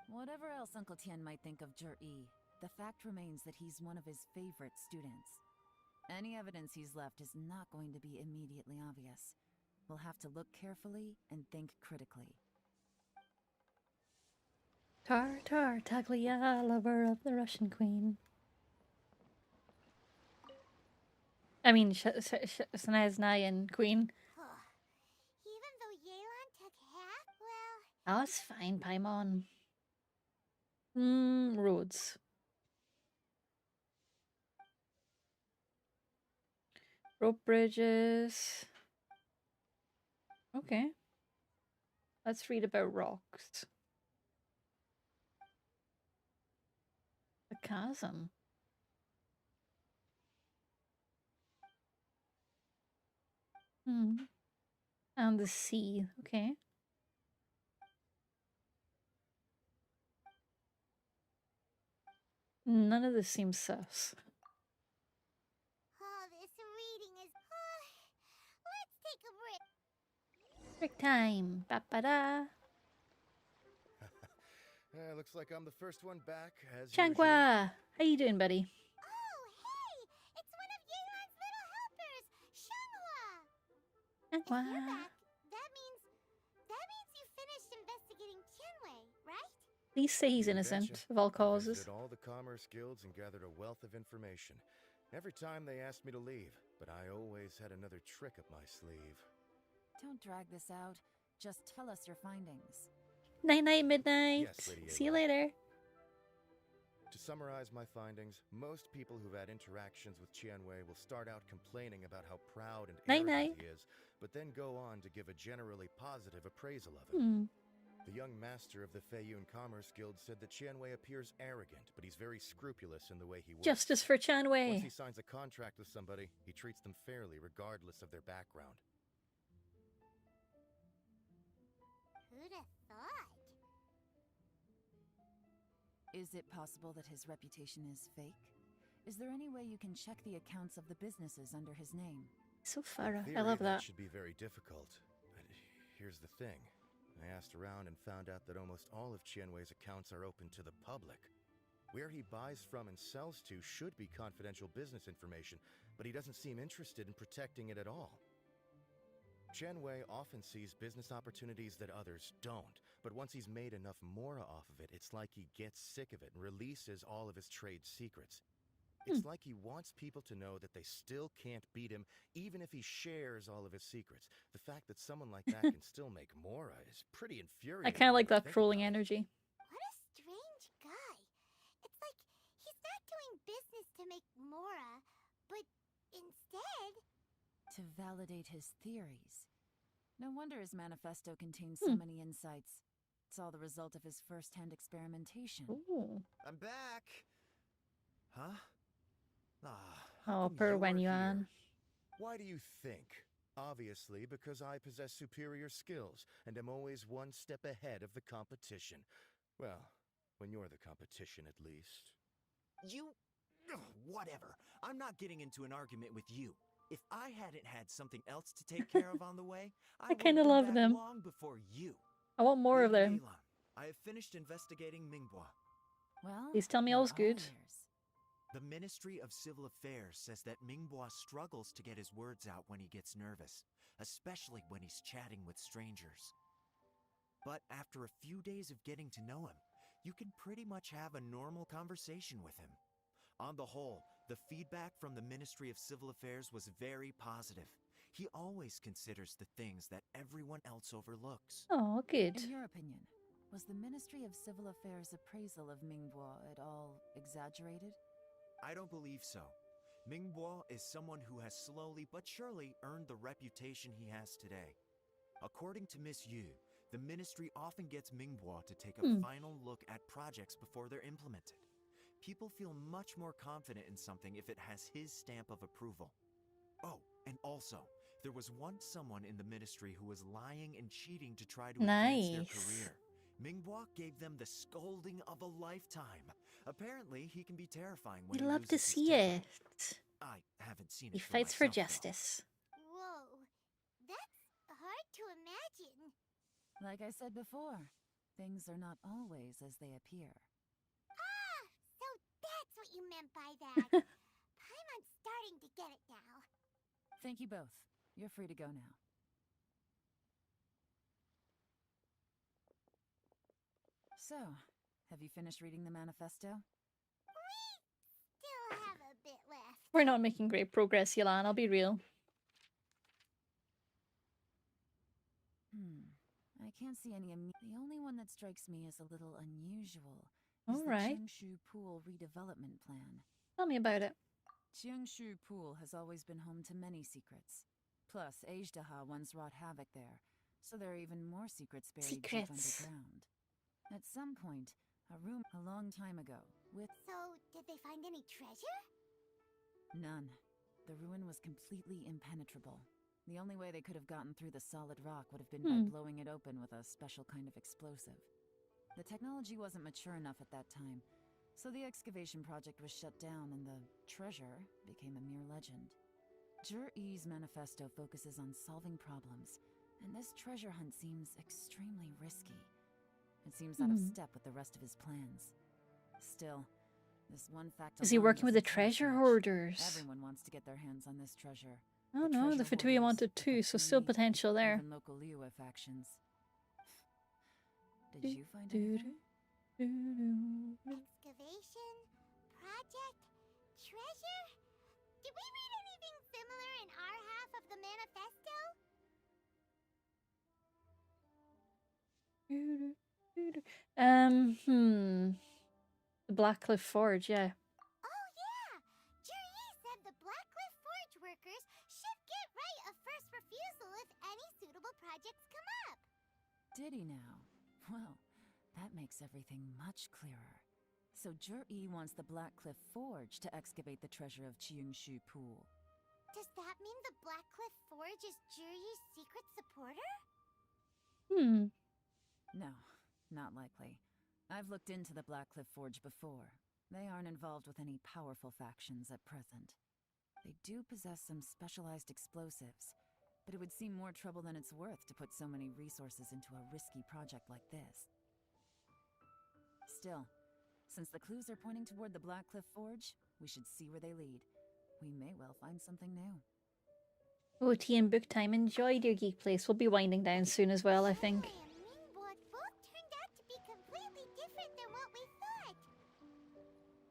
Whatever else Uncle Tian might think of Jur-E, the fact remains that he's one of his favorite students. Any evidence he's left is not going to be immediately obvious. We'll have to look carefully and think critically.
Tartar Taglia, lover of the Russian queen. I mean, Snaznayan queen.
Even though Yelan took half, well...
Oh, it's fine, Paimon. Roads. Rope bridges. Okay. Let's read about rocks. The chasm. And the sea. Okay. None of this seems sus.
Oh, this reading is... let's take a break.
Break time. Ba-ba-da.
Looks like I'm the first one back, as
Changwa! How you doing, buddy?
Oh, hey! It's one of Yelan's little helpers, Shanghua!
Changwa.
If you're back, that means you finished investigating Tianwei, right?
Please say he's innocent of all causes.
Visited all the commerce guilds and gathered a wealth of information. Every time they asked me to leave, but I always had another trick up my sleeve.
Don't drag this out. Just tell us your findings.
Night-night, midnight.
Yes, Lady
See you
Aloy.
later.
To summarize my findings, most people who've had interactions with Tianwei will start out complaining about how proud and arrogant he is, but then go on to give a generally positive appraisal of him. The young master of the Feiyun Commerce Guild said that Tianwei appears arrogant, but he's very scrupulous in the way he works.
Justice for Tianwei.
Once he signs a contract with somebody, he treats them fairly regardless of their background.
Is it possible that his reputation is fake? Is there any way you can check the accounts of the businesses under his name?
So
In
thorough. I
theory,
love that.
should be very difficult. But here's the thing. I asked around and found out that almost all of Qianwei's accounts are open to the public. Where he buys from and sells to should be confidential business information, but he doesn't seem interested in protecting it at all. Qianwei often sees business opportunities that others don't, but once he's made enough mora off of it, it's like he gets sick of it and releases all of his trade secrets. It's like he wants people to know that they still can't beat him, even if he shares all of his secrets. The fact that someone like that can still make mora is pretty infuriating.
I kind of like
when you
that
think
trolling
about it.
energy.
What a strange guy. It's like he's not doing business to make mora, but instead...
To validate his theories. No wonder his manifesto contains so many insights. It's all the result of his first-hand experimentation.
Ooh.
I'm back. Huh? Ah.
Oh, poor Wen Yuan.
Why do you think? Obviously, because I possess superior skills and am always one step ahead of the competition. Well, when you're the competition, at least.
You... Ugh, whatever. I'm not getting into an argument with you. If I hadn't had something else to take care of on the way,
I kind of love them.
long before you.
I want more of them.
Lei Lan, I have finished investigating Minghua.
Well,
Please tell me all's good.
The Ministry of Civil Affairs says that Minghua struggles to get his words out when he gets nervous, especially when he's chatting with strangers. But after a few days of getting to know him, you can pretty much have a normal conversation with him. On the whole, the feedback from the Ministry of Civil Affairs was very positive. He always considers the things that everyone else overlooks.
Oh, good.
In your opinion, was the Ministry of Civil Affairs' appraisal of Minghua at all exaggerated?
I don't believe so. Minghua is someone who has slowly but surely earned the reputation he has today. According to Miss Yu, the ministry often gets Minghua to take a final look at projects before they're implemented. People feel much more confident in something if it has his stamp of approval. Oh, and also, there was once someone in the ministry who was lying and cheating to try to advance their career. Minghua gave them the scolding of a lifetime. Apparently, he can be terrifying when
We
he
love to
loses his
see
temper.
it.
I haven't seen
He
it
fights for
myself, though.
justice.
Whoa, that's hard to imagine.
Like I said before, things are not always as they appear.
Ah, so that's what you meant by that. I'm starting to get it now.
Thank you both. You're free to go now. So, have you finished reading the manifesto?
We still have a bit left.
We're not making great progress, Yelan, I'll be real.
I can't see any The only one that strikes me as a little unusual is
All right.
the Qingshu Pool redevelopment plan.
Tell me about it.
Qingshu Pool has always been home to many secrets. Plus, Ajdaha once wrought havoc there, so there are even more secrets buried deep underground. At some point, a long time ago, with...
So, did they find any treasure?
None. The ruin was completely impenetrable. The only way they could have gotten through the solid rock would have been by blowing it open with a special kind of explosive. The technology wasn't mature enough at that time, so the excavation project was shut down and the treasure became a mere legend. Jur-E's manifesto focuses on solving problems, and this treasure hunt seems extremely risky. It seems out of step with the rest of his plans. Still, this one fact
Is he working with the treasure hoarders?
Everyone wants to get their hands on this treasure.
Oh no, the Fatui wanted too, so still potential there.
Even local Liyue factions. Did you find anything?
Excavation, project, treasure? Did we read anything similar in our half of the manifesto?
The Blackcliff Forge, yeah.
Oh yeah! Jur-E said the Blackcliff Forge workers should get right of first refusal if any suitable projects come up.
Did he now? Well, that makes everything much clearer. So Jur-E wants the Blackcliff Forge to excavate the treasure of Qingshu Pool.
Does that mean the Blackcliff Forge is Jur-E's secret supporter?
No, not likely. I've looked into the Blackcliff Forge before. They aren't involved with any powerful factions at present. They do possess some specialized explosives, but it would seem more trouble than it's worth to put so many resources into a risky project like this. Still, since the clues are pointing toward the Blackcliff Forge, we should see where they lead. We may well find something new.
Oh, tea and book time. Enjoy, dear Geek Place. We'll be winding down soon as well, I think.
Both turned out to be completely different than what we thought.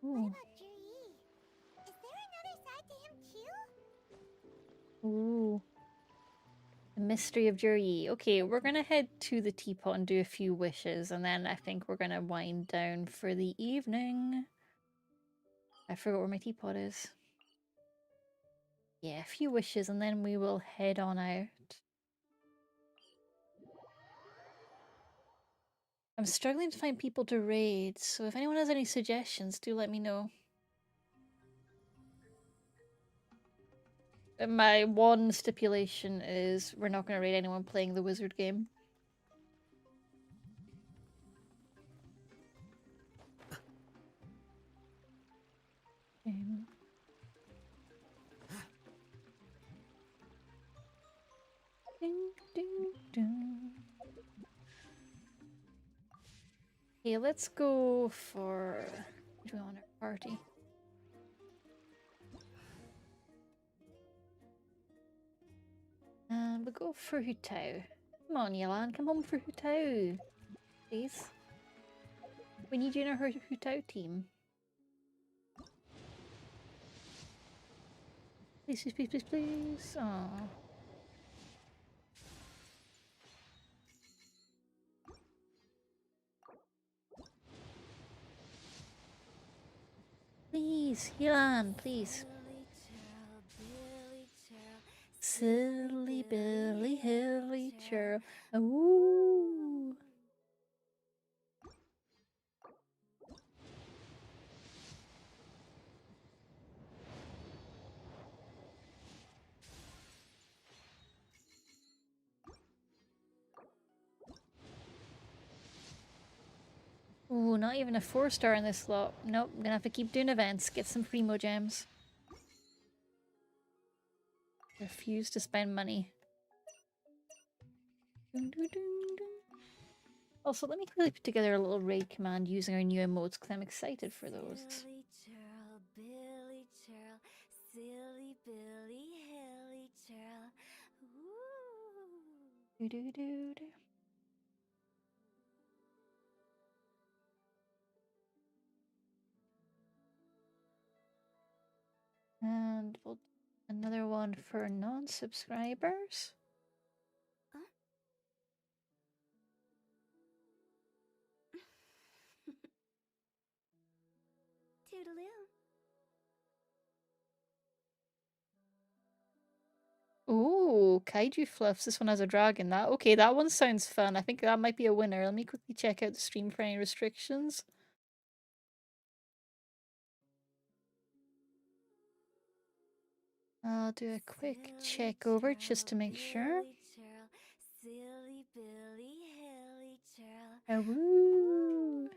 Ooh.
What about Juri? Is there another side to him too?
Ooh. The mystery of Juri. Okay, we're gonna head to the teapot and do a few wishes, and then I think we're gonna wind down for the evening. I forgot where my teapot is. Yeah, a few wishes, and then we will head on out. I'm struggling to find people to raid, so if anyone has any suggestions, do let me know. My one stipulation is we're not going to raid anyone playing the wizard game. Ding, ding, ding. Okay, let's go for... What do we want our party? And we'll go for Hutao. Come on, Yelan, come home for Hutao. Please. We need you in our Hutao team. Please, please, please, please, please. Aww. Please, Yelan, please. Silly Billy Hilly Churl. Ooh. Ooh, not even a 4-star in this slot. Nope, I'm gonna have to keep doing events, get some primo gems. Refuse to spend money. Dun, dun, dun, dun. Also, let me quickly put together a little raid command using our new emotes because I'm excited for those.
Silly churl, Billy churl, silly Billy Hilly churl.
Do do do do. And we'll do another one for non-subscribers.
Toodaloo.
Ooh, kaiju fluffs. This one has a dragon. Okay, that one sounds fun. I think that might be a winner. Let me quickly check out the stream for any restrictions. I'll do a quick check over just to make sure.
Silly Billy Hilly churl.
Oh, woo.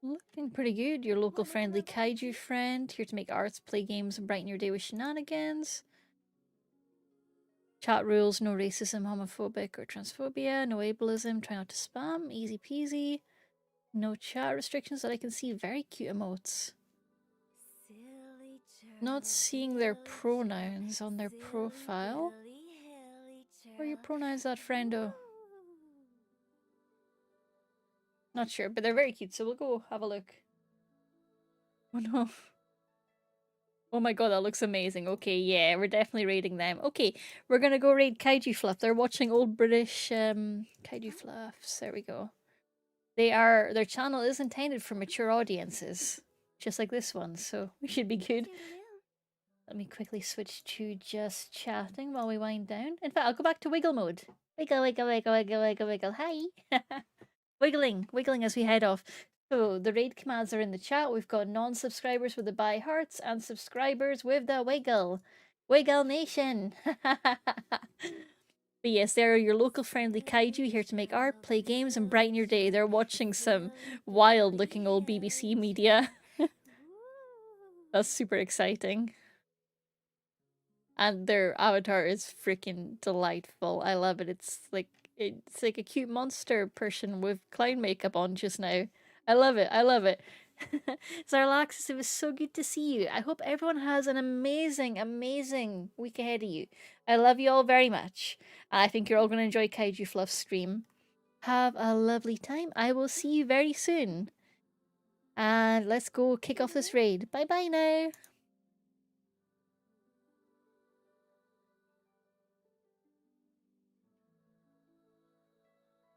Looking pretty good. Your local friendly kaiju friend, here to make arts, play games, and brighten your day with shenanigans. Chat rules, no racism, homophobic, or transphobia, no ableism, try not to spam, easy peasy. No chat restrictions that I can see, very cute emotes. Not seeing their pronouns on their profile. Where are your pronouns, that friendo? Not sure, but they're very cute, so we'll go have a look. Oh no. Oh my god, that looks amazing. Okay, yeah, we're definitely raiding them. Okay, we're gonna go raid Kaiju Fluff. They're watching old British Kaiju Fluffs. There we go. Their channel is intended for mature audiences, just like this one, so we should be good. Let me quickly switch to just chatting while we wind down. In fact, I'll go back to wiggle mode. Wiggle, wiggle, wiggle, wiggle, wiggle, wiggle. Hi! Wiggling as we head off. So the raid commands are in the chat. We've got non-subscribers with the buy hearts and subscribers with the wiggle. Wiggle Nation! But yes, they're your local friendly kaiju here to make art, play games, and brighten your day. They're watching some wild looking old BBC media. That's super exciting. And their avatar is freaking delightful. I love it. It's like a cute monster person with clown makeup on just now. I love it. I love it. Zarlaxis, it was so good to see you. I hope everyone has an amazing, amazing week ahead of you. I love you all very much. I think you're all going to enjoy Kaiju Fluff's stream. Have a lovely time. I will see you very soon. And let's go kick off this raid. Bye bye now.